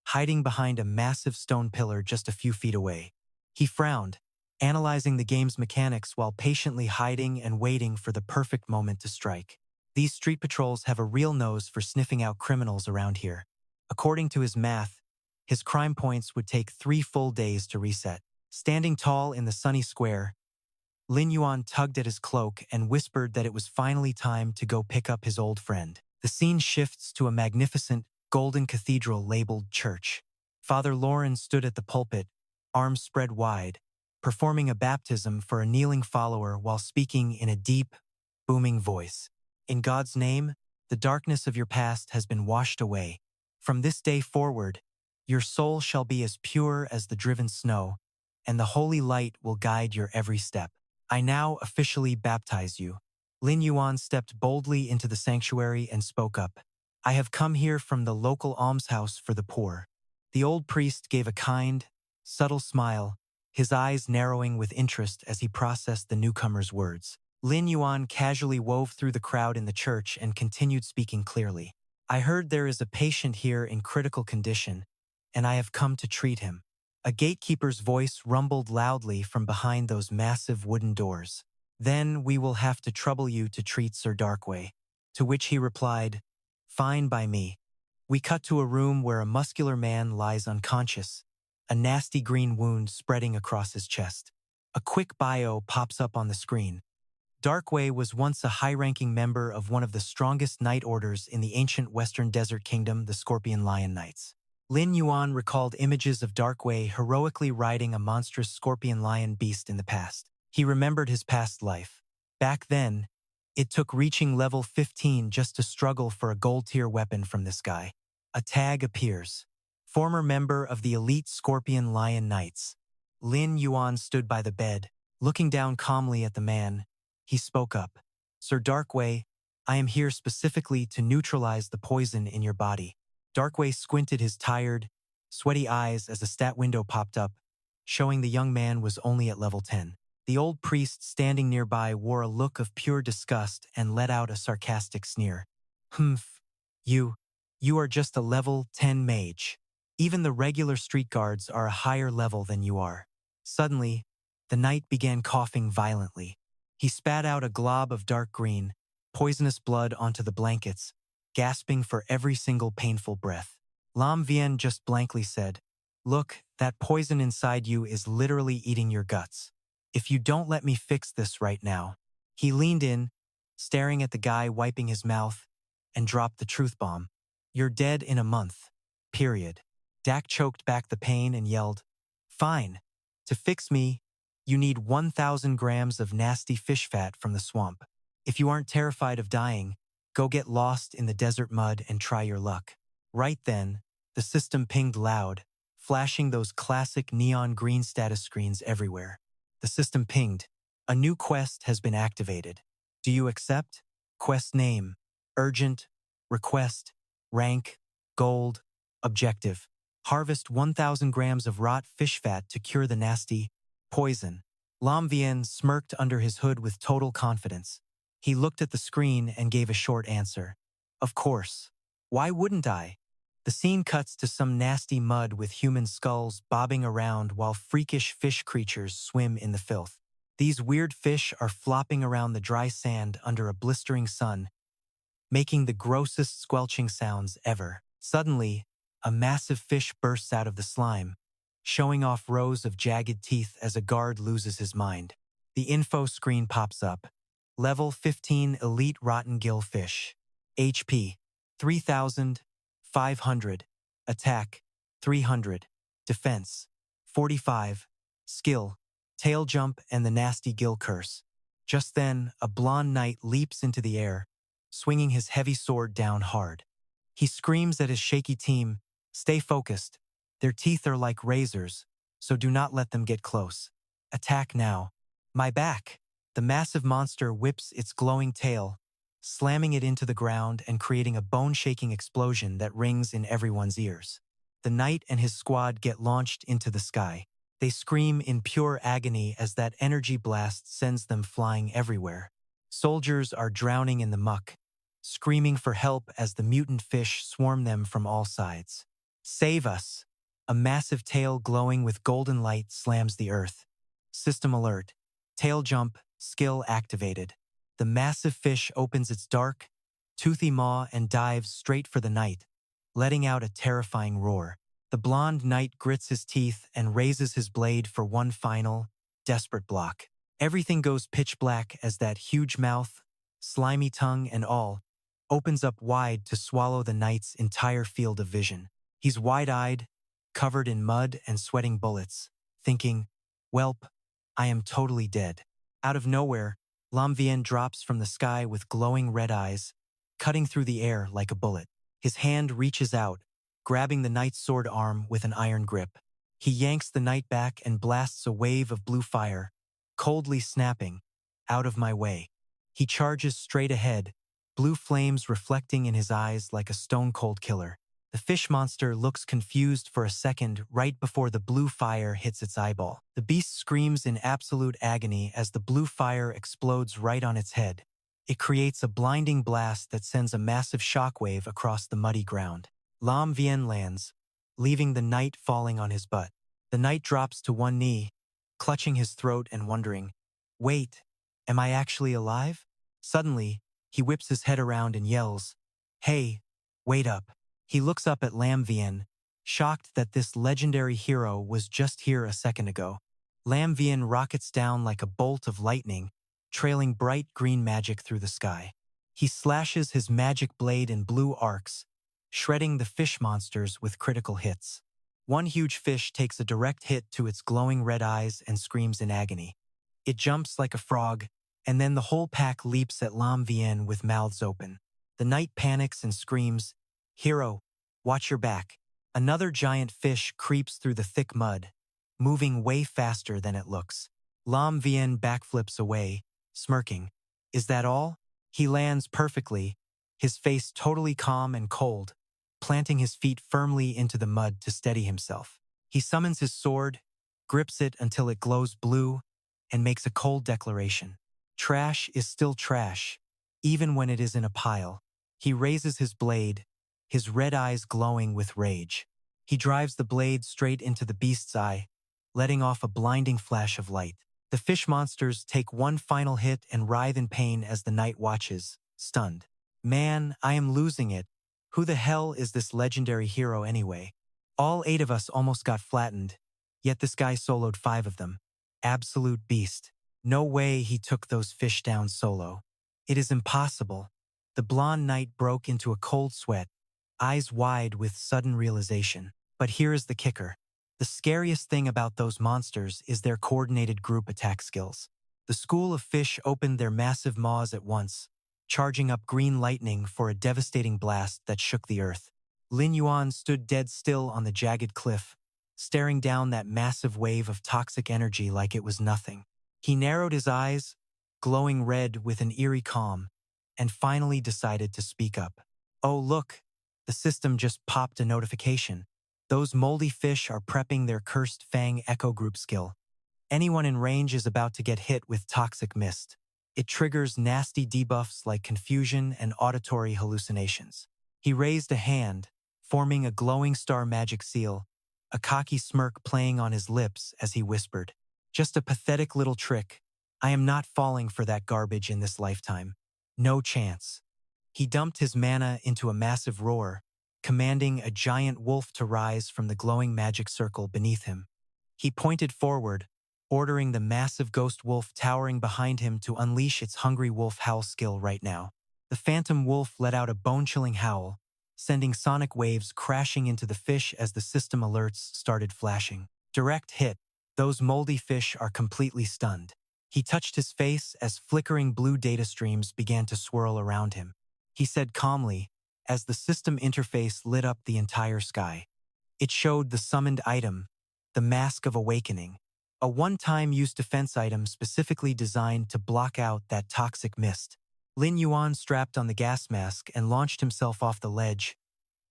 hiding behind a massive stone pillar just a few feet away. He frowned, analyzing the game's mechanics while patiently hiding and waiting for the perfect moment to strike. These street patrols have a real nose for sniffing out criminals around here. According to his math, his crime points would take 3 full days to reset. Standing tall in the sunny square, Lin Yuan tugged at his cloak and whispered that it was finally time to go pick up his old friend. The scene shifts to a magnificent, golden cathedral labeled church. Father Lauren stood at the pulpit, arms spread wide, performing a baptism for a kneeling follower while speaking in a deep, booming voice. In God's name, the darkness of your past has been washed away. From this day forward, your soul shall be as pure as the driven snow, and the holy light will guide your every step. I now officially baptize you. Lin Yuan stepped boldly into the sanctuary and spoke up. I have come here from the local almshouse for the poor. The old priest gave a kind, subtle smile, his eyes narrowing with interest as he processed the newcomer's words. Lin Yuan casually wove through the crowd in the church and continued speaking clearly. I heard there is a patient here in critical condition, and I have come to treat him. A gatekeeper's voice rumbled loudly from behind those massive wooden doors. Then we will have to trouble you to treat Sir Darkway. To which he replied, fine by me. We cut to a room where a muscular man lies unconscious, a nasty green wound spreading across his chest. A quick bio pops up on the screen. Darkway was once a high-ranking member of one of the strongest knight orders in the ancient Western Desert Kingdom, the Scorpion Lion Knights. Lin Yuan recalled images of Darkway heroically riding a monstrous scorpion lion beast in the past. He remembered his past life. Back then, it took reaching level 15 just to struggle for a gold-tier weapon from this guy. A tag appears. Former member of the elite Scorpion Lion Knights. Lin Yuan stood by the bed, looking down calmly at the man. He spoke up. Sir Darkway, I am here specifically to neutralize the poison in your body. Darkway squinted his tired, sweaty eyes as a stat window popped up, showing the young man was only at level 10. The old priest standing nearby wore a look of pure disgust and let out a sarcastic sneer. Humph, you are just a level 10 mage. Even the regular street guards are a higher level than you are. Suddenly, the knight began coughing violently. He spat out a glob of dark green, poisonous blood onto the blankets, gasping for every single painful breath. Lam Vien just blankly said, look, that poison inside you is literally eating your guts. If you don't let me fix this right now. He leaned in, staring at the guy wiping his mouth, and dropped the truth bomb. You're dead in a month. Period. Dak choked back the pain and yelled, fine. To fix me, you need 1,000 grams of nasty fish fat from the swamp. If you aren't terrified of dying, go get lost in the desert mud and try your luck. Right then, the system pinged loud, flashing those classic neon green status screens everywhere. The system pinged. A new quest has been activated. Do you accept? Quest name, urgent, request, rank, gold, objective. Harvest 1,000 grams of rot fish fat to cure the nasty poison. Lam Vien smirked under his hood with total confidence. He looked at the screen and gave a short answer. Of course. Why wouldn't I? The scene cuts to some nasty mud with human skulls bobbing around while freakish fish creatures swim in the filth. These weird fish are flopping around the dry sand under a blistering sun, making the grossest squelching sounds ever. Suddenly, a massive fish bursts out of the slime, showing off rows of jagged teeth as a guard loses his mind. The info screen pops up. Level 15 Elite Rotten Gill Fish. HP 3,500. Attack 300. Defense 45. Skill Tail Jump and the Nasty Gill Curse. Just then, a blonde knight leaps into the air, swinging his heavy sword down hard. He screams at his shaky team, "Stay focused. Their teeth are like razors, so do not let them get close. Attack now." My back! The massive monster whips its glowing tail, slamming it into the ground and creating a bone-shaking explosion that rings in everyone's ears. The knight and his squad get launched into the sky. They scream in pure agony as that energy blast sends them flying everywhere. Soldiers are drowning in the muck, screaming for help as the mutant fish swarm them from all sides. Save us! A massive tail glowing with golden light slams the earth. System alert. Tail jump, skill activated. The massive fish opens its dark, toothy maw and dives straight for the knight, letting out a terrifying roar. The blonde knight grits his teeth and raises his blade for one final, desperate block. Everything goes pitch black as that huge mouth, slimy tongue and all, opens up wide to swallow the knight's entire field of vision. He's wide-eyed, covered in mud and sweating bullets, thinking, "Welp, I am totally dead." Out of nowhere, Lam Vien drops from the sky with glowing red eyes, cutting through the air like a bullet. His hand reaches out, grabbing the knight's sword arm with an iron grip. He yanks the knight back and blasts a wave of blue fire, coldly snapping, "Out of my way." He charges straight ahead, blue flames reflecting in his eyes like a stone-cold killer. The fish monster looks confused for a second right before the blue fire hits its eyeball. The beast screams in absolute agony as the blue fire explodes right on its head. It creates a blinding blast that sends a massive shockwave across the muddy ground. Lam Vien lands, leaving the knight falling on his butt. The knight drops to one knee, clutching his throat and wondering, "Wait, am I actually alive?" Suddenly, he whips his head around and yells, "Hey, wait up." He looks up at Lam Vien, shocked that this legendary hero was just here a second ago. Lam Vien rockets down like a bolt of lightning, trailing bright green magic through the sky. He slashes his magic blade in blue arcs, shredding the fish monsters with critical hits. One huge fish takes a direct hit to its glowing red eyes and screams in agony. It jumps like a frog, and then the whole pack leaps at Lam Vien with mouths open. The knight panics and screams, "Hero, watch your back." Another giant fish creeps through the thick mud, moving way faster than it looks. Lam Vien backflips away, smirking. Is that all? He lands perfectly, his face totally calm and cold, planting his feet firmly into the mud to steady himself. He summons his sword, grips it until it glows blue, and makes a cold declaration. Trash is still trash, even when it is in a pile. He raises his blade, his red eyes glowing with rage. He drives the blade straight into the beast's eye, letting off a blinding flash of light. The fish monsters take one final hit and writhe in pain as the knight watches, stunned. Man, I am losing it. Who the hell is this legendary hero anyway? All 8 of us almost got flattened, yet this guy soloed 5 of them. Absolute beast. No way he took those fish down solo. It is impossible. The blonde knight broke into a cold sweat, eyes wide with sudden realization. But here is the kicker. The scariest thing about those monsters is their coordinated group attack skills. The school of fish opened their massive maws at once, charging up green lightning for a devastating blast that shook the earth. Lin Yuan stood dead still on the jagged cliff, staring down that massive wave of toxic energy like it was nothing. He narrowed his eyes, glowing red with an eerie calm, and finally decided to speak up. "Oh look, the system just popped a notification. Those moldy fish are prepping their cursed Fang Echo Group skill. Anyone in range is about to get hit with toxic mist. It triggers nasty debuffs like confusion and auditory hallucinations." He raised a hand, forming a glowing star magic seal, a cocky smirk playing on his lips as he whispered, "Just a pathetic little trick. I am not falling for that garbage in this lifetime. No chance." He dumped his mana into a massive roar, commanding a giant wolf to rise from the glowing magic circle beneath him. He pointed forward, ordering the massive ghost wolf towering behind him to unleash its hungry wolf howl skill right now. The phantom wolf let out a bone-chilling howl, sending sonic waves crashing into the fish as the system alerts started flashing. Direct hit. Those moldy fish are completely stunned. He touched his face as flickering blue data streams began to swirl around him. He said calmly, as the system interface lit up the entire sky. It showed the summoned item, the Mask of Awakening, a one-time use defense item specifically designed to block out that toxic mist. Lin Yuan strapped on the gas mask and launched himself off the ledge,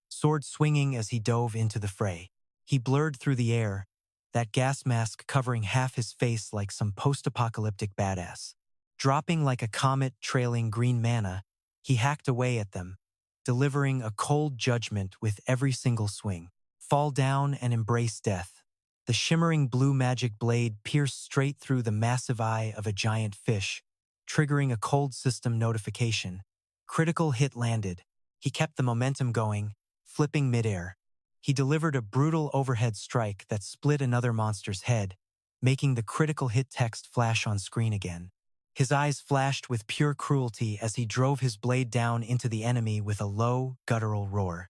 sword swinging as he dove into the fray. He blurred through the air, that gas mask covering half his face like some post-apocalyptic badass. Dropping like a comet trailing green mana, he hacked away at them, delivering a cold judgment with every single swing. Fall down and embrace death. The shimmering blue magic blade pierced straight through the massive eye of a giant fish, triggering a cold system notification. Critical hit landed. He kept the momentum going, flipping midair. He delivered a brutal overhead strike that split another monster's head, making the critical hit text flash on screen again. His eyes flashed with pure cruelty as he drove his blade down into the enemy with a low, guttural roar.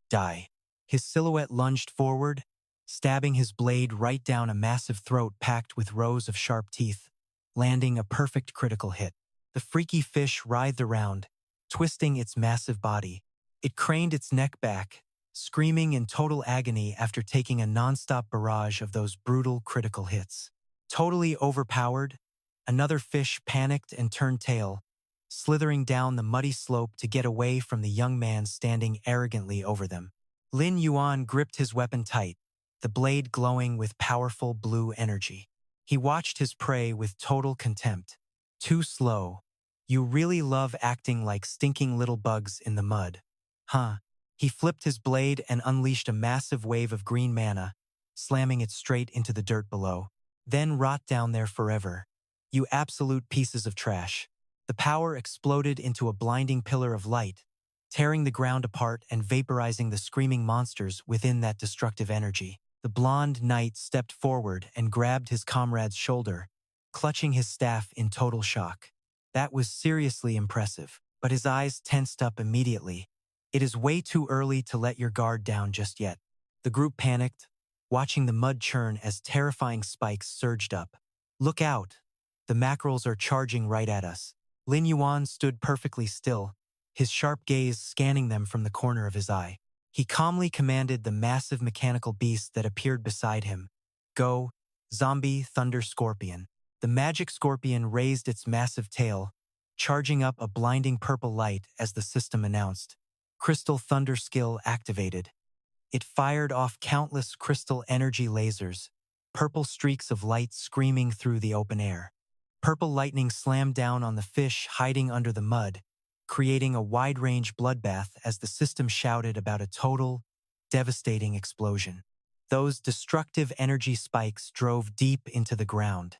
Die. His silhouette lunged forward, stabbing his blade right down a massive throat packed with rows of sharp teeth, landing a perfect critical hit. The freaky fish writhed around, twisting its massive body. It craned its neck back, screaming in total agony after taking a non-stop barrage of those brutal critical hits. Totally overpowered, another fish panicked and turned tail, slithering down the muddy slope to get away from the young man standing arrogantly over them. Lin Yuan gripped his weapon tight, the blade glowing with powerful blue energy. He watched his prey with total contempt. Too slow. You really love acting like stinking little bugs in the mud. Huh? He flipped his blade and unleashed a massive wave of green mana, slamming it straight into the dirt below. Then rot down there forever. You absolute pieces of trash. The power exploded into a blinding pillar of light, tearing the ground apart and vaporizing the screaming monsters within that destructive energy. The blonde knight stepped forward and grabbed his comrade's shoulder, clutching his staff in total shock. That was seriously impressive, but his eyes tensed up immediately. It is way too early to let your guard down just yet. The group panicked, watching the mud churn as terrifying spikes surged up. Look out! The mackerels are charging right at us. Lin Yuan stood perfectly still, his sharp gaze scanning them from the corner of his eye. He calmly commanded the massive mechanical beast that appeared beside him. Go, Zombie Thunder Scorpion. The magic scorpion raised its massive tail, charging up a blinding purple light as the system announced. Crystal Thunder skill activated. It fired off countless crystal energy lasers, purple streaks of light screaming through the open air. Purple lightning slammed down on the fish hiding under the mud, creating a wide-range bloodbath as the system shouted about a total, devastating explosion. Those destructive energy spikes drove deep into the ground.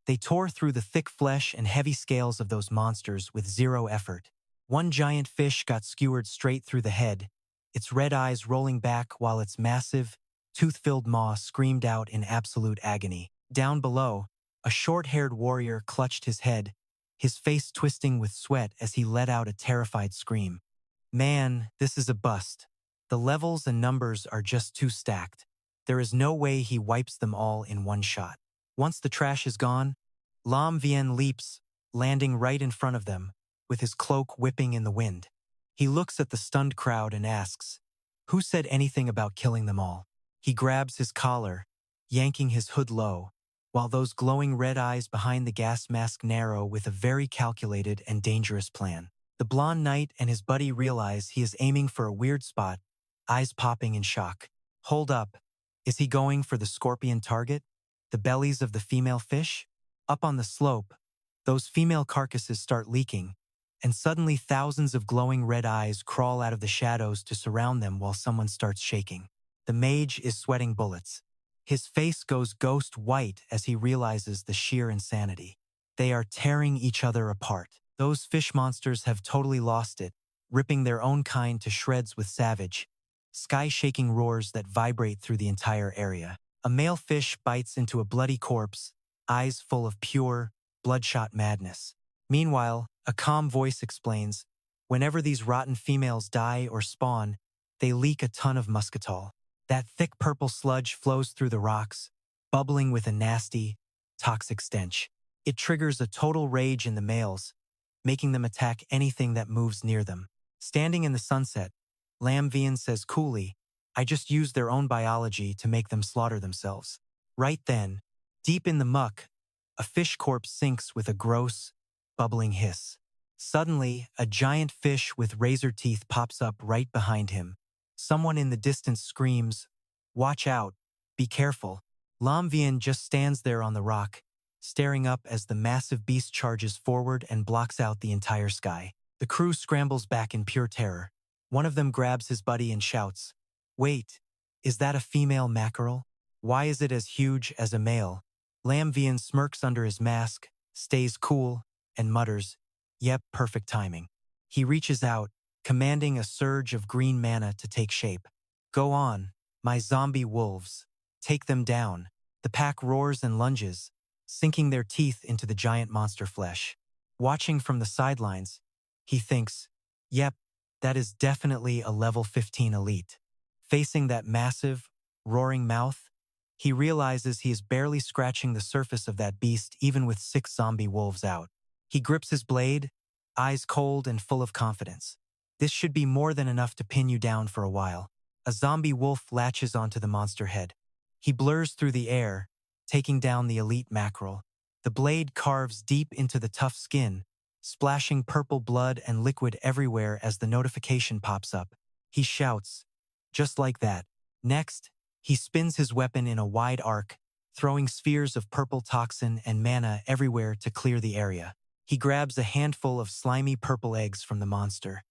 They tore through the thick flesh and heavy scales of those monsters with zero effort. One giant fish got skewered straight through the head, its red eyes rolling back while its massive, tooth-filled maw screamed out in absolute agony. Down below, a short-haired warrior clutched his head, his face twisting with sweat as he let out a terrified scream. Man, this is a bust. The levels and numbers are just too stacked. There is no way he wipes them all in one shot. Once the trash is gone, Lam Vien leaps, landing right in front of them, with his cloak whipping in the wind. He looks at the stunned crowd and asks, "Who said anything about killing them all?" He grabs his collar, yanking his hood low, while those glowing red eyes behind the gas mask narrow with a very calculated and dangerous plan. The blonde knight and his buddy realize he is aiming for a weird spot, eyes popping in shock. Hold up. Is he going for the scorpion target? The bellies of the female fish? Up on the slope, those female carcasses start leaking, and suddenly thousands of glowing red eyes crawl out of the shadows to surround them while someone starts shaking. The mage is sweating bullets. His face goes ghost white as he realizes the sheer insanity. They are tearing each other apart. Those fish monsters have totally lost it, ripping their own kind to shreds with savage, sky-shaking roars that vibrate through the entire area. A male fish bites into a bloody corpse, eyes full of pure, bloodshot madness. Meanwhile, a calm voice explains, whenever these rotten females die or spawn, they leak a ton of muscatol. That thick purple sludge flows through the rocks, bubbling with a nasty, toxic stench. It triggers a total rage in the males, making them attack anything that moves near them. Standing in the sunset, Lam Vien says coolly, I just used their own biology to make them slaughter themselves. Right then, deep in the muck, a fish corpse sinks with a gross, bubbling hiss. Suddenly, a giant fish with razor teeth pops up right behind him. Someone in the distance screams, watch out, be careful. Lam Vien just stands there on the rock, staring up as the massive beast charges forward and blocks out the entire sky. The crew scrambles back in pure terror. One of them grabs his buddy and shouts, wait, is that a female mackerel? Why is it as huge as a male? Lam Vien smirks under his mask, stays cool, and mutters, yep, perfect timing. He reaches out, commanding a surge of green mana to take shape. Go on, my zombie wolves. Take them down. The pack roars and lunges, sinking their teeth into the giant monster flesh. Watching from the sidelines, he thinks, yep, that is definitely a level 15 elite. Facing that massive, roaring mouth, he realizes he is barely scratching the surface of that beast even with 6 zombie wolves out. He grips his blade, eyes cold and full of confidence. This should be more than enough to pin you down for a while. A zombie wolf latches onto the monster head. He blurs through the air, taking down the elite mackerel. The blade carves deep into the tough skin, splashing purple blood and liquid everywhere as the notification pops up. He shouts, just like that. Next, he spins his weapon in a wide arc, throwing spheres of purple toxin and mana everywhere to clear the area. He grabs a handful of slimy purple eggs from the monster.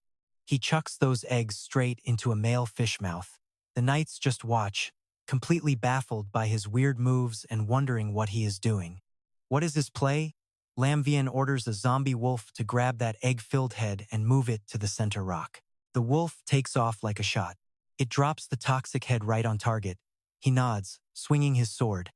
He chucks those eggs straight into a male fish mouth. The knights just watch, completely baffled by his weird moves and wondering what he is doing. What is his play? Lam Vien orders a zombie wolf to grab that egg-filled head and move it to the center rock. The wolf takes off like a shot. It drops the toxic head right on target. He nods, swinging his sword.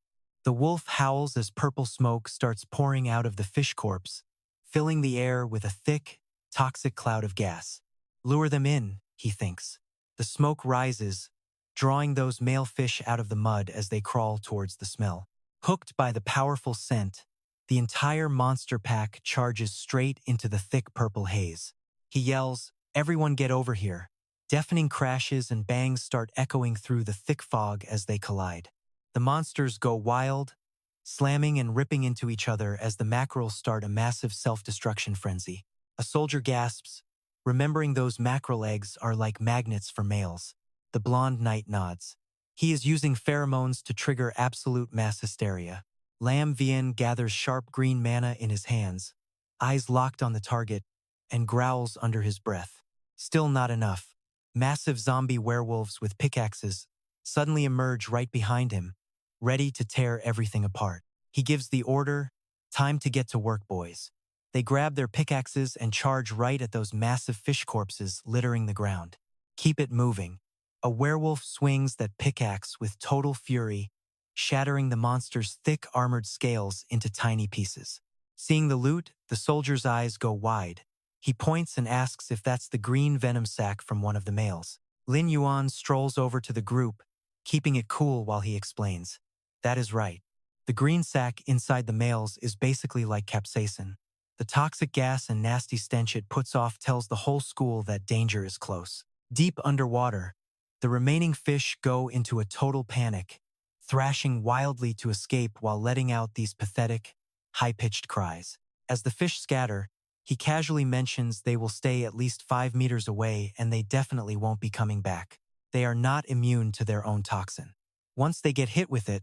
The wolf howls as purple smoke starts pouring out of the fish corpse, filling the air with a thick, toxic cloud of gas. Lure them in, he thinks. The smoke rises, drawing those male fish out of the mud as they crawl towards the smell. Hooked by the powerful scent, the entire monster pack charges straight into the thick purple haze. He yells, everyone get over here. Deafening crashes and bangs start echoing through the thick fog as they collide. The monsters go wild, slamming and ripping into each other as the mackerels start a massive self-destruction frenzy. A soldier gasps, remembering those mackerel eggs are like magnets for males. The blonde knight nods. He is using pheromones to trigger absolute mass hysteria. Lam Vien gathers sharp green mana in his hands, eyes locked on the target, and growls under his breath. Still not enough. Massive zombie werewolves with pickaxes suddenly emerge right behind him, ready to tear everything apart. He gives the order, time to get to work, boys. They grab their pickaxes and charge right at those massive fish corpses littering the ground. Keep it moving. A werewolf swings that pickaxe with total fury, shattering the monster's thick armored scales into tiny pieces. Seeing the loot, the soldier's eyes go wide. He points and asks if that's the green venom sac from one of the males. Lin Yuan strolls over to the group, keeping it cool while he explains. That is right. The green sac inside the males is basically like capsaicin. The toxic gas and nasty stench it puts off tells the whole school that danger is close. Deep underwater, the remaining fish go into a total panic, thrashing wildly to escape while letting out these pathetic, high-pitched cries. As the fish scatter, he casually mentions they will stay at least 5 meters away and they definitely won't be coming back. They are not immune to their own toxin. Once they get hit with it,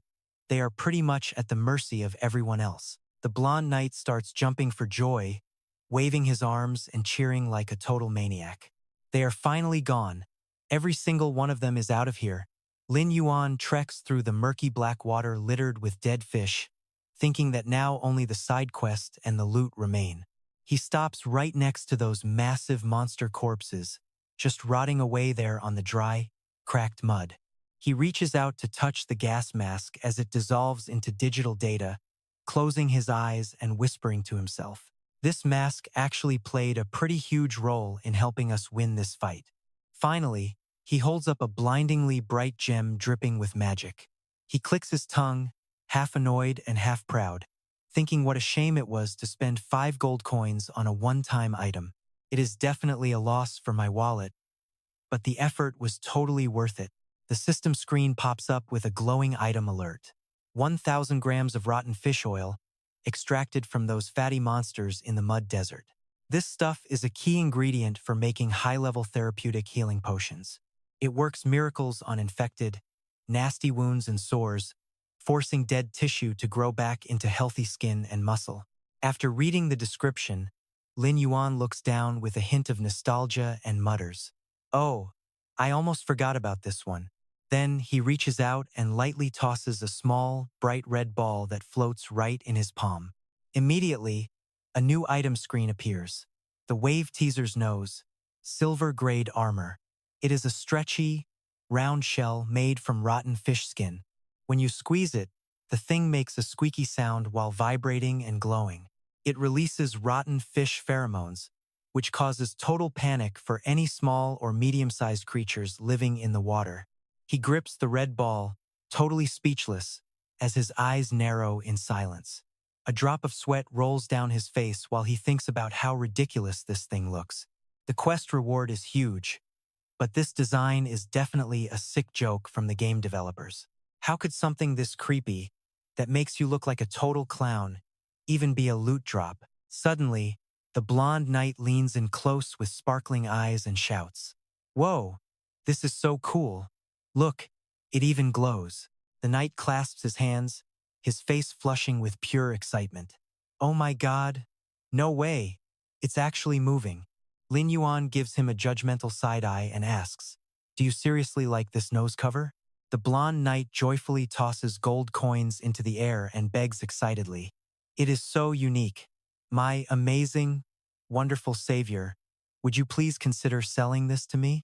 they are pretty much at the mercy of everyone else. The blonde knight starts jumping for joy, waving his arms and cheering like a total maniac. They are finally gone. Every single one of them is out of here. Lin Yuan treks through the murky black water littered with dead fish, thinking that now only the side quest and the loot remain. He stops right next to those massive monster corpses, just rotting away there on the dry, cracked mud. He reaches out to touch the gas mask as it dissolves into digital data, closing his eyes and whispering to himself. This mask actually played a pretty huge role in helping us win this fight. Finally, he holds up a blindingly bright gem dripping with magic. He clicks his tongue, half annoyed and half proud, thinking what a shame it was to spend 5 gold coins on a one-time item. It is definitely a loss for my wallet, but the effort was totally worth it. The system screen pops up with a glowing item alert. 1,000 grams of rotten fish oil, extracted from those fatty monsters in the mud desert. This stuff is a key ingredient for making high-level therapeutic healing potions. It works miracles on infected, nasty wounds and sores, forcing dead tissue to grow back into healthy skin and muscle. After reading the description, Lin Yuan looks down with a hint of nostalgia and mutters, "Oh, I almost forgot about this one." Then he reaches out and lightly tosses a small, bright red ball that floats right in his palm. Immediately, a new item screen appears. The Wave Teaser's nose, silver-grade armor. It is a stretchy, round shell made from rotten fish skin. When you squeeze it, the thing makes a squeaky sound while vibrating and glowing. It releases rotten fish pheromones, which causes total panic for any small or medium-sized creatures living in the water. He grips the red ball, totally speechless, as his eyes narrow in silence. A drop of sweat rolls down his face while he thinks about how ridiculous this thing looks. The quest reward is huge, but this design is definitely a sick joke from the game developers. How could something this creepy, that makes you look like a total clown, even be a loot drop? Suddenly, the blonde knight leans in close with sparkling eyes and shouts, "Whoa, this is so cool. Look, it even glows." The knight clasps his hands, his face flushing with pure excitement. "Oh my god, no way, it's actually moving." Lin Yuan gives him a judgmental side-eye and asks, "Do you seriously like this nose cover?" The blonde knight joyfully tosses gold coins into the air and begs excitedly, "It is so unique. My amazing, wonderful savior, would you please consider selling this to me?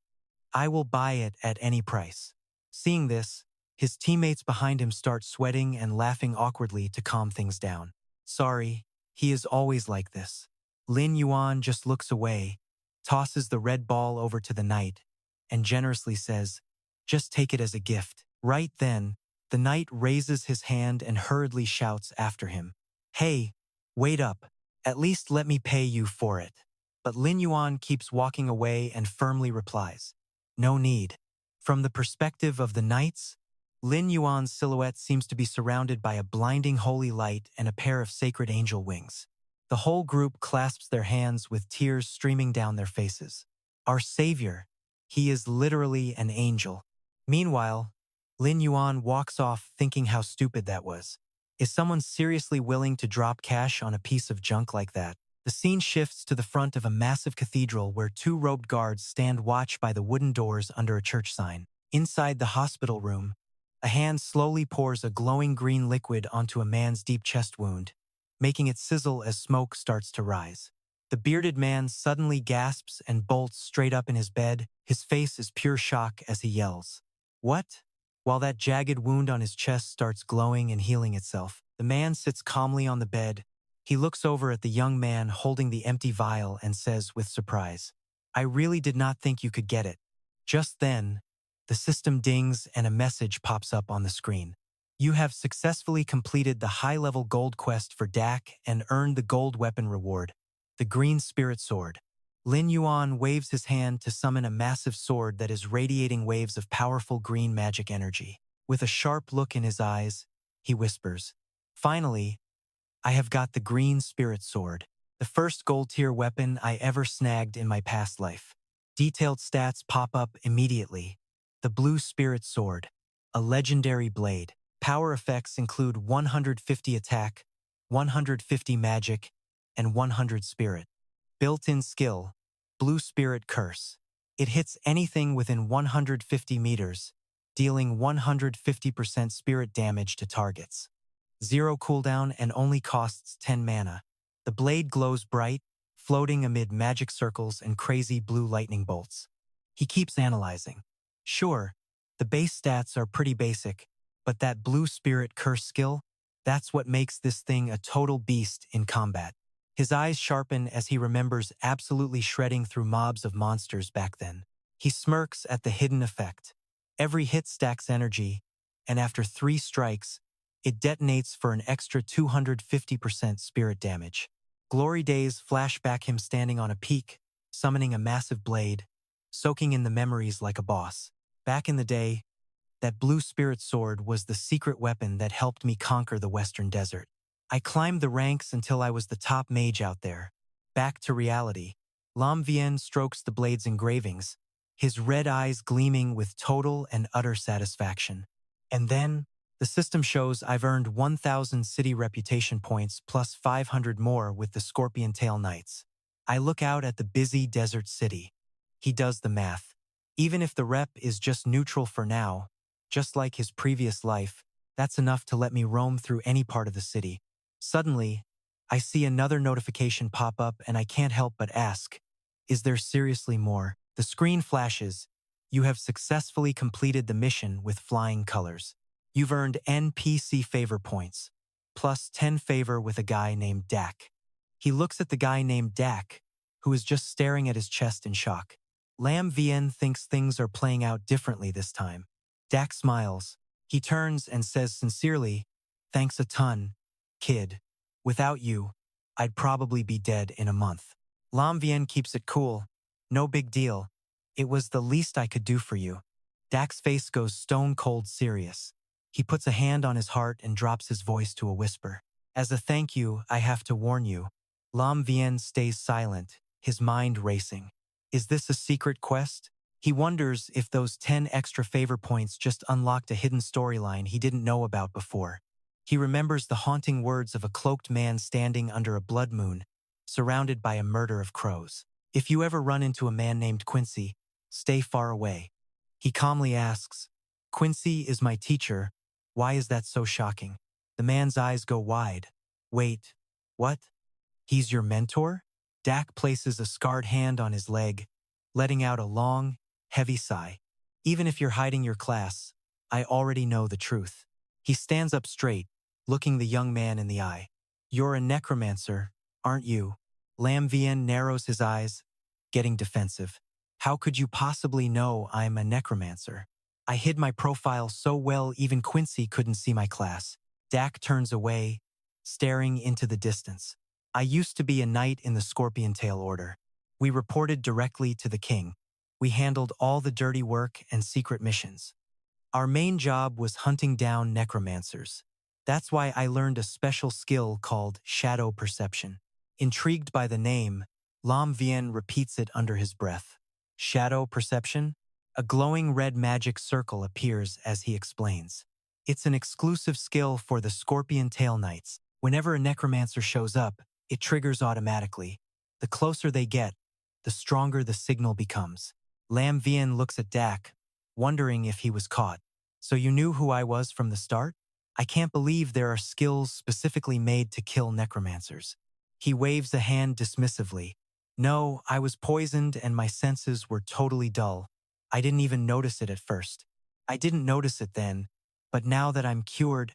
I will buy it at any price." Seeing this, his teammates behind him start sweating and laughing awkwardly to calm things down. "Sorry, he is always like this." Lin Yuan just looks away, tosses the red ball over to the knight, and generously says, "Just take it as a gift." Right then, the knight raises his hand and hurriedly shouts after him, "Hey, wait up. At least let me pay you for it." But Lin Yuan keeps walking away and firmly replies, "No need." From the perspective of the knights, Lin Yuan's silhouette seems to be surrounded by a blinding holy light and a pair of sacred angel wings. The whole group clasps their hands with tears streaming down their faces. Our savior, he is literally an angel. Meanwhile, Lin Yuan walks off thinking how stupid that was. Is someone seriously willing to drop cash on a piece of junk like that? The scene shifts to the front of a massive cathedral where 2 robed guards stand watch by the wooden doors under a church sign. Inside the hospital room, a hand slowly pours a glowing green liquid onto a man's deep chest wound, making it sizzle as smoke starts to rise. The bearded man suddenly gasps and bolts straight up in his bed. His face is pure shock as he yells, "What?" While that jagged wound on his chest starts glowing and healing itself, the man sits calmly on the bed. He looks over at the young man holding the empty vial and says with surprise, "I really did not think you could get it." Just then, the system dings and a message pops up on the screen. "You have successfully completed the high-level gold quest for DAC and earned the gold weapon reward, the Green Spirit Sword." Lin Yuan waves his hand to summon a massive sword that is radiating waves of powerful green magic energy. With a sharp look in his eyes, he whispers, "Finally, I have got the Green Spirit Sword, the first gold-tier weapon I ever snagged in my past life." Detailed stats pop up immediately. The Blue Spirit Sword, a legendary blade. Power effects include 150 attack, 150 magic, and 100 spirit. Built-in skill, Blue Spirit Curse. It hits anything within 150 meters, dealing 150% spirit damage to targets. 0 cooldown and only costs 10 mana. The blade glows bright, floating amid magic circles and crazy blue lightning bolts. He keeps analyzing. Sure, the base stats are pretty basic, but that Blue Spirit Curse skill, That's what makes this thing a total beast in combat. His eyes sharpen as he remembers absolutely shredding through mobs of monsters back then. He smirks at the hidden effect. Every hit stacks energy, and after 3 strikes, it detonates for an extra 250% spirit damage. Glory days flash back him standing on a peak, summoning a massive blade, soaking in the memories like a boss. Back in the day, that blue spirit sword was the secret weapon that helped me conquer the Western Desert. I climbed the ranks until I was the top mage out there. Back to reality. Lam Vien strokes the blade's engravings, his red eyes gleaming with total and utter satisfaction. And then, the system shows I've earned 1,000 city reputation points plus 500 more with the Scorpion Tail Knights. I look out at the busy desert city. He does the math. Even if the rep is just neutral for now, just like his previous life, that's enough to let me roam through any part of the city. Suddenly, I see another notification pop up and I can't help but ask, is there seriously more? The screen flashes. You have successfully completed the mission with flying colors. You've earned NPC favor points, plus 10 favor with a guy named Dak. He looks at the guy named Dak, who is just staring at his chest in shock. Lam Vien thinks things are playing out differently this time. Dak smiles. He turns and says sincerely, thanks a ton, kid. Without you, I'd probably be dead in a month. Lam Vien keeps it cool. No big deal. It was the least I could do for you. Dak's face goes stone cold serious. He puts a hand on his heart and drops his voice to a whisper. As a thank you, I have to warn you. Lam Vien stays silent, his mind racing. Is this a secret quest? He wonders if those 10 extra favor points just unlocked a hidden storyline he didn't know about before. He remembers the haunting words of a cloaked man standing under a blood moon, surrounded by a murder of crows. If you ever run into a man named Quincy, stay far away. He calmly asks, Quincy is my teacher. Why is that so shocking? The man's eyes go wide. Wait, what? He's your mentor? Dak places a scarred hand on his leg, letting out a long, heavy sigh. Even if you're hiding your class, I already know the truth. He stands up straight, looking the young man in the eye. You're a necromancer, aren't you? Lam Vien narrows his eyes, getting defensive. How could you possibly know I'm a necromancer? I hid my profile so well even Quincy couldn't see my class. Dak turns away, staring into the distance. I used to be a knight in the Scorpion Tail Order. We reported directly to the king. We handled all the dirty work and secret missions. Our main job was hunting down necromancers. That's why I learned a special skill called shadow perception. Intrigued by the name, Lam Vien repeats it under his breath. Shadow perception? A glowing red magic circle appears as he explains. It's an exclusive skill for the Scorpion Tail Knights. Whenever a necromancer shows up, it triggers automatically. The closer they get, the stronger the signal becomes. Lam Vien looks at Dak, wondering if he was caught. So you knew who I was from the start? I can't believe there are skills specifically made to kill necromancers. He waves a hand dismissively. No, I was poisoned and my senses were totally dull. I didn't even notice it at first. I didn't notice it then, but now that I'm cured,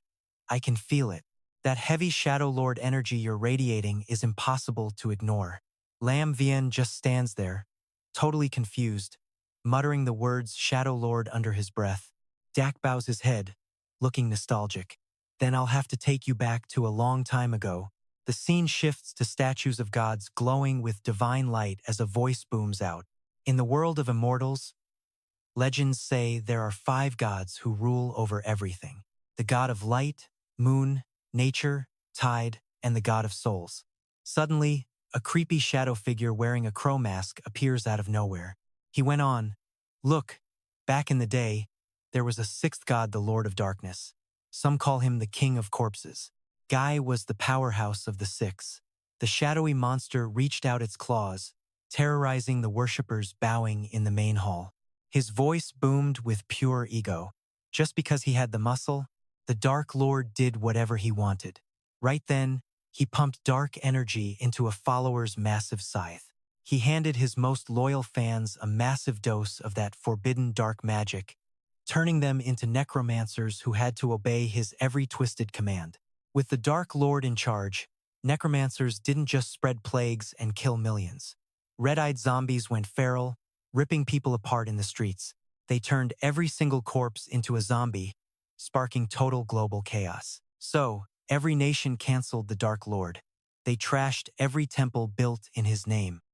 I can feel it. That heavy Shadow Lord energy you're radiating is impossible to ignore. Lam Vien just stands there, totally confused, muttering the words Shadow Lord under his breath. Dak bows his head, looking nostalgic. Then I'll have to take you back to a long time ago. The scene shifts to statues of gods glowing with divine light as a voice booms out. In the world of immortals, legends say there are 5 gods who rule over everything. The god of light, moon, nature, tide, and the god of souls. Suddenly, a creepy shadow figure wearing a crow mask appears out of nowhere. He went on, look, back in the day, there was a 6th god, the Lord of Darkness. Some call him the King of Corpses. Guy was the powerhouse of the 6. The shadowy monster reached out its claws, terrorizing the worshippers bowing in the main hall. His voice boomed with pure ego. Just because he had the muscle, the Dark Lord did whatever he wanted. Right then, he pumped dark energy into a follower's massive scythe. He handed his most loyal fans a massive dose of that forbidden dark magic, turning them into necromancers who had to obey his every twisted command. With the Dark Lord in charge, necromancers didn't just spread plagues and kill millions. Red-eyed zombies went feral, ripping people apart in the streets. They turned every single corpse into a zombie, sparking total global chaos. So, every nation canceled the Dark Lord. They trashed every temple built in his name.